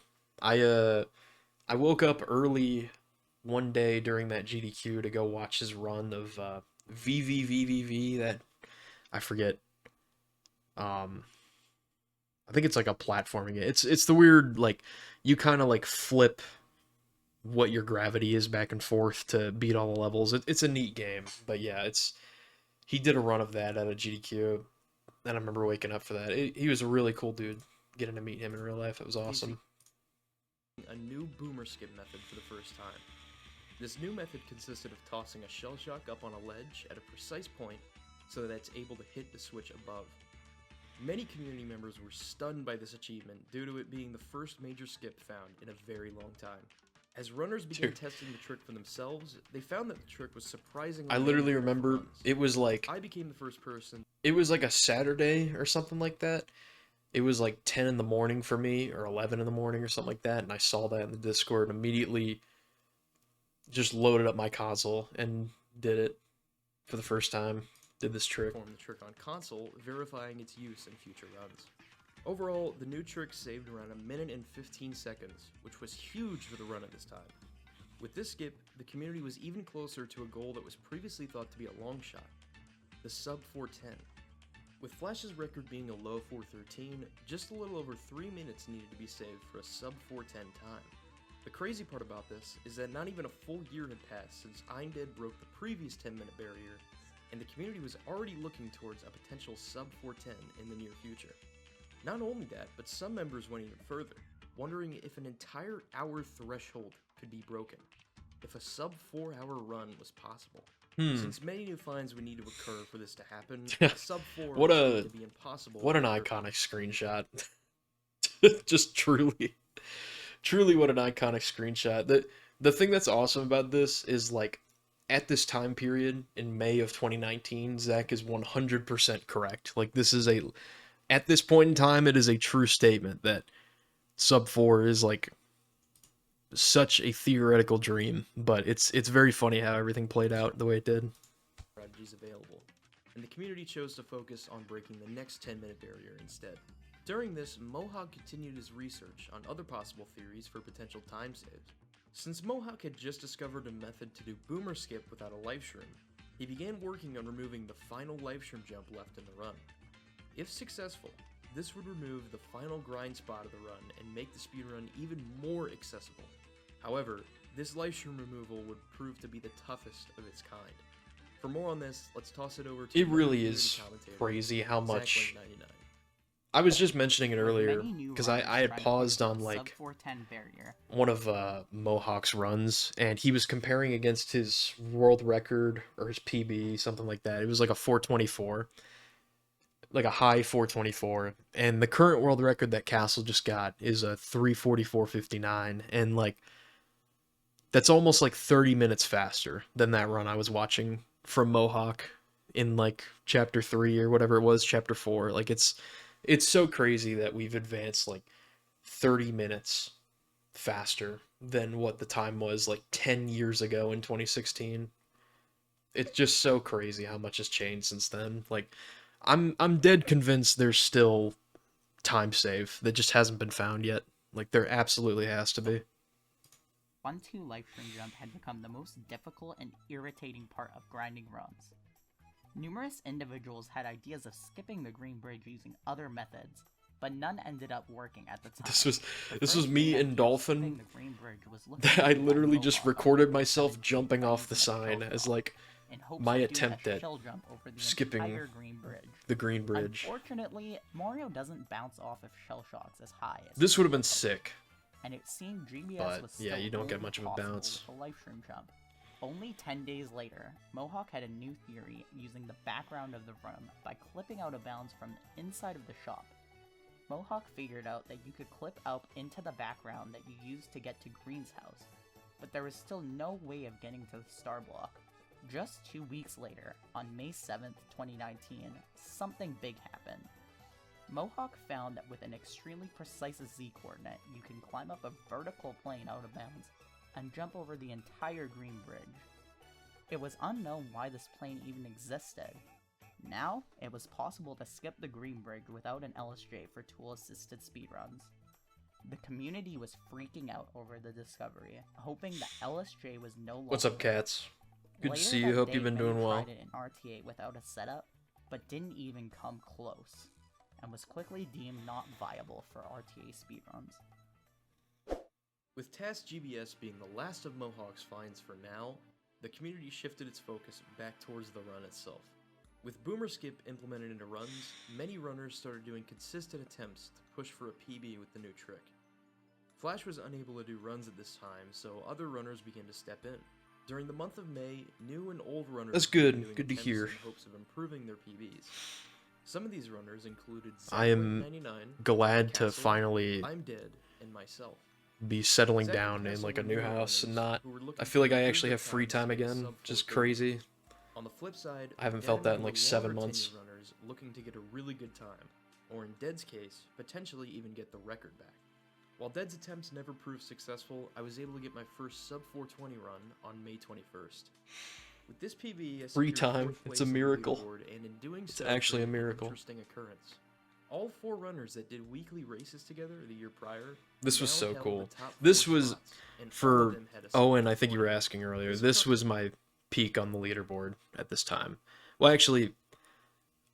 I woke up early one day during that GDQ to go watch his run of VVVVV that I forget. I think it's like a platforming game. It's the weird, like, you kind of like flip what your gravity is back and forth to beat all the levels. It's a neat game, but yeah, he did a run of that at a GDQ, and I remember waking up for that. He was a really cool dude. Getting to meet him in real life, it was awesome.
A new Boomer Skip method for the first time. This new method consisted of tossing a shell shock up on a ledge at a precise point so that it's able to hit the switch above. Many community members were stunned by this achievement due to it being the first major skip found in a very long time. As runners began testing the trick for themselves, they found that the trick was surprisingly...
I literally remember it was like...
I became the first person...
It was like a Saturday or something like that. It was like 10 in the morning for me, or 11 in the morning or something like that, and I saw that in the Discord and immediately just loaded up my console and did it for the first time. Did this trick.
Perform the trick on console, verifying its use in future runs. Overall, the new trick saved around 1 minute and 15 seconds, which was huge for the run at this time. With this skip, the community was even closer to a goal that was previously thought to be a long shot, the sub 410. With Flash's record being a low 413, just a little over 3 minutes needed to be saved for a sub 410 time. The crazy part about this is that not even a full year had passed since Undead broke the previous 10-minute barrier, and the community was already looking towards a potential sub 410 in the near future. Not only that, but some members went even further, wondering if an entire hour threshold could be broken, if a sub 4-hour run was possible. Since many new finds would need to occur for this to happen, a sub 4 would be impossible.
What an iconic screenshot. Just truly what an iconic screenshot. The thing that's awesome about this is, like, at this time period in May of 2019, Zach is 100% correct. Like, this is at this point in time, it is a true statement that sub 4 is like such a theoretical dream, but it's very funny how everything played out the way it did.
Strategies available, and the community chose to focus on breaking the next 10-minute barrier instead. During this, Mohawk continued his research on other possible theories for potential time saves. Since Mohawk had just discovered a method to do boomer skip without a life shroom, he began working on removing the final life shroom jump left in the run. If successful, this would remove the final grind spot of the run and make the speedrun even more accessible. However, this life shroom removal would prove to be the toughest of its kind. For more on this, let's toss it over to
It really
community
is
commentator,
crazy how much.
ZachLink99.
I was just mentioning it earlier
Many new
because
runners
I had
try to
paused
push
on
the
like
sub-410 barrier.
one of Mohawk's runs, and he was comparing against his world record or his PB, something like that. It was like a 424, like a high 424, and the current world record that Castle just got is a 344.59, and like that's almost like 30 minutes faster than that run I was watching from Mohawk in like chapter 3 or whatever it was, chapter 4. Like it's so crazy that we've advanced like 30 minutes faster than what the time was like 10 years ago in 2016. It's just so crazy how much has changed since then. Like I'm dead convinced there's still time save that just hasn't been found yet. Like there absolutely has to be.
1-2 life stream jump had become the most difficult and irritating part of grinding runs. Numerous individuals had ideas of skipping the green bridge using other methods, but none ended up working at the time.
This was me and Dolphin. I literally just recorded myself jumping off the sign as like my attempt at skipping the green bridge.
Unfortunately, Mario doesn't bounce off of shell shocks as high as
This would have been sick.
And it seemed GBS
But
was still
yeah, you don't get
only
much of a
possible
bounce.
with a life stream jump. Only 10 days later, Mohawk had a new theory using the background of the room by clipping out of bounds from the inside of the shop. Mohawk figured out that you could clip out into the background that you used to get to Green's house, but there was still no way of getting to the star block. Just 2 weeks later, on May 7th, 2019, something big happened. Mohawk found that with an extremely precise Z-coordinate, you can climb up a vertical plane out of bounds and jump over the entire green bridge. It was unknown why this plane even existed. Now, it was possible to skip the green bridge without an LSJ for tool-assisted speedruns. The community was freaking out over the discovery, hoping that LSJ was no longer...
What's up, cats? Good to
Later
see you.
that
Hope
day,
you've been
many
doing well.
tried it in RTA without a setup, but didn't even come close, and was quickly deemed not viable for RTA speedruns.
With Task GBS being the last of Mohawk's finds for now, the community shifted its focus back towards the run itself. With Boomer Skip implemented into runs, many runners started doing consistent attempts to push for a PB with the new trick. Flash was unable to do runs at this time, so other runners began to step in. During the month of May, new and old runners
That's
began
good.
doing
Good to
attempts
hear.
in hopes of improving their PBs. Some of these runners included
I am
ZachLink99,
glad to
Castle,
finally
I'm Dead, and myself.
be settling
Zach and
down in
Castle
like a
were
new
newer
house and
runners
not.
who were looking
I feel like
to
I
improve
actually
their
have free
times
time
to a
again.
sub
Just
430.
crazy.
On the flip side,
I haven't
there
felt
were
that in
more
like 7
longer
months.
tenure runners looking to get a really good time, or in Dead's case, potentially even get the record back. While Dead's attempts never proved successful, I was able to get my first sub 420 run on May 21st. With this PB, I
Free
secured
time.
fourth
It's a
place on the
miracle.
leaderboard, and in doing
It's
so,
actually a
created an
miracle.
interesting occurrence. All 4 runners that did weekly races together the year prior.
This was
now
so
held
cool.
the top
This
4
was
spots, and all of
for
them had a sub
Owen. I think you were
420.
asking earlier.
This
This was my peak on the leaderboard at this time. Well, actually,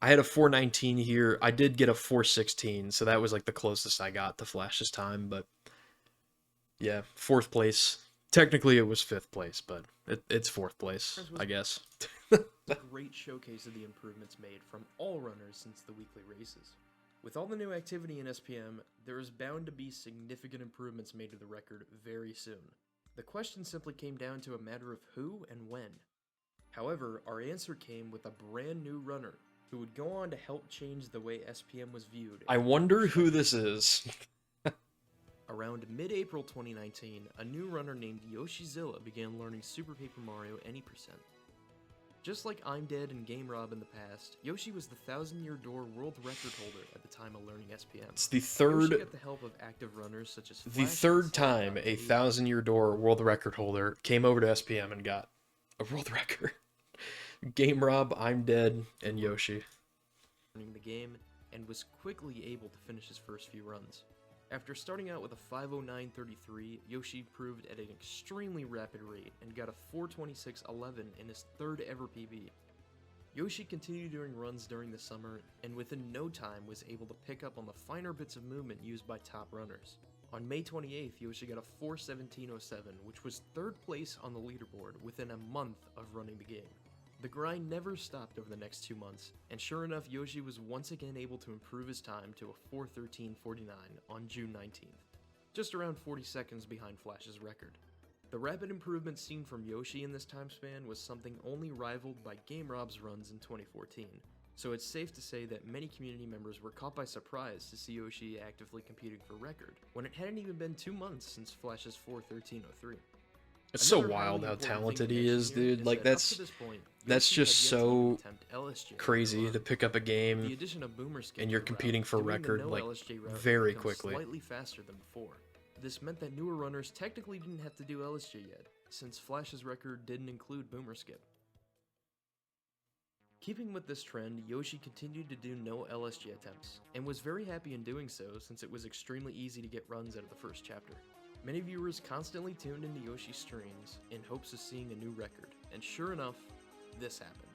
I had a 419 here. I did get a 416, so that was like the closest I got to Flash's time. But yeah, 4th place. Technically, it was 5th place, but it's 4th place, I guess.
A great showcase of the improvements made from all runners since the weekly races. With all the new activity in SPM, there is bound to be significant improvements made to the record very soon. The question simply came down to a matter of who and when. However, our answer came with a brand new runner who would go on to help change the way SPM was viewed.
I wonder who this is.
Around mid-April 2019, a new runner named Yoshizilla began learning Super Paper Mario Any%. Just like I'm Dead and Game Rob in the past, Yoshi was the 1,000-year door world record holder at the time of learning SPM.
It's the
Yoshi
third
got the help of active runners such as
The
Flash and
third
Slap
time
Out
a
to
1,000-year door world record holder came over to SPM and got a world record. Game Rob, I'm Dead, and Yoshi.
learning the game, and was quickly able to finish his first few runs. After starting out with a 5:09.33, Yoshi improved at an extremely rapid rate and got a 4:26.11 in his third ever PB. Yoshi continued doing runs during the summer, and within no time was able to pick up on the finer bits of movement used by top runners. On May 28th, Yoshi got a 4:17.07, which was third place on the leaderboard within a month of running the game. The grind never stopped over the next 2 months, and sure enough, Yoshi was once again able to improve his time to a 4:13.49 on June 19th, just around 40 seconds behind Flash's record. The rapid improvement seen from Yoshi in this time span was something only rivaled by GameRob's runs in 2014, so it's safe to say that many community members were caught by surprise to see Yoshi actively competing for record, when it hadn't even been 2 months since Flash's 4:13.03.
It's so wild how talented he is, dude. Like, that's just so crazy to pick up a game and you're competing for record, like, very quickly.
Slightly faster than before. This meant that newer runners technically didn't have to do LSJ yet, since Flash's record didn't include Boomer Skip. Keeping with this trend, Yoshi continued to do no LSJ attempts, and was very happy in doing so since it was extremely easy to get runs out of the first chapter. Many viewers constantly tuned into Yoshi's streams in hopes of seeing a new record, and sure enough, this happened.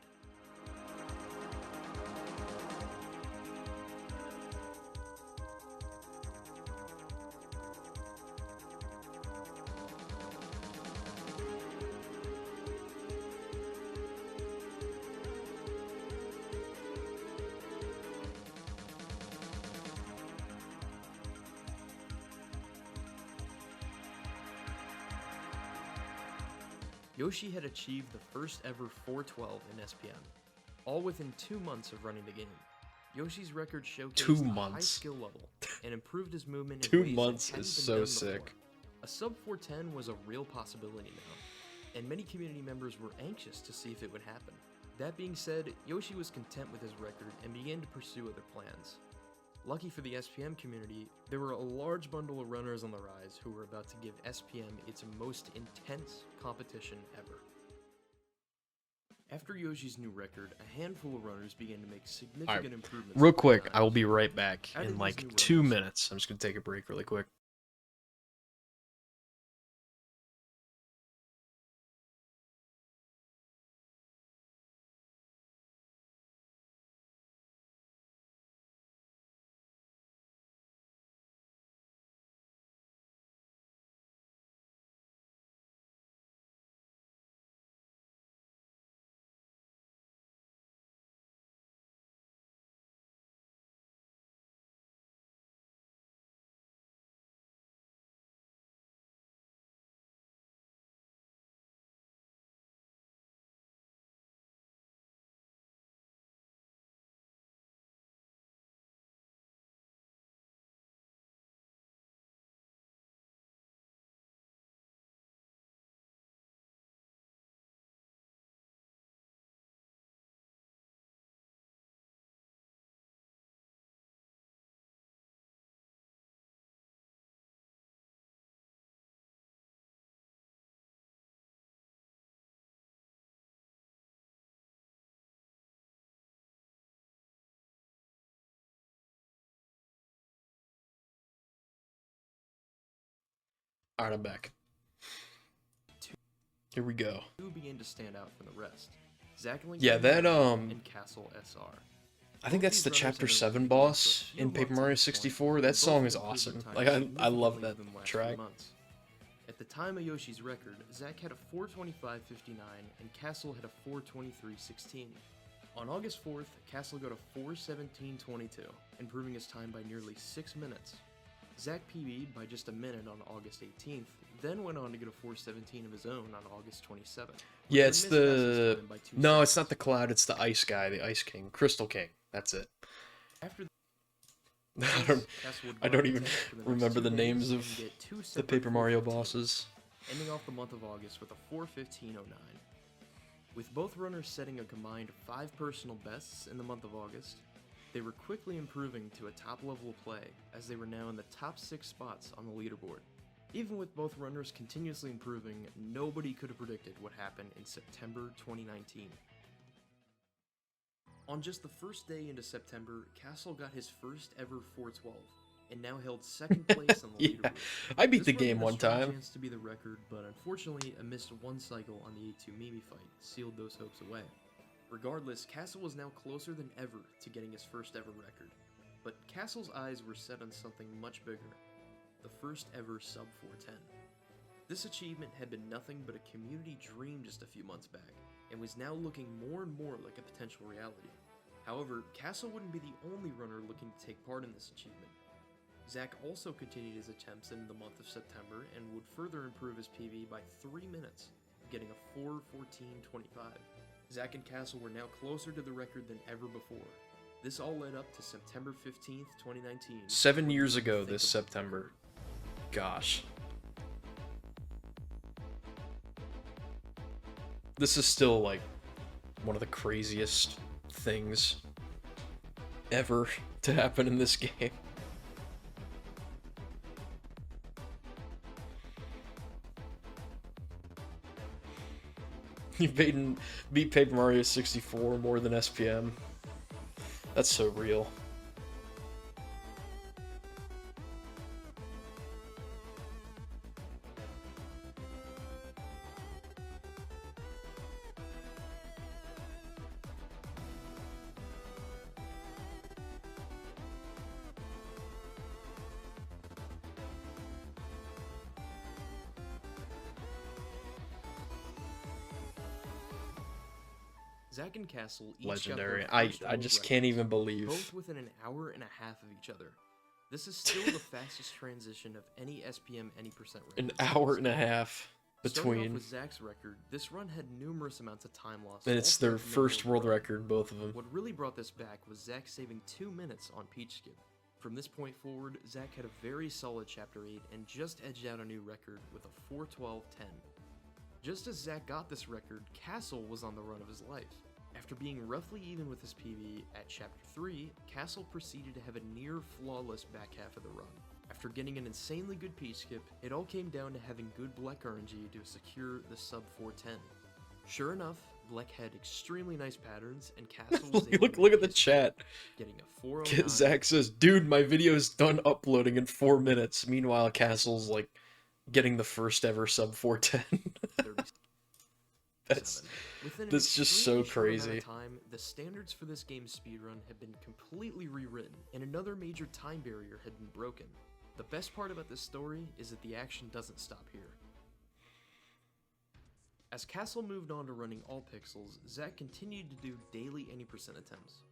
Yoshi had achieved the first ever 412 in SPM, all within 2 months of running the game. Yoshi's record showcased a high skill level and improved his movement in
2
ways
months
that
is
hadn't
so
been done
sick.
before. A sub 410 was a real possibility now, and many community members were anxious to see if it would happen. That being said, Yoshi was content with his record and began to pursue other plans. Lucky for the SPM community, there were a large bundle of runners on the rise who were about to give SPM its most intense competition ever. After Yoshi's new record, a handful of runners began to make significant improvements.
Real
in their
quick, I
times.
will be right back
Adding
in
these
like
new
2
runners-
minutes. I'm just gonna take a break really quick. Alright, I'm back. Here we go.
Two began to stand out from the rest. Zach
Yeah, that
and Castle SR.
I think that's the Chapter 7 boss in Paper Mario 64. That song is awesome. Like, I love that track.
At the time of Yoshi's record, Zach had a 4:25.59 and Castle had a 4:23.16. On August 4th, Castle got a 4:17.22, improving his time by nearly 6 minutes. Zach PB'd by just a minute on August 18th, then went on to get a 4:17 of his own on August 27th.
Yeah, it's the... No, it's not the Cloud, it's the Ice guy, the Ice King. Crystal King, that's it.
After
I don't even remember the names of the Paper Mario bosses.
Ending off the month of August with a 4:15.09. With both runners setting a combined 5 personal bests in the month of August, they were quickly improving to a top level of play, as they were now in the top 6 spots on the leaderboard. Even with both runners continuously improving, nobody could have predicted what happened in September 2019. On just the first day into September, Castle got his first ever 412, and now held second place on the
Yeah,
leaderboard.
I beat the
This run
game
had a
one
strong
time.
chance to be the record, but unfortunately, a missed one cycle on the 8-2 Mimi fight sealed those hopes away. Regardless, Castle was now closer than ever to getting his first ever record, but Castle's eyes were set on something much bigger: the first ever sub 410. This achievement had been nothing but a community dream just a few months back, and was now looking more and more like a potential reality. However, Castle wouldn't be the only runner looking to take part in this achievement. Zach also continued his attempts in the month of September and would further improve his PB by 3 minutes, getting a 4:14.25. Zach and Castle were now closer to the record than ever before. This all led up to September 15th, 2019.
7 years ago this September. Gosh. This is still like one of the craziest things ever to happen in this game. You beat Paper Mario 64 more than SPM. That's so real.
Zach and Castle each
Legendary.
got their first
I
world
just can't
records,
even believe.
both within an hour and a half of each other. This is still the fastest transition of any SPM any percent record.
An hour and a half
Starting off
between.
with Zach's record, this run had numerous amounts of time lost.
And
all
it's
throughout
their
the middle
first
of the
world
run.
record, both of them.
What really brought this back was Zach saving 2 minutes on Peach Skip. From this point forward, Zach had a very solid Chapter 8 and just edged out a new record with a 4:12.10. Just as Zach got this record, Castle was on the run of his life. After being roughly even with his PB at Chapter 3, Castle proceeded to have a near flawless back half of the run. After getting an insanely good Peach Skip, it all came down to having good Bleck RNG to secure the sub 410. Sure enough, Bleck had extremely nice patterns, and Castle was able to
Look at
make
the
his
chat.
getting a 409.
Zach says, "Dude, my video is done uploading in 4 minutes." Meanwhile, Castle's like getting the first ever sub 410. That's just so crazy.
Time, the standards for this game's speedrun had been completely rewritten, and another major time barrier had been broken. The best part about this story is that the action doesn't stop here. As Castle moved on to running all pixels, Zach continued to do daily any percent attempts.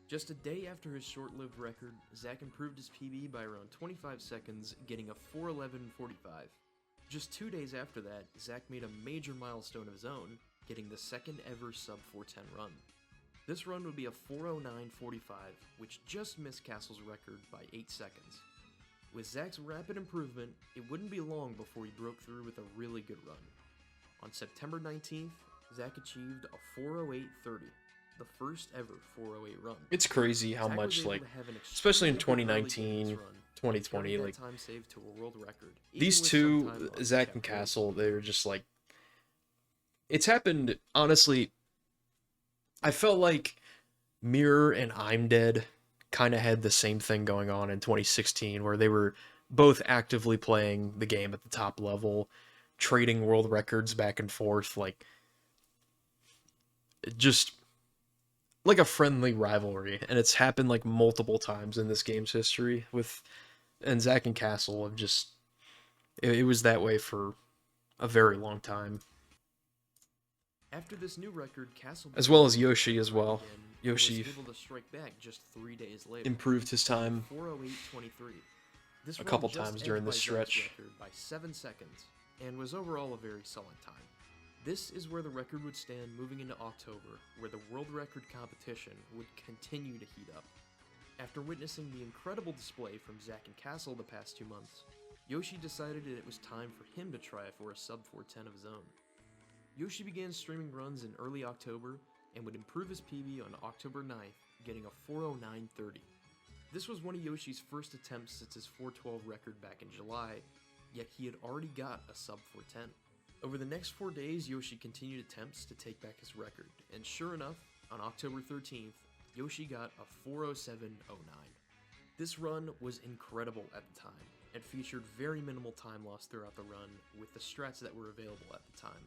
Just a day after his short-lived record, Zach improved his PB by around 25 seconds, getting a 4:11.45. Just 2 days after that, Zach made a major milestone of his own, getting the second ever sub 410 run. This run would be a 4:09.45, which just missed Castle's record by 8 seconds. With Zach's rapid improvement, it wouldn't be long before he broke through with a really good run. On September 19th, Zach achieved a 4:08.30, the first ever 4:08 run.
It's crazy how
Zach was
much,
able
like,
to have an
especially in
extremely early game in this
2019,
run,
2020,
turning that
like,
time save to a world record, even
these
with some
two,
time lost in
Zach
Chapter
and
8.
Castle, they're just like, it's happened, honestly, I felt like Mirror and I'm Dead kind of had the same thing going on in 2016, where they were both actively playing the game at the top level, trading world records back and forth, like, just like a friendly rivalry. And it's happened like multiple times in this game's history and Zach and Castle have just, it was that way for a very long time.
After this new record, Castle
As well as Yoshi as well. Yoshi
was able to strike back just 3 days later.
improved his time
4:08.23. This
a
run
couple
just
times during
edged
this
Zach's
stretch.
record by 7 seconds, and was overall a very solid time. This is where the record would stand moving into October, where the world record competition would continue to heat up. After witnessing the incredible display from Zach and Castle the past 2 months, Yoshi decided that it was time for him to try for a sub 410 of his own. Yoshi began streaming runs in early October and would improve his PB on October 9th, getting a 4:09.30. This was one of Yoshi's first attempts since his 4:12 record back in July, yet he had already got a sub 410. Over the next 4 days, Yoshi continued attempts to take back his record, and sure enough, on October 13th, Yoshi got a 4:07:09. This run was incredible at the time, and featured very minimal time loss throughout the run with the strats that were available at the time.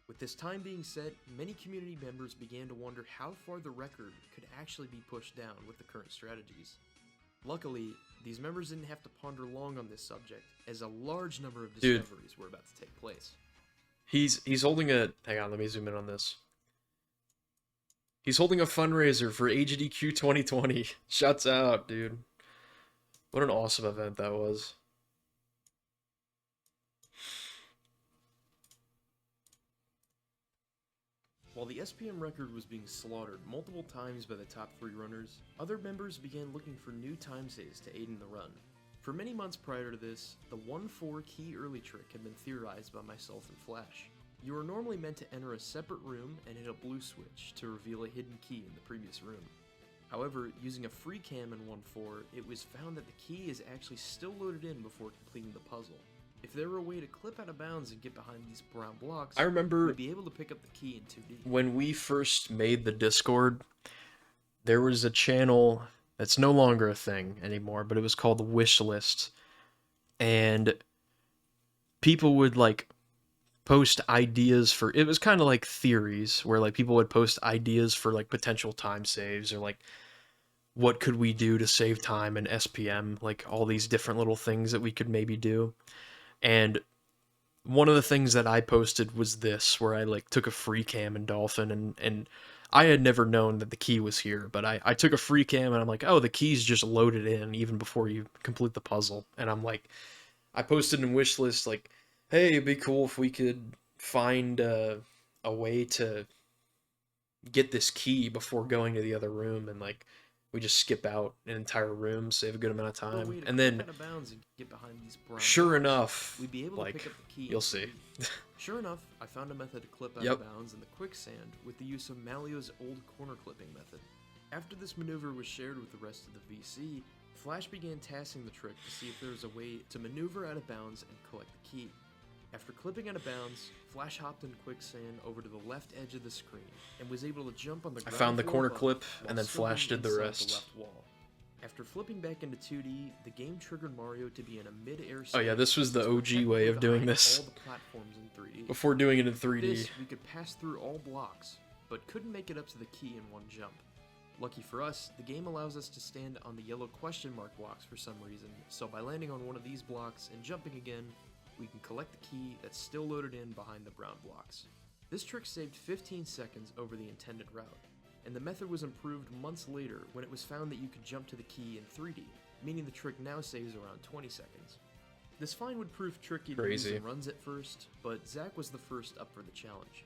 With this time being set, many community members began to wonder how far the record could actually be pushed down with the current strategies. Luckily, these members didn't have to ponder long on this subject, as a large number of discoveries were about to take place.
He's holding a... Hang on, let me zoom in on this. He's holding a fundraiser for AGDQ 2020. Shouts out, dude. What an awesome event that was.
While the SPM record was being slaughtered multiple times by the top 3 runners, other members began looking for new time saves to aid in the run. For many months prior to this, the 1-4 key early trick had been theorized by myself and Flash. You are normally meant to enter a separate room and hit a blue switch to reveal a hidden key in the previous room. However, using a free cam in 1-4, it was found that the key is actually still loaded in before completing the puzzle. If there were a way to clip out of bounds and get behind these brown blocks,
I remember
we'd be able to pick up the key in 2D.
when we first made the Discord, there was a channel that's no longer a thing anymore, but it was called the Wish List. And people would like post ideas for, it was kind of like theories where like people would post ideas for like potential time saves or like what could we do to save time in SPM, like all these different little things that we could maybe do. And one of the things that I posted was this, where I like took a free cam in Dolphin, and I had never known that the key was here, but I took a free cam and I'm like, oh, the key's just loaded in even before you complete the puzzle. And I'm like, I posted in Wishlist like, hey, it'd be cool if we could find a way to get this key before going to the other room, and like we just skip out an entire room, save a good amount of time, and then sure enough, like you'll see.
Sure enough, I found a method to clip out of bounds in the quicksand with the use of Malio's old corner clipping method. After this maneuver was shared with the rest of the VC, Flash began tasking the trick to see if there was a way to maneuver out of bounds and collect the key. After clipping out of bounds, Flash hopped in quicksand over to the left edge of the screen and was able to jump on the ground
I found the
floor
corner
above
clip,
while
and then
slipping
Flash did the
inside
rest.
left wall. After flipping back into 2D, the game triggered Mario to be in a mid-air
Oh yeah,
state
this was the OG
technically
way of doing
behind
this.
all the platforms in 3D.
Before doing it in
With
3D.
this, we could pass through all blocks, but couldn't make it up to the key in one jump. Lucky for us, the game allows us to stand on the yellow question mark blocks for some reason, so by landing on one of these blocks and jumping again, we can collect the key that's still loaded in behind the brown blocks. This trick saved 15 seconds over the intended route, and the method was improved months later when it was found that you could jump to the key in 3D, meaning the trick now saves around 20 seconds. This find would prove tricky to use in runs at first, but Zach was the first up for the challenge.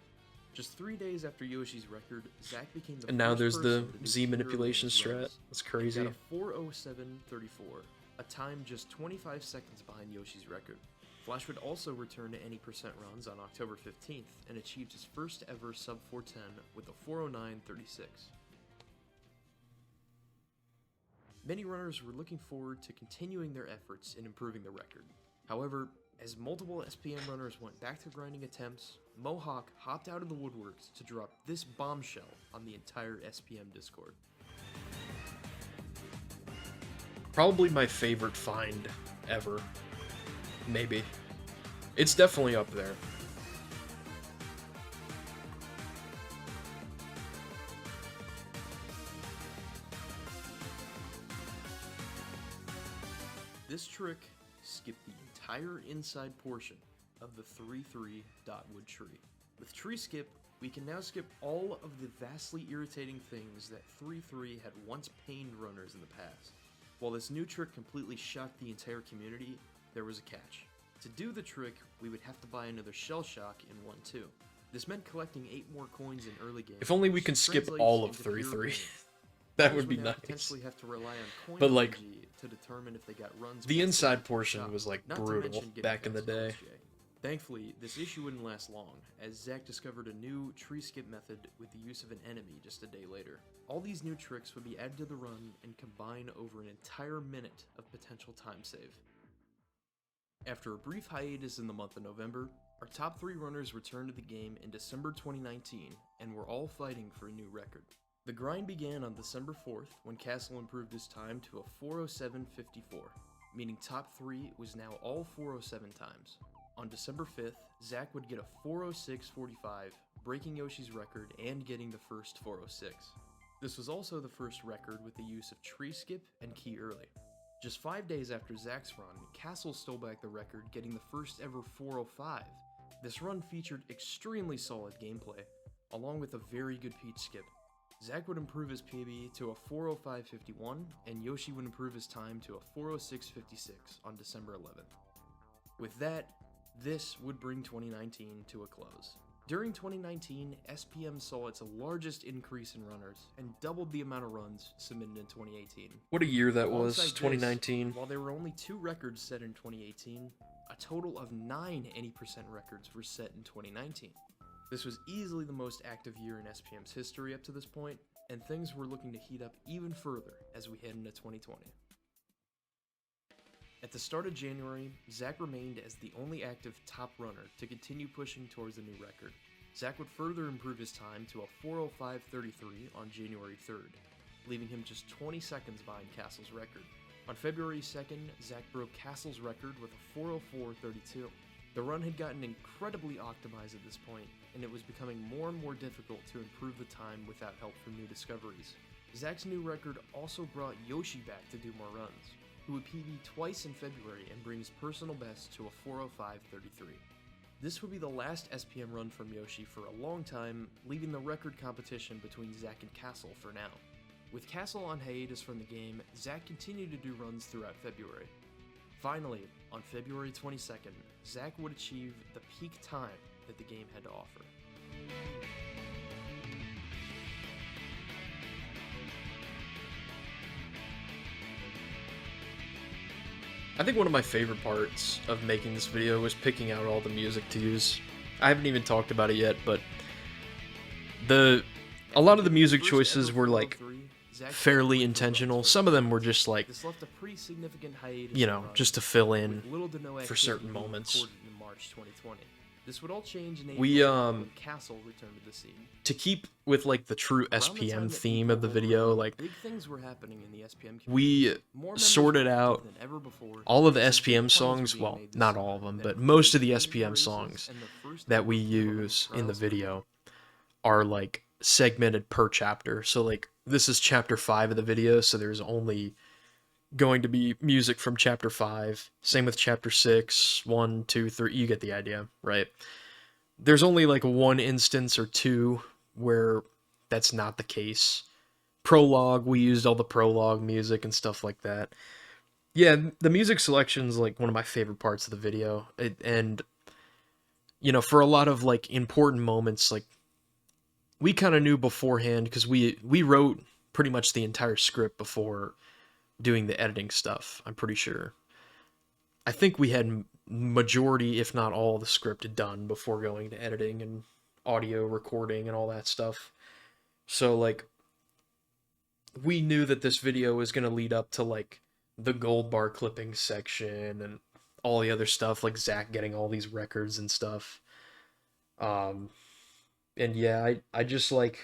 Just 3 days after Yoshi's record, Zach became the
And now
first
there's the
person to do
Z
pure
manipulation
lanes
strat.
runs.
That's
He
crazy.
got a 4:07:34, a time just 25 seconds behind Yoshi's record. Flash would also return to any percent runs on October 15th and achieved his first ever sub 410 with a 4:09:36. Many runners were looking forward to continuing their efforts in improving the record. However, as multiple SPM runners went back to grinding attempts, Mohawk hopped out of the woodworks to drop this bombshell on the entire SPM Discord.
Probably my favorite find ever. Maybe. It's definitely up there.
This trick skipped the entire inside portion of the 3-3 dotwood tree. With tree skip, we can now skip all of the vastly irritating things that 3-3 had once pained runners in the past. While this new trick completely shocked the entire community, there was a catch. To do the trick, we would have to buy another shell shock in 1-2. This meant collecting 8 more coins in early game.
If only we
which
can skip
translates
all of
into pure
3-3.
pain.
That
Players
would be
now
nice.
potentially have to rely on coin
But like,
RNG to determine if they got runs
the
past
inside
left
portion
shot,
was like
not to
brutal
mention getting
back in the
past
day.
LSJ. Thankfully, this issue wouldn't last long, as Zach discovered a new tree skip method with the use of an enemy just a day later. All these new tricks would be added to the run and combine over an entire minute of potential time save. After a brief hiatus in the month of November, our top 3 runners returned to the game in December 2019 and were all fighting for a new record. The grind began on December 4th when Castle improved his time to a 407.54, meaning top 3 was now all 407 times. On December 5th, Zach would get a 406.45, breaking Yoshi's record and getting the first 406. This was also the first record with the use of tree skip and key early. Just 5 days after Zach's run, Castle stole back the record, getting the first ever 405. This run featured extremely solid gameplay, along with a very good peach skip. Zach would improve his PB to a 405.51, and Yoshi would improve his time to a 406.56 on December 11th. With that, this would bring 2019 to a close. During 2019, SPM saw its largest increase in runners and doubled the amount of runs submitted in 2018.
What a year that was,
Alongside
2019.
this, while there were only 2 records set in 2018, a total of 9 any% records were set in 2019. This was easily the most active year in SPM's history up to this point, and things were looking to heat up even further as we head into 2020. At the start of January, Zach remained as the only active top runner to continue pushing towards a new record. Zach would further improve his time to a 405.33 on January 3rd, leaving him just 20 seconds behind Castle's record. On February 2nd, Zach broke Castle's record with a 404.32. The run had gotten incredibly optimized at this point, and it was becoming more and more difficult to improve the time without help from new discoveries. Zach's new record also brought Yoshi back to do more runs, who would PB twice in February and bring his personal best to a 405.33. This would be the last SPM run from Yoshi for a long time, leaving the record competition between Zach and Castle for now. With Castle on hiatus from the game, Zach continued to do runs throughout February. Finally, on February 22nd, Zach would achieve the peak time that the game had to offer.
I think one of my favorite parts of making this video was picking out all the music to use. I haven't even talked about it yet, but a lot of the music choices were like fairly intentional. Some of them were just like, you know, just to fill in for certain moments.
This would all change in
We
when Castle returned to the scene.
to keep with like the true SPM theme of the video, like
Big things were happening in the SPM community.
we
More members
sorted
were
out
than ever before.
all of the
Some big
SPM
plans were
songs,
being
well,
made this
not
summer
all of them,
that
but
included
most of the
new
SPM
races
songs
and the first
that we
ever program
use in the
trials.
video are like segmented per chapter. So like this is chapter 5 of the video, so there's only going to be music from chapter 5. Same with chapter 6, 1, 2, 3, you get the idea, right? There's only like one instance or two where that's not the case. Prologue, we used all the prologue music and stuff like that. Yeah, the music selection's like one of my favorite parts of the video. And, you know, for a lot of like important moments, like we kind of knew beforehand because we wrote pretty much the entire script before doing the editing stuff, I'm pretty sure. I think we had majority, if not all, the script done before going to editing and audio recording and all that stuff. So, like, we knew that this video was going to lead up to, like, the gold bar clipping section and all the other stuff, like Zach getting all these records and stuff. And yeah, I just, like,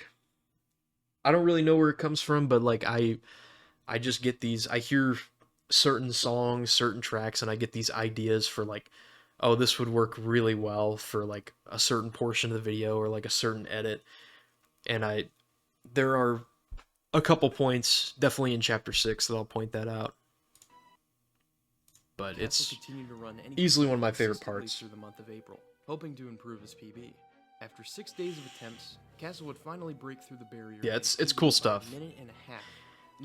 I don't really know where it comes from, but, like, I just get these, I hear certain songs, certain tracks, and I get these ideas for like, oh, this would work really well for like a certain portion of the video or like a certain edit. And there are a couple points definitely in chapter 6 that I'll point that out. But
Castle
it's
continued to run any
easily one of my favorite
consistently
parts.
through the month of April, hoping to improve his PB. After 6 days of attempts, Castle would finally break through the barrier.
Yeah,
and
it's
PB
cool
by
stuff.
A minute and a half.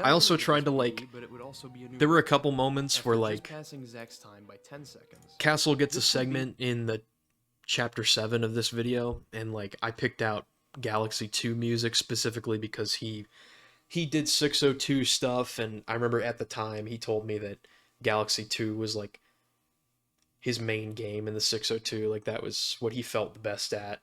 I also
only was
tried to
his
like,
PB, but it would also be a new
there were a
record.
couple moments
After
where
just
like
passing Zach's time by 10 seconds.
Castle gets a
This would be-
segment in the chapter 7 of this video, and like I picked out Galaxy 2 music specifically because he did 602 stuff, and I remember at the time he told me that Galaxy 2 was like his main game in the 602, like that was what he felt the best at.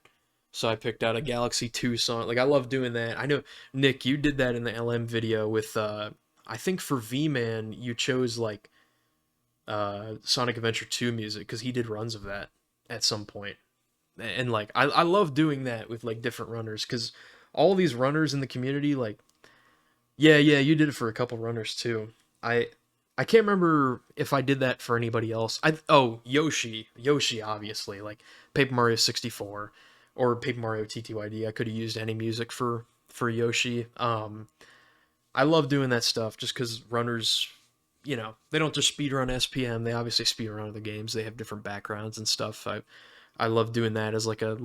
So I picked out a Galaxy 2 song. Like I love doing that. I know Nick, you did that in the LM video with I think for V-Man you chose like Sonic Adventure 2 music because he did runs of that at some point. And like I love doing that with like different runners because all these runners in the community, like Yeah, you did it for a couple runners too. I I can't remember if I did that for anybody else. Yoshi obviously, like Paper Mario 64 or Paper Mario TTYD. I could have used any music for Yoshi. I love doing that stuff just cuz runners, they don't just speedrun SPM, they obviously speedrun other games. They have different backgrounds and stuff. I love doing that as like a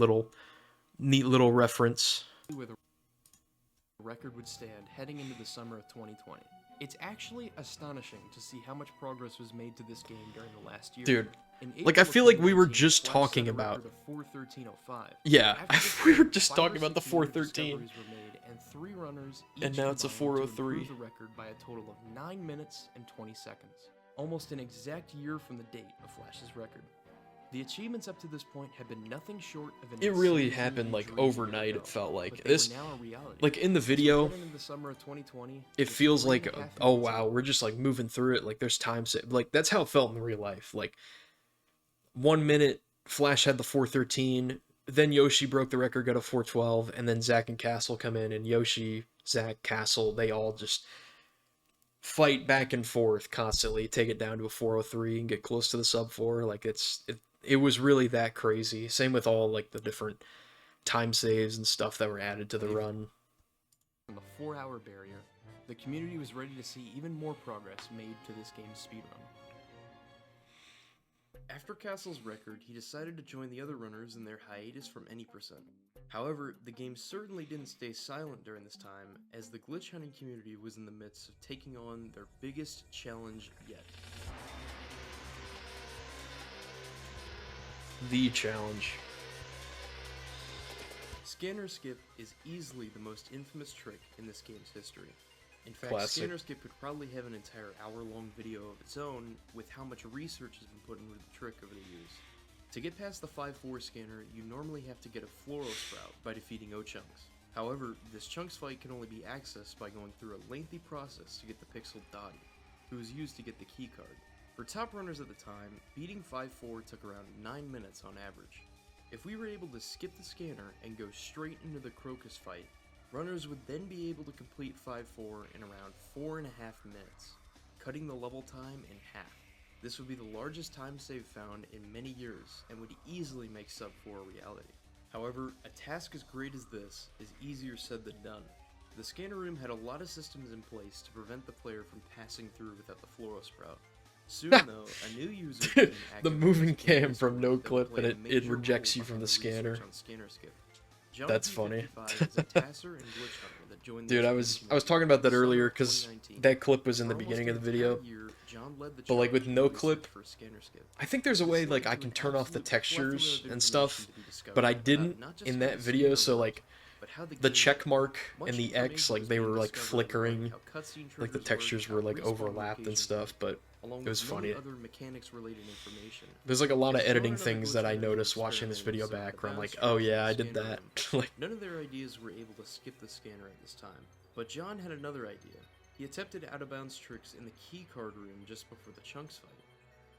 neat little reference.
Where the record would stand heading into the summer of 2020. It's actually astonishing to see how much progress was made to this game during the last year.
Dude,
In
like I
April of
feel like we were
2019,
just
Flash
talking
set a
about.
record of 4:13:05.
Yeah,
After this
we were
record,
just
5
talking
or
about the
6 major
413.
discoveries were made, and 3 runners
And
each
now it's a
combined to
403.
improve the record by a total of 9 minutes and 20 seconds. Almost an exact year from the date of Flash's record. The achievements up to this point have been nothing short of an
It really
insanely
happened
dream
like
to
overnight.
go,
It felt like
but they
this,
were now a reality.
like in the
As we
video,
head into the summer of 2020,
it
it's
feels
3.5
like,
minutes
oh
in.
wow, we're just like moving through it. Like there's time like that's how it felt in real life. Like 1 minute, Flash had the 413, then Yoshi broke the record, got a 412, and then Zack and Castle come in, and Yoshi, Zack, Castle, they all just fight back and forth constantly, take it down to a 403 and get close to the sub 4. Like it was really that crazy. Same with all like the different time saves and stuff that were added to the run.
On the 4-hour barrier, the community was ready to see even more progress made to this game's speedrun. After Castle's record, he decided to join the other runners in their hiatus from any percent. However, the game certainly didn't stay silent during this time, as the glitch hunting community was in the midst of taking on their biggest challenge yet.
The challenge.
Scanner skip is easily the most infamous trick in this game's history. In fact,
Classic.
Scanner skip could probably have an entire hour-long video of its own with how much research has been put into the trick over the years. To get past the 5-4 scanner, you normally have to get a Floro Sprout by defeating O-Chunks. However, this Chunks fight can only be accessed by going through a lengthy process to get the Pixel Dottie, who was used to get the key card. For top runners at the time, beating 5-4 took around 9 minutes on average. If we were able to skip the scanner and go straight into the Crocus fight, runners would then be able to complete 5-4 in around 4.5 minutes, cutting the level time in half. This would be the largest time save found in many years, and would easily make sub 4 a reality. However, a task as great as this is easier said than done. The scanner room had a lot of systems in place to prevent the player from passing through without the Floro Sprout. Soon though, a new user became active
The
in
moving
this game
cam from
that
no
would
clip
play
and
a
it
major
rejects
role
you from
behind
the scanner.
research on Scanner Skip. John
That's funny.
P55 is a tasser and glitch hunter that joined the
Dude, I
SPM
was
community
talking about that
in the summer
earlier
of
because
2019.
that clip was in
For
the
almost
beginning
an
of the video.
entire year, John led the
But like
charge
with
in
no
research
clip,
for Scanner Skip.
I think there's a way like I can turn off the textures and stuff, but I didn't in that video. So like the check mark and the X, like they were like flickering, like the textures were like overlapped and stuff. But it was funny.
Other mechanics related information.
There's like a lot of
As
editing
John and other
things
glitch
that I
hunters
noticed watching this video
experimented
back where I'm
with
like,
the
oh
bounce
yeah, I
tracks
did
in the
that.
scanner
Like,
none of their ideas were able to skip the scanner at this time, but John had another idea. He attempted out-of-bounds tricks in the key card room just before the Chunks fight.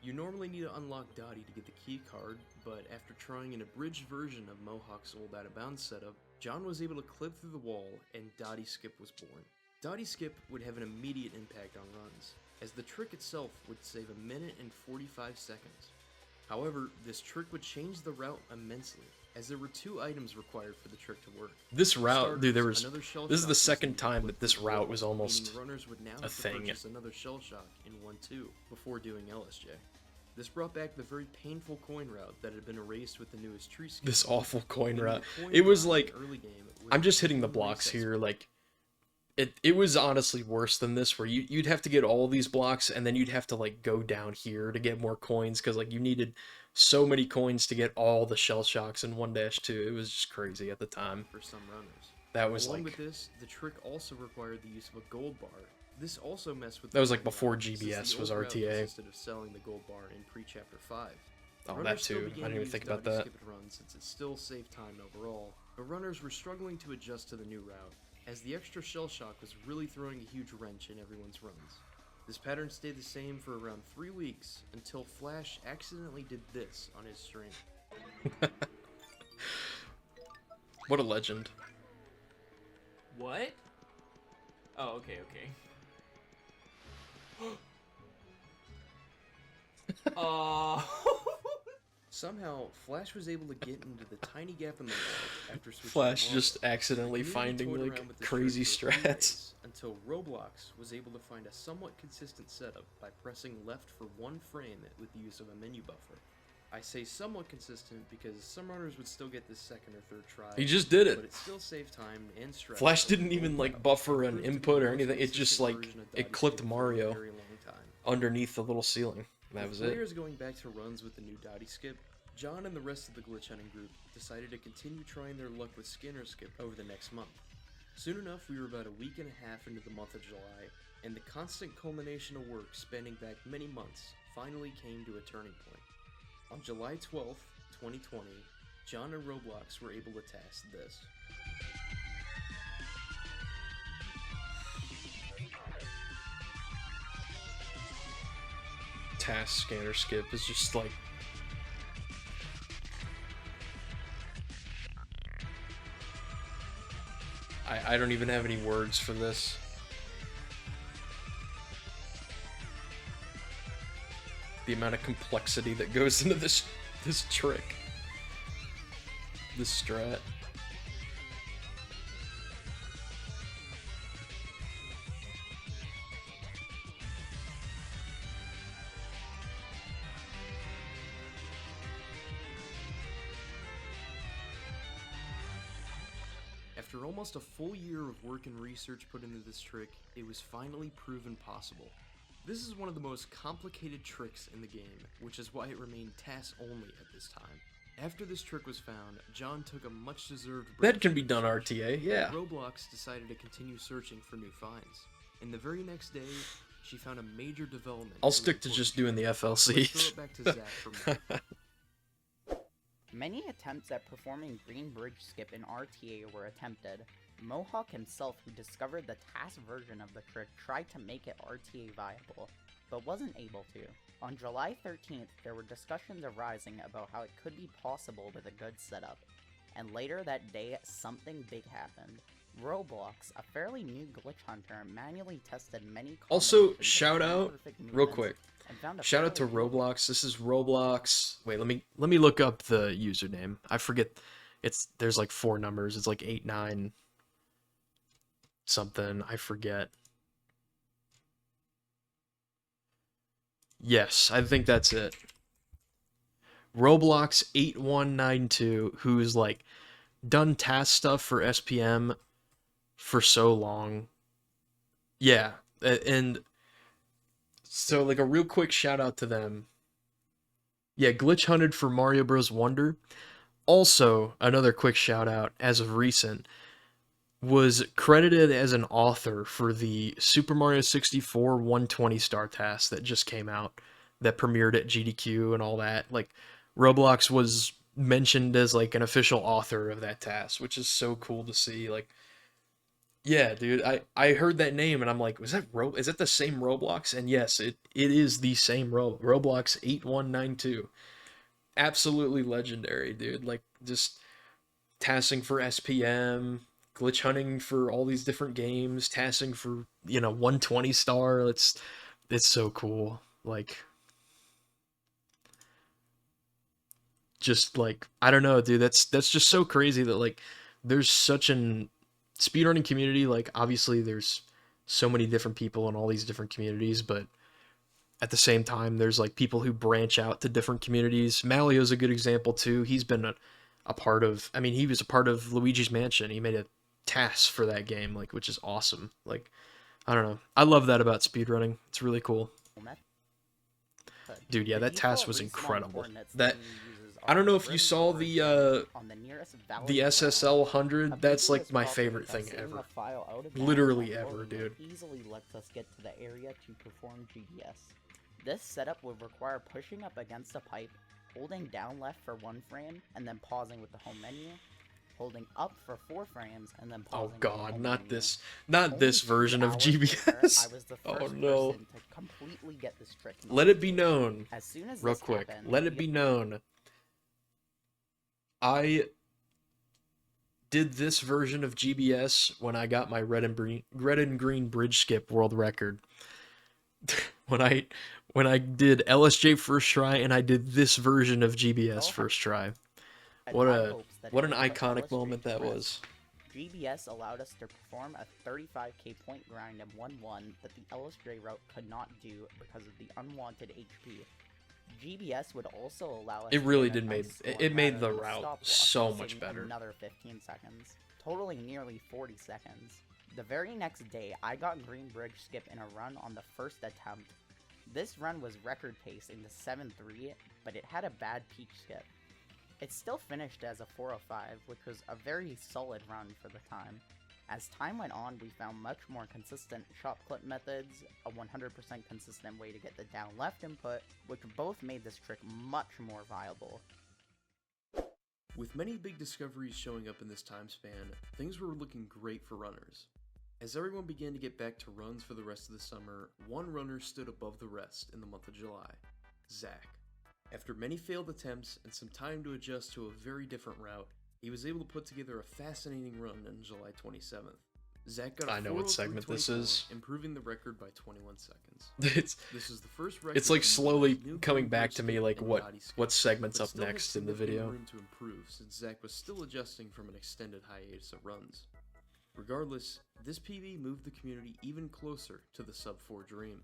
You normally need to unlock Dottie to get the key card, but after trying an abridged version of Mohawk's old out-of-bounds setup, John was able to clip through the wall and Dottie Skip was born. Dottie Skip would have an immediate impact on runs, as the trick itself would save 1 minute and 45 seconds. However, this trick would change the route immensely, as there were 2 items required for the trick to work.
this
For
route, dude, there
starters,
was.
another shell
This is
shock
the
was
second
needed to
time
put
that this
through the
route
wall,
was almost
meaning runners would now
a
have to
thing.
purchase another shell shock in 1-2 before doing LSJ. This brought back the very painful coin route that had been erased with the newest tree scheme.
This awful coin
Meaning
route.
the coin
It was
drop in
like,
early game was
I'm just hitting the
one
blocks
reset
here.
spot.
Like, it was honestly worse than this, where you'd have to get all these blocks and then you'd have to like go down here to get more coins because like you needed so many coins to get all the shell shocks in 1-2. It was just crazy at the time.
For some runners.
That was
Along
like
with this, the trick also required the use of a gold bar. This also messed with
that was like
the coin
before
route, since the
GBS was
old route
RTA.
consisted of selling the gold bar in pre-chapter 5.
Oh,
Runners
that
still
too. I
began
didn't
to
even
use
think about
Dottie
that.
Skip and Run since it still saved time overall, but runners were struggling to adjust to the new route, as the extra shell shock was really throwing a huge wrench in everyone's runs. This pattern stayed the same for around 3 weeks, until Flash accidentally did this on his stream.
What a legend.
What?
Oh, okay.
Somehow, Flash was able to get into the tiny gap in the wall after switching
Flash
to Mario.
just accidentally
The community
finding
toyed
like
around with this
crazy
trick for a few
strats.
days, until Roblox was able to find a somewhat consistent setup by pressing left for one frame with the use of a menu buffer. I say somewhat consistent because some runners would still get this second or third try.
He just did it.
But it still saved time and stress.
Flash didn't even like buffer an input or anything. It just like it clipped Mario underneath the little ceiling. That was it.
Players going back to runs with the new Dottie skip, John and the rest of the glitch hunting group decided to continue trying their luck with Skinner skip over the next month. Soon enough, we were about a week and a half into the month of July, and the constant culmination of work spanning back many months finally came to a turning point. On July 12th, 2020, John and Roblox were able to test this.
Task scanner skip is just like I don't even have any words for this. The amount of complexity that goes into this trick. This strat.
After almost a full year of work and research put into this trick, it was finally proven possible. This is one of the most complicated tricks in the game, which is why it remained task only at this time. After this trick was found, John took a much-deserved break.
That can be done RTA, yeah.
Roblox decided to continue searching for new finds. And the very next day, she found a major development.
I'll stick to just doing the FLC.
Let's throw it back to Zach for more.
Many attempts at performing Green Bridge Skip in RTA were attempted. Mohawk himself, who discovered the task version of the trick, tried to make it RTA viable, but wasn't able to. On July 13th, there were discussions arising about how it could be possible with a good setup, and later that day, something big happened. Roblox, a fairly new glitch hunter, manually tested many
Also, shout out, real quick, shout out to Roblox. This is Roblox. Wait, let me look up the username. I forget. There's like 4 numbers. It's like 89 something. I forget. Yes, I think that's it. Roblox 8192, who's like done task stuff for SPM for so long. Yeah, and so like a real quick shout out to them. Yeah, glitch hunted for Mario Bros. Wonder. Also, another quick shout out as of recent, was credited as an author for the Super Mario 64 120 star task that just came out, that premiered at GDQ and all that. Like, Roblox was mentioned as like an official author of that task, which is so cool to see. Like, yeah, dude, I heard that name and I'm like, is that the same Roblox? And yes, it is the same Roblox 8192. Absolutely legendary, dude. Like, just tasking for SPM, glitch hunting for all these different games, tasking for, 120 star. It's so cool. Like, just like, I don't know, dude, that's just so crazy that like there's such an speedrunning community. Like, obviously there's so many different people in all these different communities, but at the same time there's like people who branch out to different communities. Malio's a good example too. He's been a part of, he was a part of Luigi's Mansion. He made a task for that game, like, which is awesome. Like, I don't know, I love that about speedrunning. It's really cool. Dude, yeah, that task was incredible. That, I don't know if you saw the SSL 100. That's like my favorite thing ever. Literally ever, dude.
Easily lets us get to the area to perform GDS. This setup would require pushing up against a pipe, holding down left for 1 frame, and then pausing with the home menu, holding up for 4 frames, and then pausing.
Oh god, not this version of GBS.
I was the
Oh
first
no.
person to completely get this trick.
Let it be known,
As soon as
real
this
quick,
happened,
let it be known, I did this version of GBS when I got my red and green bridge skip world record. when I did LSJ first try and I did this version of GBS first try. What an iconic moment that was.
GBS allowed us to perform a 35k point grind in 1-1 that the LSJ route could not do because of the unwanted HP. GBS would also allow us
it
to
really
get a
did
nice
made
score
it made
rather
the
than a
route
stopwatch,
so
saving
much better.
Another 15 seconds, totaling nearly 40 seconds. The very next day, I got green bridge skip in a run on the first attempt. This run was record pace in the 7-3, but it had a bad peak skip. It still finished as a 405, which was a very solid run for the time. As time went on, we found much more consistent shot clip methods, a 100% consistent way to get the down-left input, which both made this trick much more viable.
With many big discoveries showing up in this time span, things were looking great for runners. As everyone began to get back to runs for the rest of the summer, one runner stood above the rest in the month of July, Zach. After many failed attempts and some time to adjust to a very different route, he was able to put together a fascinating run on July 27th. Zach got a
I know what segment this
4:03.24,
is.
improving the record by 21 seconds.
This
is the first record
It's like
to
slowly
utilize new
coming
green
back
bridge
to me
skip
like
and
what
body skip,
segment's
but
up
still had
next in the
significant
video.
room to improve since Zach was still adjusting from an extended hiatus of runs. Regardless, this PB moved the community even closer to the sub-4 dream.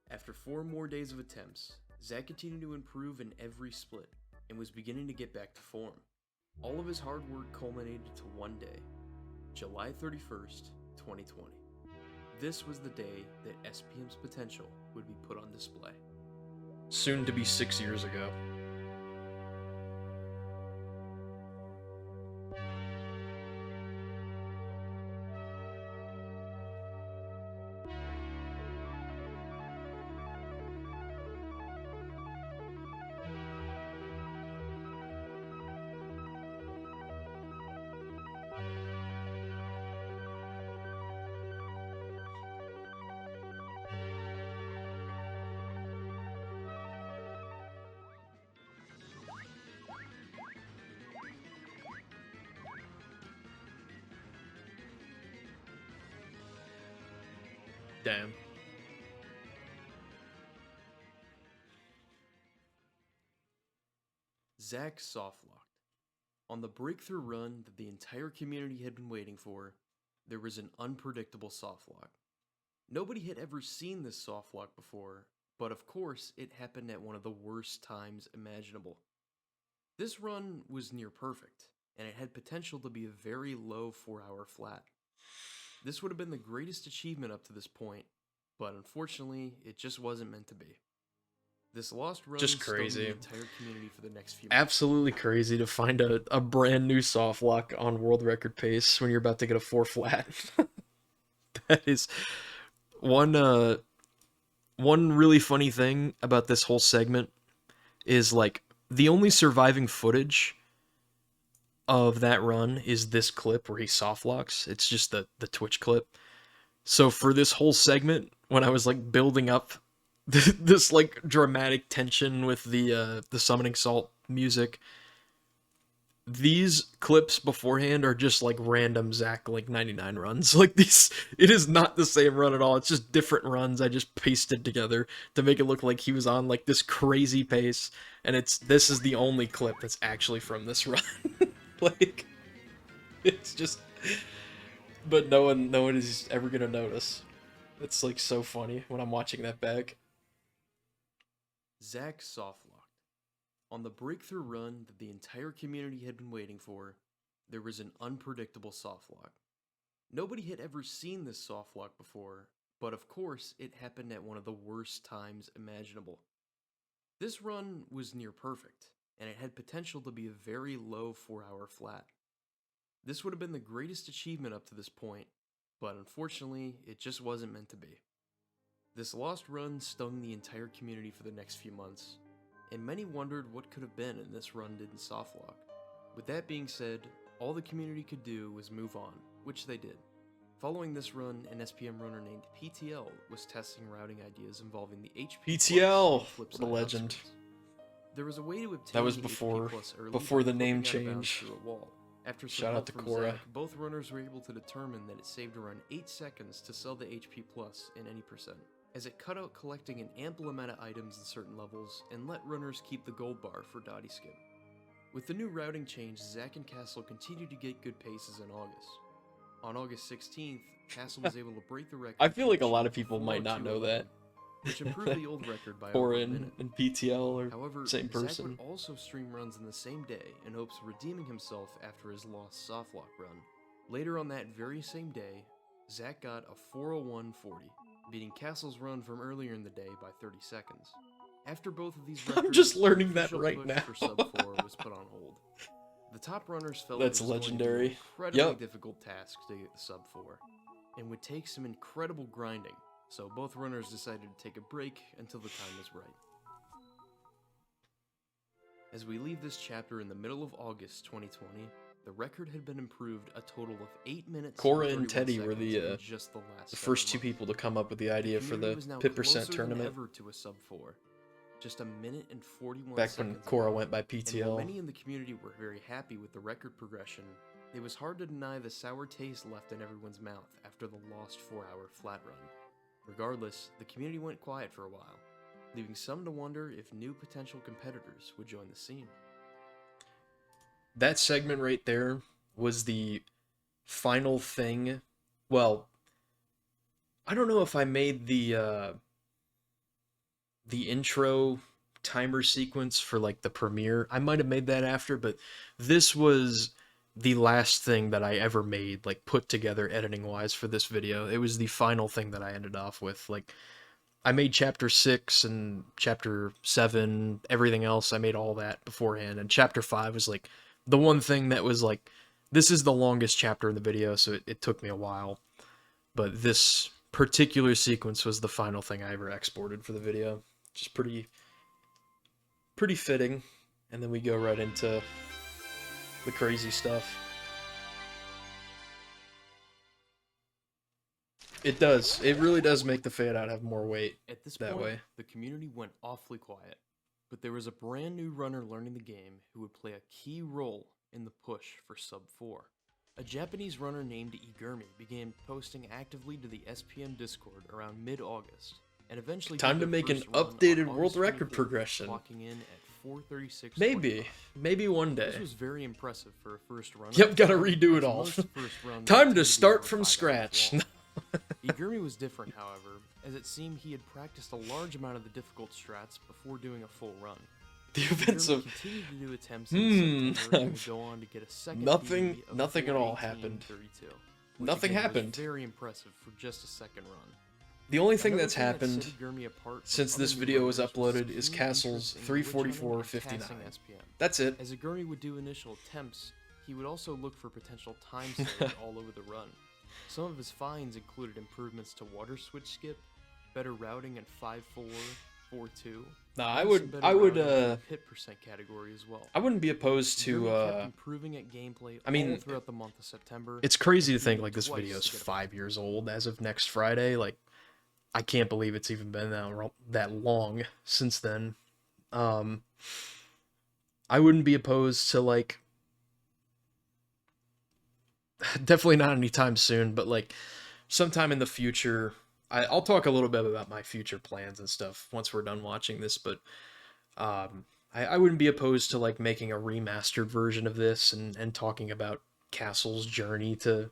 After 4 more days of attempts, Zach continued to improve in every split and was beginning to get back to form. All of his hard work culminated to one day, July 31st, 2020. This was the day that SPM's potential would be put on display.
Soon to be 6 years ago. Damn.
Zach soft-locked. On the breakthrough run that the entire community had been waiting for, there was an unpredictable soft-lock. Nobody had ever seen this soft-lock before, but of course it happened at one of the worst times imaginable. This run was near perfect, and it had potential to be a very low 4-hour flat. This would have been the greatest achievement up to this point, but unfortunately, it just wasn't meant to be. This lost run
Just
stung
crazy.
the entire community for the next few months.
Absolutely crazy to find a brand new soft lock on world record pace when you're about to get a 4 flat. That is one really funny thing about this whole segment is like the only surviving footage of that run is this clip where he soft locks. It's just the Twitch clip. So for this whole segment, when I was like building up this like dramatic tension with the Summoning Salt music, these clips beforehand are just like random Zach like 99 runs. Like these, it is not the same run at all. It's just different runs I just pasted together to make it look like he was on like this crazy pace. And this is the only clip that's actually from this run. Like, it's just, but no one is ever gonna notice. It's like so funny when I'm watching that back.
Zach soft-locked. On the breakthrough run that the entire community had been waiting for, there was an unpredictable soft lock. Nobody had ever seen this soft lock before, but of course it happened at one of the worst times imaginable. This run was near perfect, and it had potential to be a very low 4-hour flat. This would have been the greatest achievement up to this point, but unfortunately, it just wasn't meant to be. This lost run stung the entire community for the next few months, and many wondered what could have been and this run didn't softlock. With that being said, all the community could do was move on, which they did. Following this run, an SPM runner named PTL was testing routing ideas involving the HP
PTL,
flip
the legend.
There was a way to obtain
That was
the
before
HP early
before
by
the name
flipping out of bounds
change.
through a wall. After some
Shout out
help
to
from
Cora.
Zach, both runners were able to determine that it saved around 8 seconds to sell the HP Plus in any percent, as it cut out collecting an ample amount of items in certain levels and let runners keep the gold bar for Dottie Skip. With the new routing change, Zach and Castle continued to get good paces in August. On August 16th, Castle was able to break the record.
I feel like a lot of
achieve
people might not know
4:02:11,
that.
which improved the old record by
Cora
over a minute.
and PTL are
However,
same
Zach
person.
would also stream runs in the same day in hopes of redeeming himself after his lost softlock run. Later on that very same day, Zach got a 4:01:40, beating Castle's run from earlier in the day by 30 seconds. After both of these records,
I'm just learning
the
that
official
right
push
now.
for sub 4 was put on hold. The top runners felt
That's
it was
legendary.
going to be an incredibly
Yep.
difficult task to get the sub 4, and would take some incredible grinding, so both runners decided to take a break until the time was right. As we leave this chapter in the middle of August 2020, the record had been improved a total of 8 minutes.
Cora
and
and
31
Teddy were
seconds
the
in just the last
first
7
two
months.
people to come up with the idea for
community
the
was now
Pit Percent
closer than
tournament.
ever to a sub 4. Just a minute and 41
Back
seconds
when Cora
away.
went by
And while
PTL.
many in the community were very happy with the record progression, it was hard to deny the sour taste left in everyone's mouth after the lost 4-hour flat run. Regardless, the community went quiet for a while, leaving some to wonder if new potential competitors would join the scene.
That segment right there was the final thing. Well, I don't know if I made the intro timer sequence for like the premiere. I might have made that after, but this was the last thing that I ever made, like put together editing wise for this video. It was the final thing that I ended off with. Like, I made chapter 6 and chapter 7, everything else, I made all that beforehand, and chapter 5 was like the one thing that was like, this is the longest chapter in the video, so it took me a while. But this particular sequence was the final thing I ever exported for the video. Just pretty fitting. And then we go right into the crazy stuff. It does. It really does make the fade out have more weight
At this
that
point,
way.
the community went awfully quiet, but there was a brand new runner learning the game who would play a key role in the push for sub 4. A Japanese runner named Igurumi began posting actively to the SPM Discord around mid-August, and eventually
Time
did
to
their
make an
first run on
updated world
August
record
25th,
progression.
clocking in at 4:36.
Maybe one day.
This was very impressive for a first runner.
Yep, gotta redo it
as
all.
most first runs
Time
tend
to
be
start
over
from
5 hours
scratch.
long. Igurumi was different, however, as it seemed he had practiced a large amount of the difficult strats before doing a full run.
The events
Igurumi
of
continued to do attempts in September and would go on to get a second
Nothing-
PB of
nothing at all
4:18:32,
happened.
which
Nothing
again was
happened.
very impressive for just a second run.
The only thing
Another
that's
thing that
happened
set Igurumi apart from
since
other
this
new
video was
runners
uploaded
his
is
keen
Castle's
interest in glitch hunting and
344.59.
passing SPM.
That's it.
As Igurumi would do initial attempts, he would also look for potential time saves all over the run. Some of his finds included improvements to water switch skip, better routing in 5-4, 4-2.
Nah,
and
I
some
would-
better
I would,
routing in the hit percent category as well.
I wouldn't be opposed to,
Igurumi kept improving at gameplay
I mean,
all throughout the month of September.
It's crazy to
and
think
competed
like this
twice
video is
to get a
5 years old as of next Friday. Like, I can't believe it's even been that long since then. I wouldn't be opposed to like, definitely not anytime soon, but like sometime in the future. I'll talk a little bit about my future plans and stuff once we're done watching this, but I wouldn't be opposed to like making a remastered version of this and talking about Castle's journey to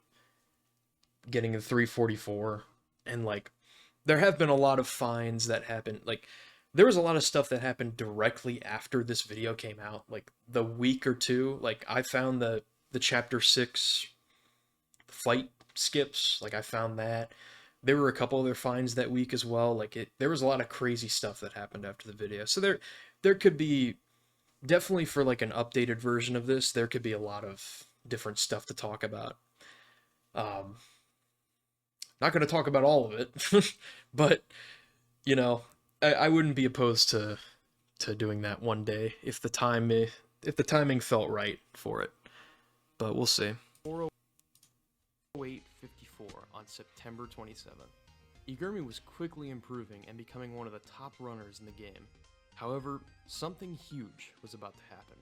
getting a 344. And like, there have been a lot of finds that happened. Like, there was a lot of stuff that happened directly after this video came out, like the week or two. Like, I found the chapter 6 fight skips. Like, I found that. There were a couple other finds that week as well. Like, there was a lot of crazy stuff that happened after the video. So there could be, definitely for like an updated version of this, there could be a lot of different stuff to talk about. Not going to talk about all of it, but you know, I wouldn't be opposed to doing that one day if the timing felt right for it. But we'll see.
4:08:54 on September 27th. Igurumi was quickly improving and becoming one of the top runners in the game. However, something huge was about to happen.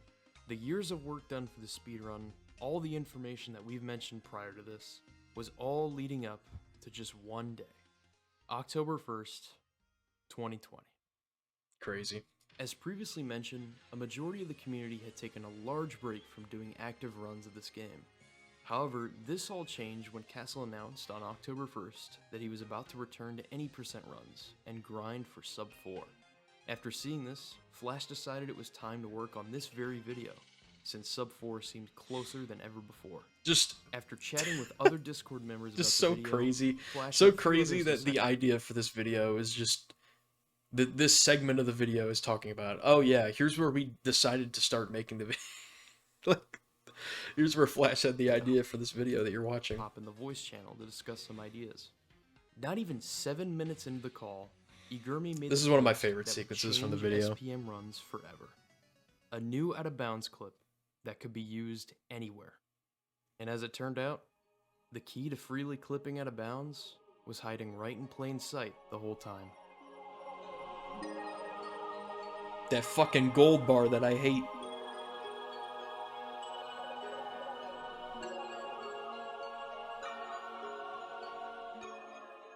The years of work done for the speedrun all the information that we've mentioned prior to this was all leading up to just one day, October 1st, 2020.
Crazy.
As previously mentioned, a majority of the community had taken a large break from doing active runs of this game. However, this all changed when Castle announced on October 1st that he was about to return to any percent runs and grind for sub 4. After seeing this, Flash decided it was time to work on this very video, since sub 4 seemed closer than ever before.
Just
after chatting with other Discord members about
just
the
so
video,
crazy.
Flash
So
and a few
crazy
others
that the
decided-
idea for this video is just this segment of the video is talking about, oh yeah, here's where we decided to start making the video. Like, here's where Flash had the idea for this video that you're watching.
Hop in the voice channel to discuss some ideas. Not even 7 minutes into the call, Igurumi made
This
the
is one of my
post
favorite
that would
sequences from the
change
video.
SPM runs forever. A new out of bounds clip that could be used anywhere. And as it turned out, the key to freely clipping out of bounds was hiding right in plain sight the whole time.
That fucking gold bar that I hate.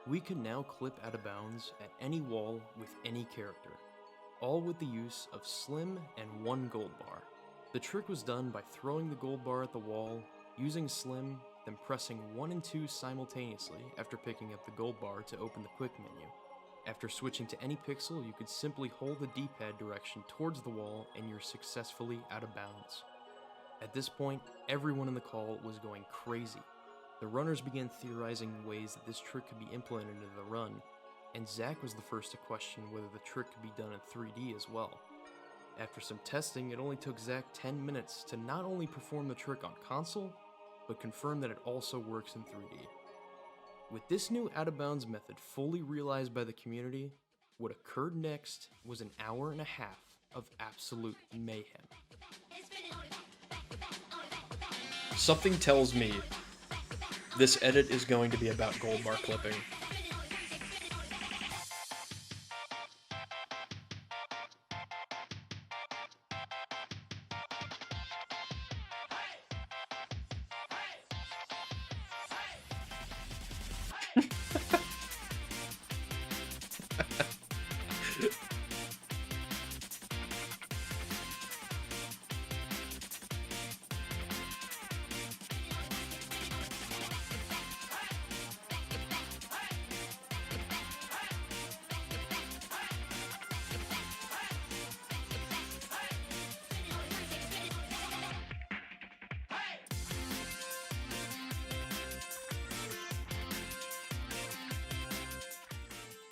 We can now clip out of bounds at any wall with any character, all with the use of Slim and one gold bar. The trick was done by throwing the gold bar at the wall, using Slim, then pressing 1 and 2 simultaneously after picking up the gold bar to open the quick menu. After switching to any pixel, you could simply hold the D-pad direction towards the wall and you're successfully out of bounds. At this point, everyone in the call was going crazy. The runners began theorizing ways that this trick could be implemented into the run, and Zach was the first to question whether the trick could be done in 3D as well. After some testing, it only took Zach 10 minutes to not only perform the trick on console, but confirm that it also works in 3D. With this new out-of-bounds method fully realized by the community, what occurred next was an hour and a half of absolute mayhem.
Something tells me this edit is going to be about gold bar clipping.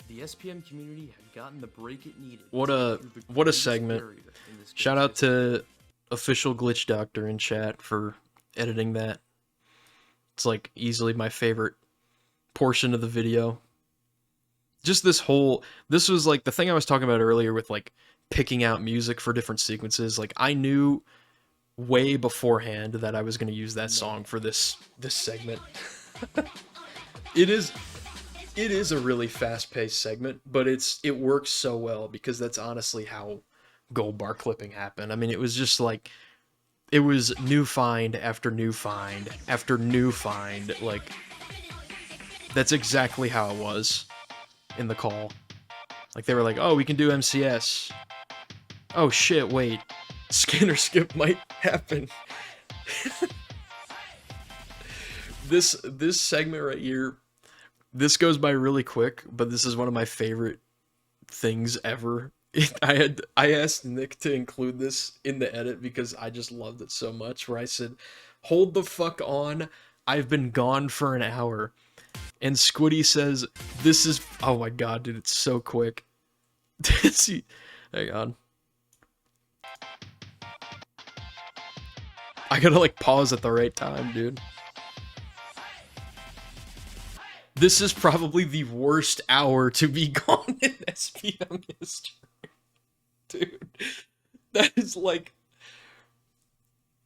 The SPM community had gotten the break it needed.
What
to
a
get through the
what a
greatest
segment.
barrier in this
Shout
game's
out to official glitch doctor in chat for editing that. It's like easily my favorite portion of the video. Just this was like the thing I was talking about earlier with like picking out music for different sequences. Like I knew way beforehand that I was going to use that song for this segment. It is a really fast-paced segment, but it works so well because that's honestly how gold bar clipping happened. I mean, it was just like it was new find after new find after new find. Like that's exactly how it was in the call. Like they were like, "Oh, we can do MCS." Oh shit, wait. Scanner skip might happen. This segment right here, this goes by really quick, but this is one of my favorite things ever. I asked Nick to include this in the edit because I just loved it so much, where I said, "Hold the fuck on, I've been gone for an hour." And Squiddy says, "This is..." Oh my god, dude, it's so quick. Hang on. I gotta like pause at the right time, dude. This is probably the worst hour to be gone in SPM history. Dude, that is like...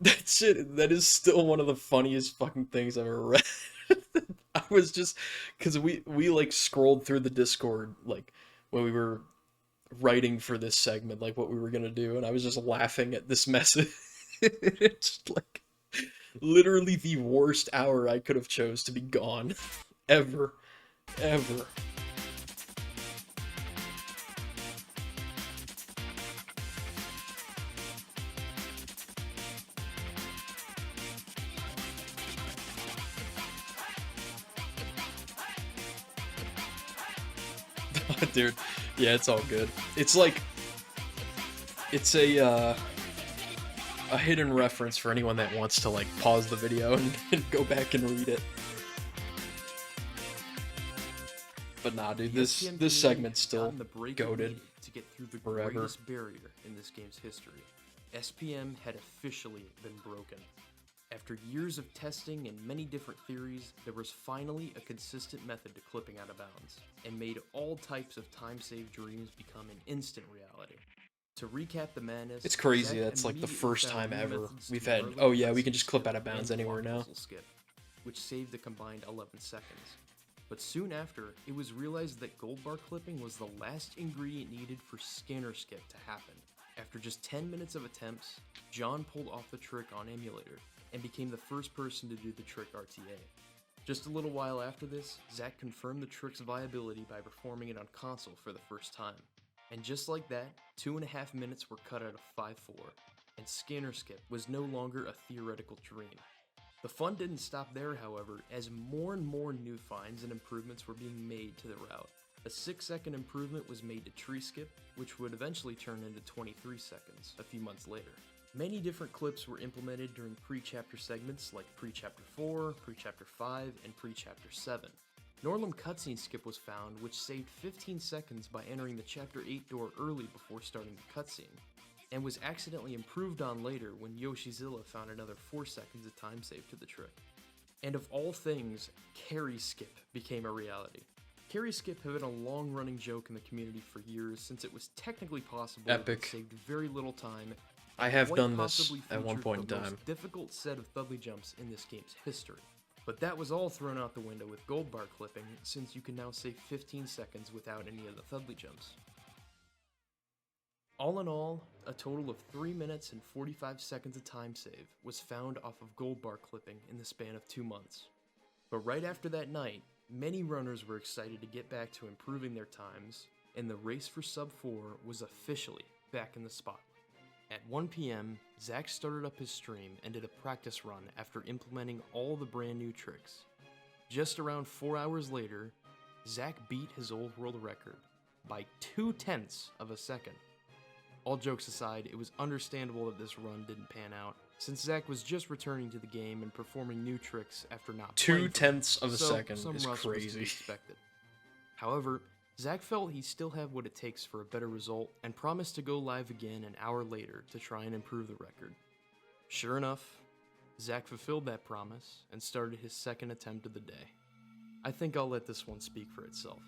That shit, that is still one of the funniest fucking things I've ever read. I was just... Because we like scrolled through the Discord, like, when we were writing for this segment, like what we were gonna do, and I was just laughing at this message. It's like... Literally the worst hour I could have chose to be gone. Ever. Ever. Dude, yeah, it's all good. It's like, it's a hidden reference for anyone that wants to like pause the video and go back and read it. But nah, dude,
The SPM
this segment's
community had
still
gotten the break it
goated
needed to get through the
forever.
greatest barrier in this game's history. SPM had officially been broken. After years of testing and many different theories, there was finally a consistent method to clipping out of bounds, and made all types of time-saved dreams become an instant reality. To recap the madness,
It's crazy.
Zach
That's like the
immediately
first
found
time
new
ever
methods
we've
to
had,
early
oh yeah, we
puzzle
can just clip
skip
out of bounds
and
anywhere
block
now.
puzzle skip, which saved a combined 11 seconds. But soon after, it was realized that gold bar clipping was the last ingredient needed for scanner skip to happen. After just 10 minutes of attempts, John pulled off the trick on emulator, and became the first person to do the trick RTA. Just a little while after this, Zach confirmed the trick's viability by performing it on console for the first time. And just like that, 2.5 minutes were cut out of 5.4, and scanner skip was no longer a theoretical dream. The fun didn't stop there, however, as more and more new finds and improvements were being made to the route. A 6-second improvement was made to tree skip, which would eventually turn into 23 seconds a few months later. Many different clips were implemented during pre-chapter segments like pre-chapter 4, pre-chapter 5, and pre-chapter 7. Norlam cutscene skip was found, which saved 15 seconds by entering the chapter 8 door early before starting the cutscene, and was accidentally improved on later when Yoshizilla found another 4 seconds of time save to the trick. And of all things, carry skip became a reality. Carry skip had been a long-running joke in the community for years, since it was technically possible.
Epic.
It saved very little time.
I have
quite
done this
possibly
at one
featured
point in
the
time.
most difficult set of Thudley jumps in this game's history. But that was all thrown out the window with gold bar clipping, since you can now save 15 seconds without any of the Thudley jumps. All in all, a total of 3 minutes and 45 seconds of time save was found off of gold bar clipping in the span of 2 months. But right after that night, many runners were excited to get back to improving their times, and the race for sub 4 was officially back in the spotlight. At 1 PM, Zach started up his stream and did a practice run after implementing all the brand new tricks. Just around 4 hours later, Zach beat his old world record by 0.2 of a second. All jokes aside, it was understandable that this run didn't pan out, since Zach was just returning to the game and performing new tricks after not playing for it,
0.2 of a
so
second
some
is
rust was to be
crazy.
expected. However, Zach felt he still had what it takes for a better result, and promised to go live again an hour later to try and improve the record. Sure enough, Zach fulfilled that promise and started his second attempt of the day. I think I'll let this one speak for itself.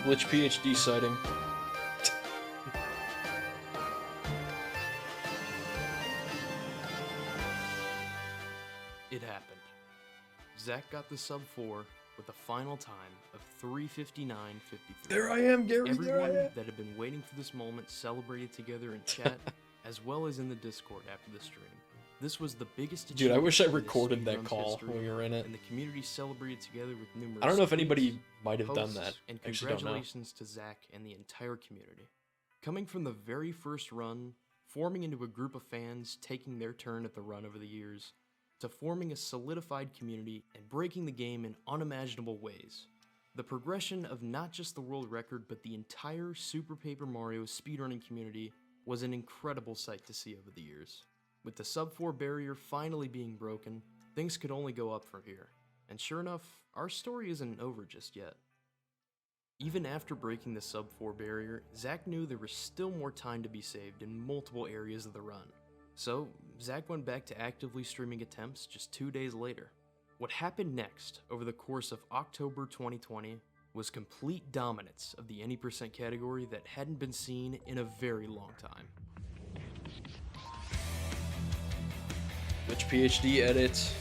Glitch PhD sighting.
It happened. Zach got the sub 4 with a final time of 3:59:53.
There I am, Gary,
Everyone
there I am.
that had been waiting for this moment celebrated together in chat, as well as in the Discord after the stream. This was the biggest
Dude, I wish I
achievement in this
recorded that
speedrun's
call
history,
when we were in it.
and the community celebrated together with numerous
I don't know if
tweets,
anybody might have done
posts,
that.
And
Actually don't know.
congratulations to Zach and the entire community. Coming from the very first run, forming into a group of fans taking their turn at the run over the years, to forming a solidified community and breaking the game in unimaginable ways. The progression of not just the world record, but the entire Super Paper Mario speedrunning community was an incredible sight to see over the years. With the sub 4 barrier finally being broken, things could only go up from here. And sure enough, our story isn't over just yet. Even after breaking the sub 4 barrier, Zach knew there was still more time to be saved in multiple areas of the run. So, Zach went back to actively streaming attempts just 2 days later. What happened next, over the course of October 2020, was complete dominance of the any percent category that hadn't been seen in a very long time.
Which PhD edit?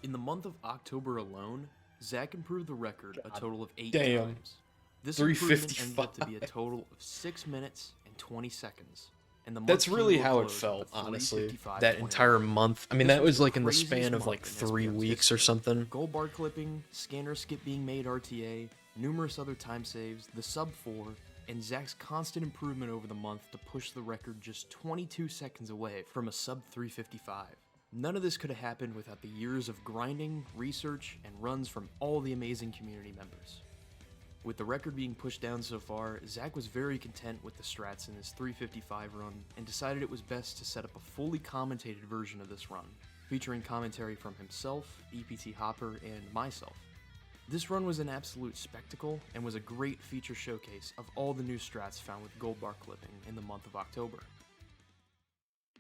In the month of October alone, Zach improved the record a total of 8
Damn.
times. This improvement ended
355.
up to be a total of 6 minutes and 20 seconds. And the month
That's
came
really
to a
how it
close
felt,
with a
honestly.
3:55:21.
That entire month. I mean,
This
that was
the
like in the
craziest
span of
month
like
in
3
SPM's
weeks or
history.
something.
Gold bar clipping, scanner skip being made RTA, numerous other time saves, the sub 4, and Zach's constant improvement over the month to push the record just 22 seconds away from a sub 355. None of this could have happened without the years of grinding, research, and runs from all the amazing community members. With the record being pushed down so far, Zach was very content with the strats in his 355 run and decided it was best to set up a fully commentated version of this run, featuring commentary from himself, EPT Hopper, and myself. This run was an absolute spectacle and was a great feature showcase of all the new strats found with gold bar clipping in the month of October.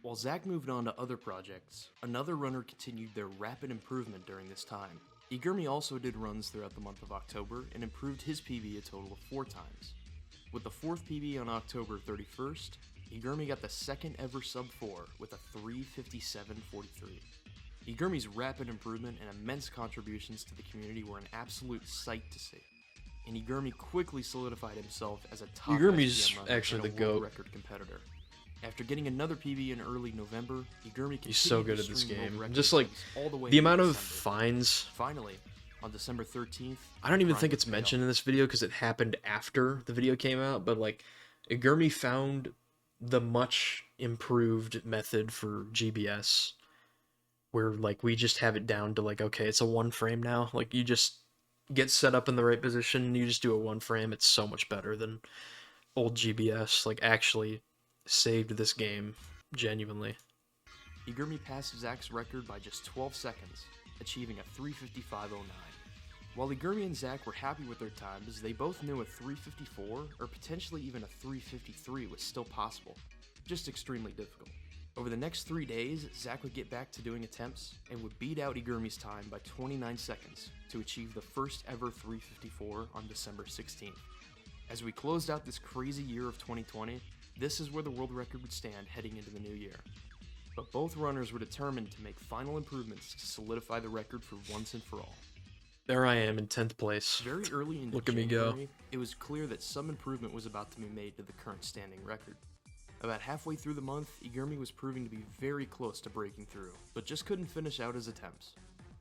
While Zach moved on to other projects, another runner continued their rapid improvement during this time. Igurmi also did runs throughout the month of October and improved his PB a total of 4 times. With the 4th PB on October 31st, Igurmi got the second ever sub 4 with a 3:57:43. Igurmi's rapid improvement and immense contributions to the community were an absolute sight to see, and Igurmi quickly solidified himself as a top
Igurmi's
SPM runner
actually
and a
the
world
GOAT.
record competitor. After getting another PB in early November, Igurmi
He's so
continued
good
to
at this
stream world
game.
record
Just like
attempts all the way
the
into
amount of
December.
fines.
Finally, on December 13th,
I don't even
the
think
grind
it's
would pay
mentioned
off.
in this video because it happened after the video came out, but like Igurmi found the much improved method for GBS where like we just have it down to like, okay, it's a 1 frame now. Like you just get set up in the right position, you just do a 1 frame. It's so much better than old GBS. Like actually saved this game genuinely.
Igurmi passed Zach's record by just 12 seconds, achieving a 3:55:09. While Igurmi and Zach were happy with their times, they both knew a 3:54 or potentially even a 3:53 was still possible, just extremely difficult. Over the next 3 days, Zach would get back to doing attempts and would beat out Igurmi's time by 29 seconds to achieve the first ever 3:54 on December 16th. As we closed out this crazy year of 2020, this is where the world record would stand heading into the new year. But both runners were determined to make final improvements to solidify the record for once and for all.
There I am in 10th place.
Very early into
Look at me go.
January, it was clear that some improvement was about to be made to the current standing record. About halfway through the month, Igurmi was proving to be very close to breaking through, but just couldn't finish out his attempts.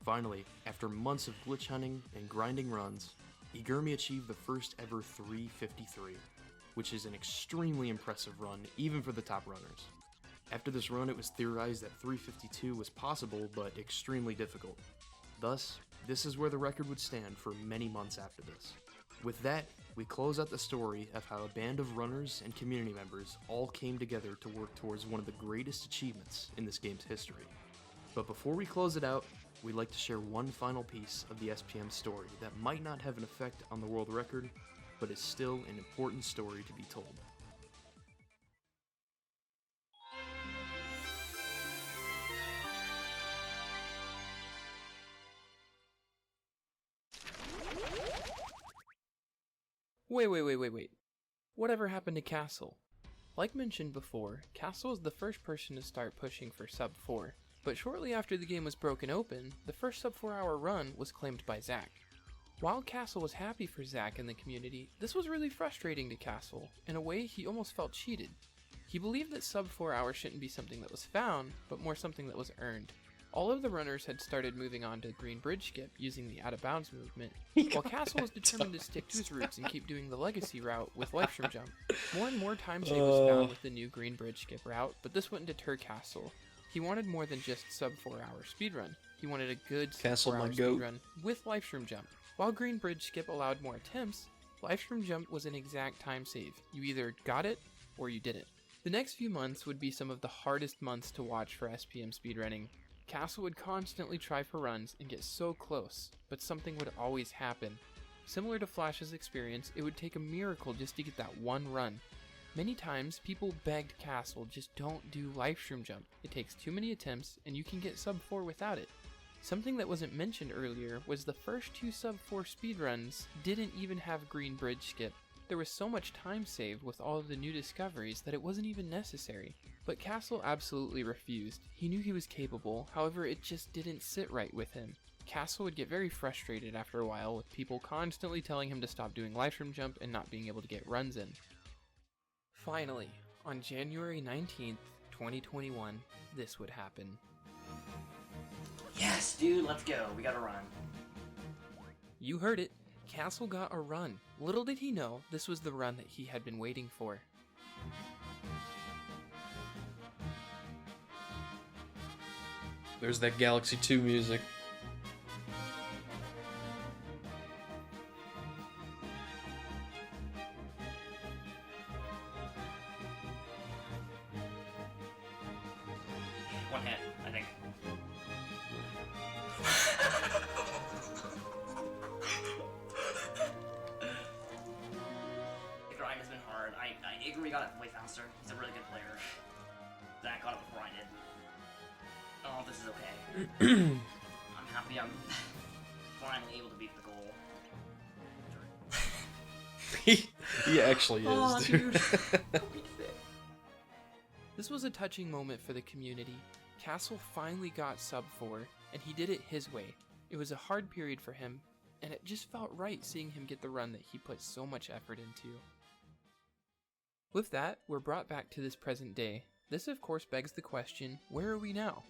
Finally, after months of glitch hunting and grinding runs, Igurmi achieved the first ever 3:53, which is an extremely impressive run even for the top runners. After this run, it was theorized that 3:52 was possible but extremely difficult. Thus, this is where the record would stand for many months after this. With that, we close out the story of how a band of runners and community members all came together to work towards one of the greatest achievements in this game's history. But before we close it out, we'd like to share one final piece of the SPM story that might not have an effect on the world record, but is still an important story to be told.
Wait. Whatever happened to Castle? Like mentioned before, Castle was the first person to start pushing for sub 4, but shortly after the game was broken open, the first sub 4 hour run was claimed by Zach. While Castle was happy for Zach and the community, this was really frustrating to Castle. In a way, he almost felt cheated. He believed that sub 4 hours shouldn't be something that was found, but more something that was earned. All of the runners had started moving on to Green Bridge Skip using the out of bounds movement, while Castle was determined to stick to his roots and keep doing the legacy route with Lifestream Jump. More and more time save was found with the new Green Bridge Skip route, but this wouldn't deter Castle. He wanted more than just sub 4 hour speedrun. He wanted a good sub 4 hour speedrun with Lifestream Jump. While Green Bridge Skip allowed more attempts, Lifestream Jump was an exact time save. You either got it or you didn't. The next few months would be some of the hardest months to watch for SPM speedrunning. Castle would constantly try for runs and get so close, but something would always happen. Similar to Flash's experience, it would take a miracle just to get that one run. Many times, people begged Castle, just don't do Lifestream Jump. It takes too many attempts, and you can get sub 4 without it. Something that wasn't mentioned earlier was the first 2 sub 4 speedruns didn't even have Green Bridge Skip. There was so much time saved with all of the new discoveries that it wasn't even necessary. But Castle absolutely refused. He knew he was capable, however it just didn't sit right with him. Castle would get very frustrated after a while with people constantly telling him to stop doing Lifestream Jump and not being able to get runs in. Finally, on January 19th, 2021, this would happen.
Yes, dude, let's go. We gotta run.
You heard it. Castle got a run. Little did he know, this was the run that he had been waiting for.
There's that Galaxy 2 music.
One hit, I think. The grind has been hard. Igor got it way faster. He's a really good player. Zach got it before I did. Oh, this is okay. I'm happy I'm finally able to beat the goal.
He actually is, dude.
This was a touching moment for the community. Castle finally got sub 4, and he did it his way. It was a hard period for him, and it just felt right seeing him get the run that he put so much effort into. With that, we're brought back to this present day. This of course begs the question, where are we now?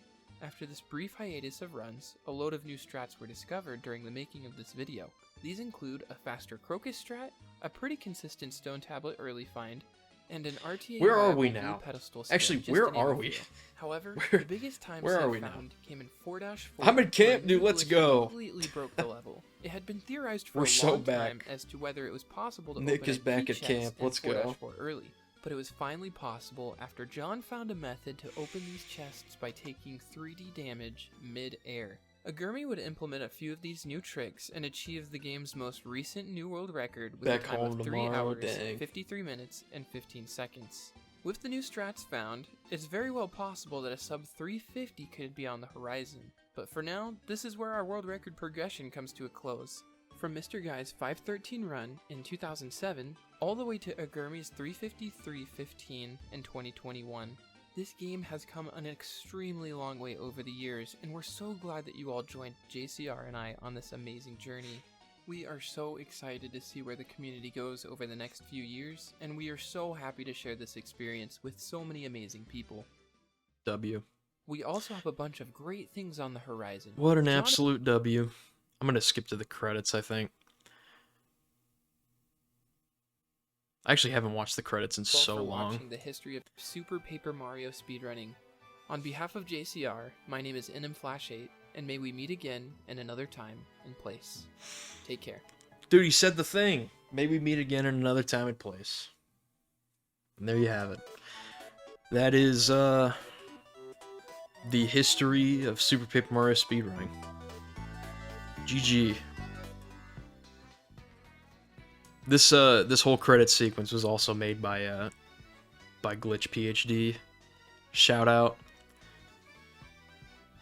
After this brief hiatus of runs, a load of new strats were discovered during the making of this video. These include a faster Crocus strat, a pretty consistent Stone Tablet early find, and an RTA
Where are we
blue
now?
pedestal skin,
Actually,
just
where
to name
are
a
we?
few. However,
Where-
the biggest time
where are
save
we now?
found came in 4-4.
I'm in camp,
where a
dude,
new
let's
glitch
go.
Completely broke the level. It had been theorized for
We're
a
so
long time
back.
as to whether it was possible to
Nick
open
is
a
back
key
at
chest
camp,
in
let's go.
4-4 early. But it was finally possible after John found a method to open these chests by taking 3D damage mid-air. Agurmi would implement a few of these new tricks and achieve the game's most recent New World Record with
Back
a time
home
of 3
tomorrow,
hours,
dang.
53 minutes, and 15 seconds. With the new strats found, it's very well possible that a sub 350 could be on the horizon. But for now, this is where our world record progression comes to a close. From Mr. Guy's 513 run in 2007, all the way to Agurmi's 353.15 in 2021. This game has come an extremely long way over the years, and we're so glad that you all joined JCR and I on this amazing journey. We are so excited to see where the community goes over the next few years, and we are so happy to share this experience with so many amazing people.
W.
We also have a bunch of great things on the horizon.
What an
John-
absolute W. I'm gonna skip to the credits, I think. I actually haven't watched the credits in
Thankful
so
for
long.
watching the history of Super Paper Mario speedrunning. On behalf of JCR, my name is NMFlash8, and may we meet again in another time and place. Take care.
Dude, he said the thing. Maybe meet again in another time and place. And there you have it. That is, the history of Super Paper Mario speedrunning. GG. This whole credit sequence was also made by Glitch PhD. Shout out.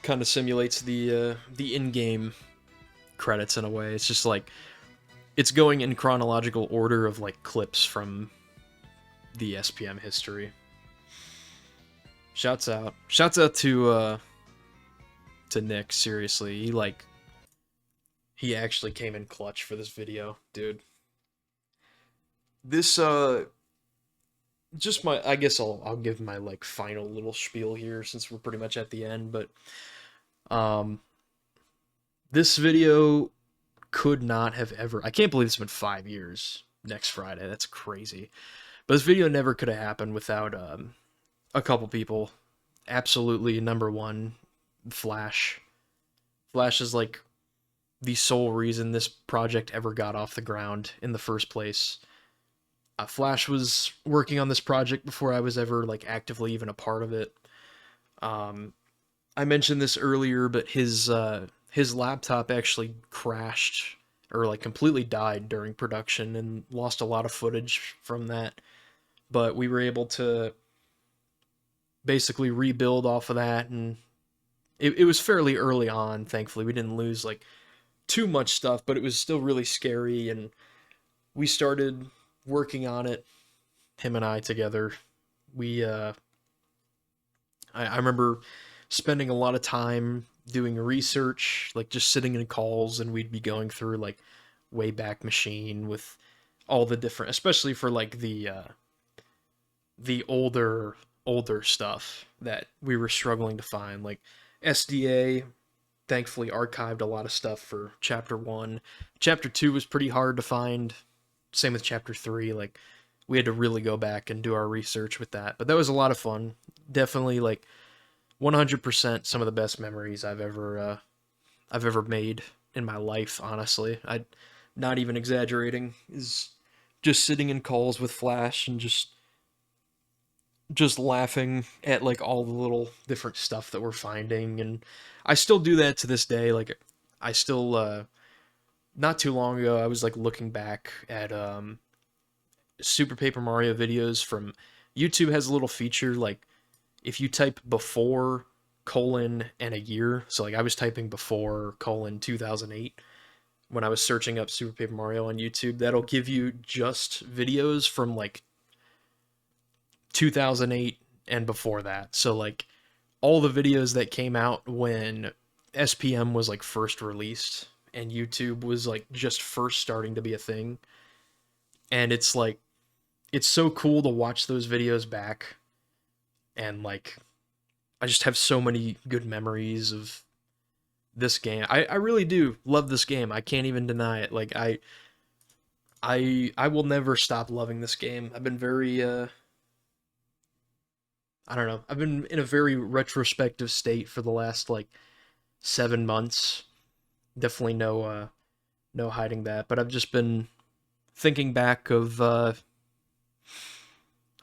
Kind of simulates the in-game credits in a way. It's just like it's going in chronological order of like clips from the SPM history. Shouts out to Nick. Seriously, he actually came in clutch for this video, dude. This just I guess I'll give my like final little spiel here since we're pretty much at the end, but this video could not have ever, I can't believe it's been 5 years next Friday. That's crazy. But this video never could have happened without a couple people. Absolutely number one, Flash. Flash is like the sole reason this project ever got off the ground in the first place. Flash was working on this project before I was ever like actively even a part of it. I mentioned this earlier, but his laptop actually crashed or like completely died during production and lost a lot of footage from that. But we were able to basically rebuild off of that, and it was fairly early on, thankfully. We didn't lose like too much stuff, but it was still really scary, and we started working on it, him and I together. We I remember spending a lot of time doing research, like just sitting in calls, and we'd be going through like Wayback Machine with all the different, especially for like the older stuff that we were struggling to find. Like SDA thankfully archived a lot of stuff for chapter 1. Chapter 2 was pretty hard to find. Same with chapter 3. Like we had to really go back and do our research with that. But that was a lot of fun. Definitely like 100% some of the best memories I've ever made in my life, honestly. I'm not even exaggerating. Is just sitting in calls with Flash and just laughing at like all the little different stuff that we're finding. And I still do that to this day. Like I still not too long ago I was like looking back at Super Paper Mario videos from YouTube. Has a little feature like if you type before colon and a year, so like I was typing before colon 2008 when I was searching up Super Paper Mario on YouTube, that'll give you just videos from like 2008 and before that. So like all the videos that came out when SPM was like first released and YouTube was like just first starting to be a thing. And it's like, it's so cool to watch those videos back. And like, I just have so many good memories of this game. I really do love this game. I can't even deny it. Like I will never stop loving this game. I've been very I don't know. I've been in a very retrospective state for the last like 7 months. Definitely no hiding that, but I've just been thinking back of I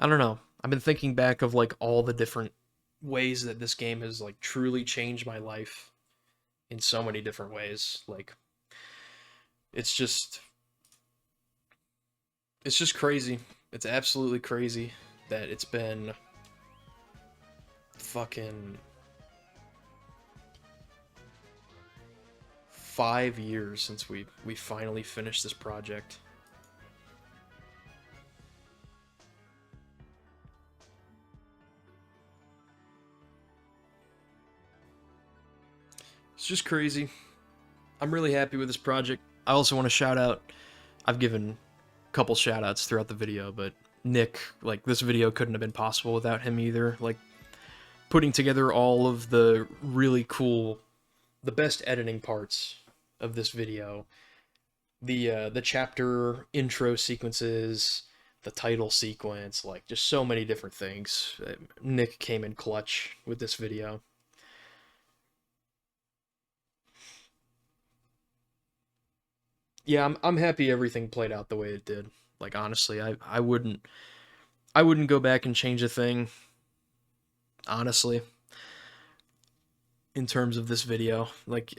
don't know. I've been thinking back of like all the different ways that this game has like truly changed my life in so many different ways. Like it's just crazy. It's absolutely crazy that it's been fucking 5 years since we finally finished this project. It's just crazy. I'm really happy with this project. I also want to shout out, I've given a couple shout outs throughout the video, but Nick, like this video couldn't have been possible without him either. Like putting together all of the really cool, the best editing parts of this video. The chapter intro sequences, the title sequence, like just so many different things. Nick came in clutch with this video. yeah, I'm happy everything played out the way it did. Like honestly, I wouldn't go back and change a thing. Honestly, in terms of this video, like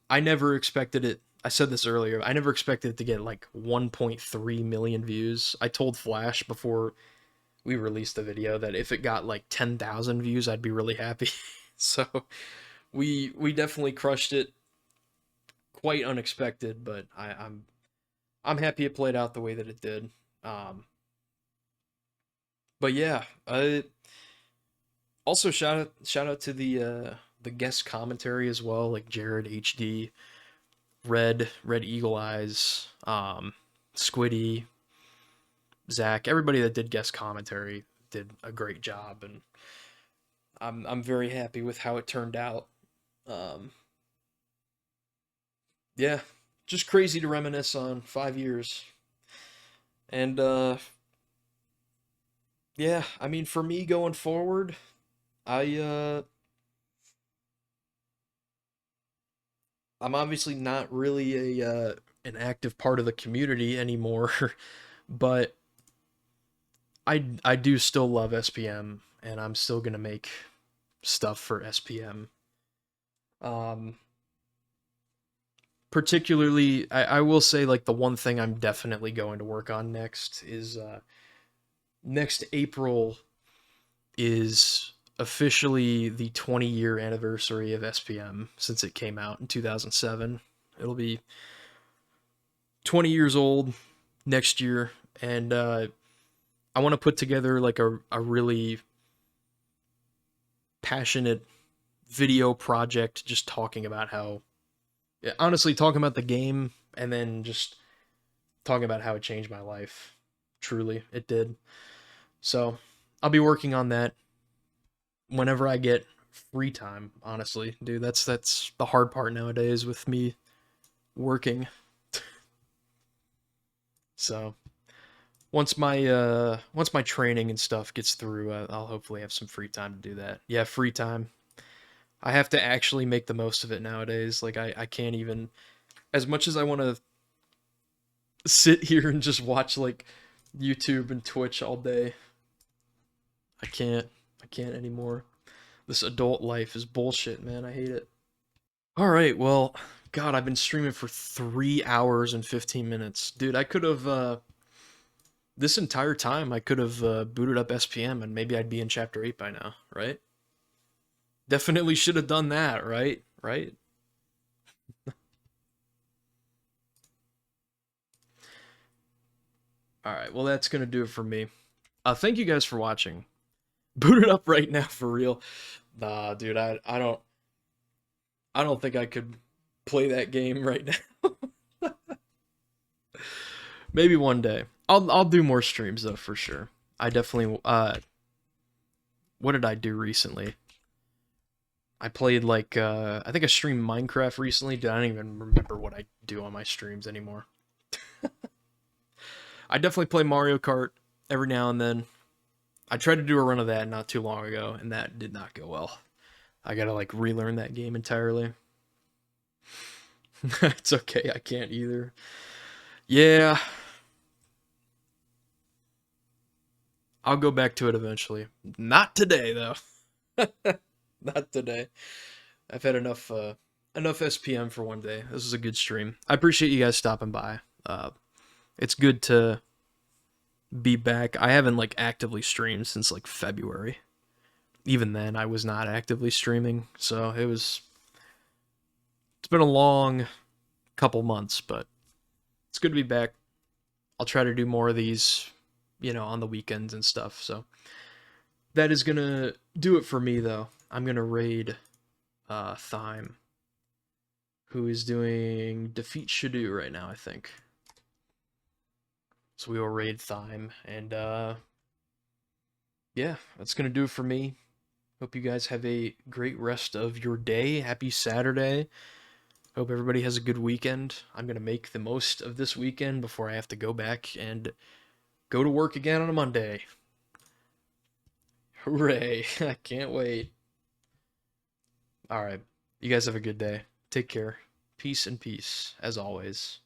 I never expected it. I said this earlier. I never expected it to get like 1.3 million views. I told Flash before we released the video that if it got like 10,000 views, I'd be really happy. So we definitely crushed it. Quite unexpected, but I'm happy it played out the way that it did. But yeah, also shout out to the guest commentary as well, like Jared HD, Red Eagle Eyes, Squiddy, Zach, everybody that did guest commentary did a great job, and I'm very happy with how it turned out. Yeah, just crazy to reminisce on 5 years. And yeah, I mean for me going forward, I'm obviously not really an active part of the community anymore, but I do still love SPM, and I'm still gonna make stuff for SPM. Particularly, I will say like the one thing I'm definitely going to work on next is next April is officially the 20-year anniversary of SPM since it came out in 2007. It'll be 20 years old next year, and I want to put together like a really passionate video project just talking about how, honestly, talking about the game and then just talking about how it changed my life. Truly, it did. So I'll be working on that whenever I get free time, honestly. Dude, that's the hard part nowadays with me working. So once my training and stuff gets through, I'll hopefully have some free time to do that. Yeah, free time. I have to actually make the most of it nowadays. Like I can't even, as much as I want to sit here and just watch like YouTube and Twitch all day, I can't anymore. This adult life is bullshit, man. I hate it. All right, well, God, I've been streaming for 3 hours and 15 minutes. Dude, I could have this entire time I could have booted up SPM and maybe I'd be in chapter 8 by now, right? Definitely should have done that, right? Right? All right, well, that's going to do it for me. Thank you guys for watching. Boot it up right now for real. Nah, dude, I don't think I could play that game right now. Maybe one day. I'll do more streams though for sure. I definitely what did I do recently? I played like I think I streamed Minecraft recently. Dude, I don't even remember what I do on my streams anymore. I definitely play Mario Kart every now and then. I tried to do a run of that not too long ago, and that did not go well. I gotta like relearn that game entirely. It's okay, I can't either. Yeah. I'll go back to it eventually. Not today, though. Not today. I've had enough SPM for one day. This is a good stream. I appreciate you guys stopping by. It's good to be back. I haven't like actively streamed since like February. Even then, I was not actively streaming, so it's been a long couple months, but it's good to be back. I'll try to do more of these, on the weekends and stuff. So that is gonna do it for me, though. I'm gonna raid Thyme, who is doing Defeat Shadoo right now, I think. So we will raid Thyme, and yeah, that's gonna do it for me. Hope you guys have a great rest of your day. Happy Saturday. Hope everybody has a good weekend. I'm gonna make the most of this weekend before I have to go back and go to work again on a Monday. Hooray. I can't wait. Alright. You guys have a good day. Take care. Peace and peace, as always.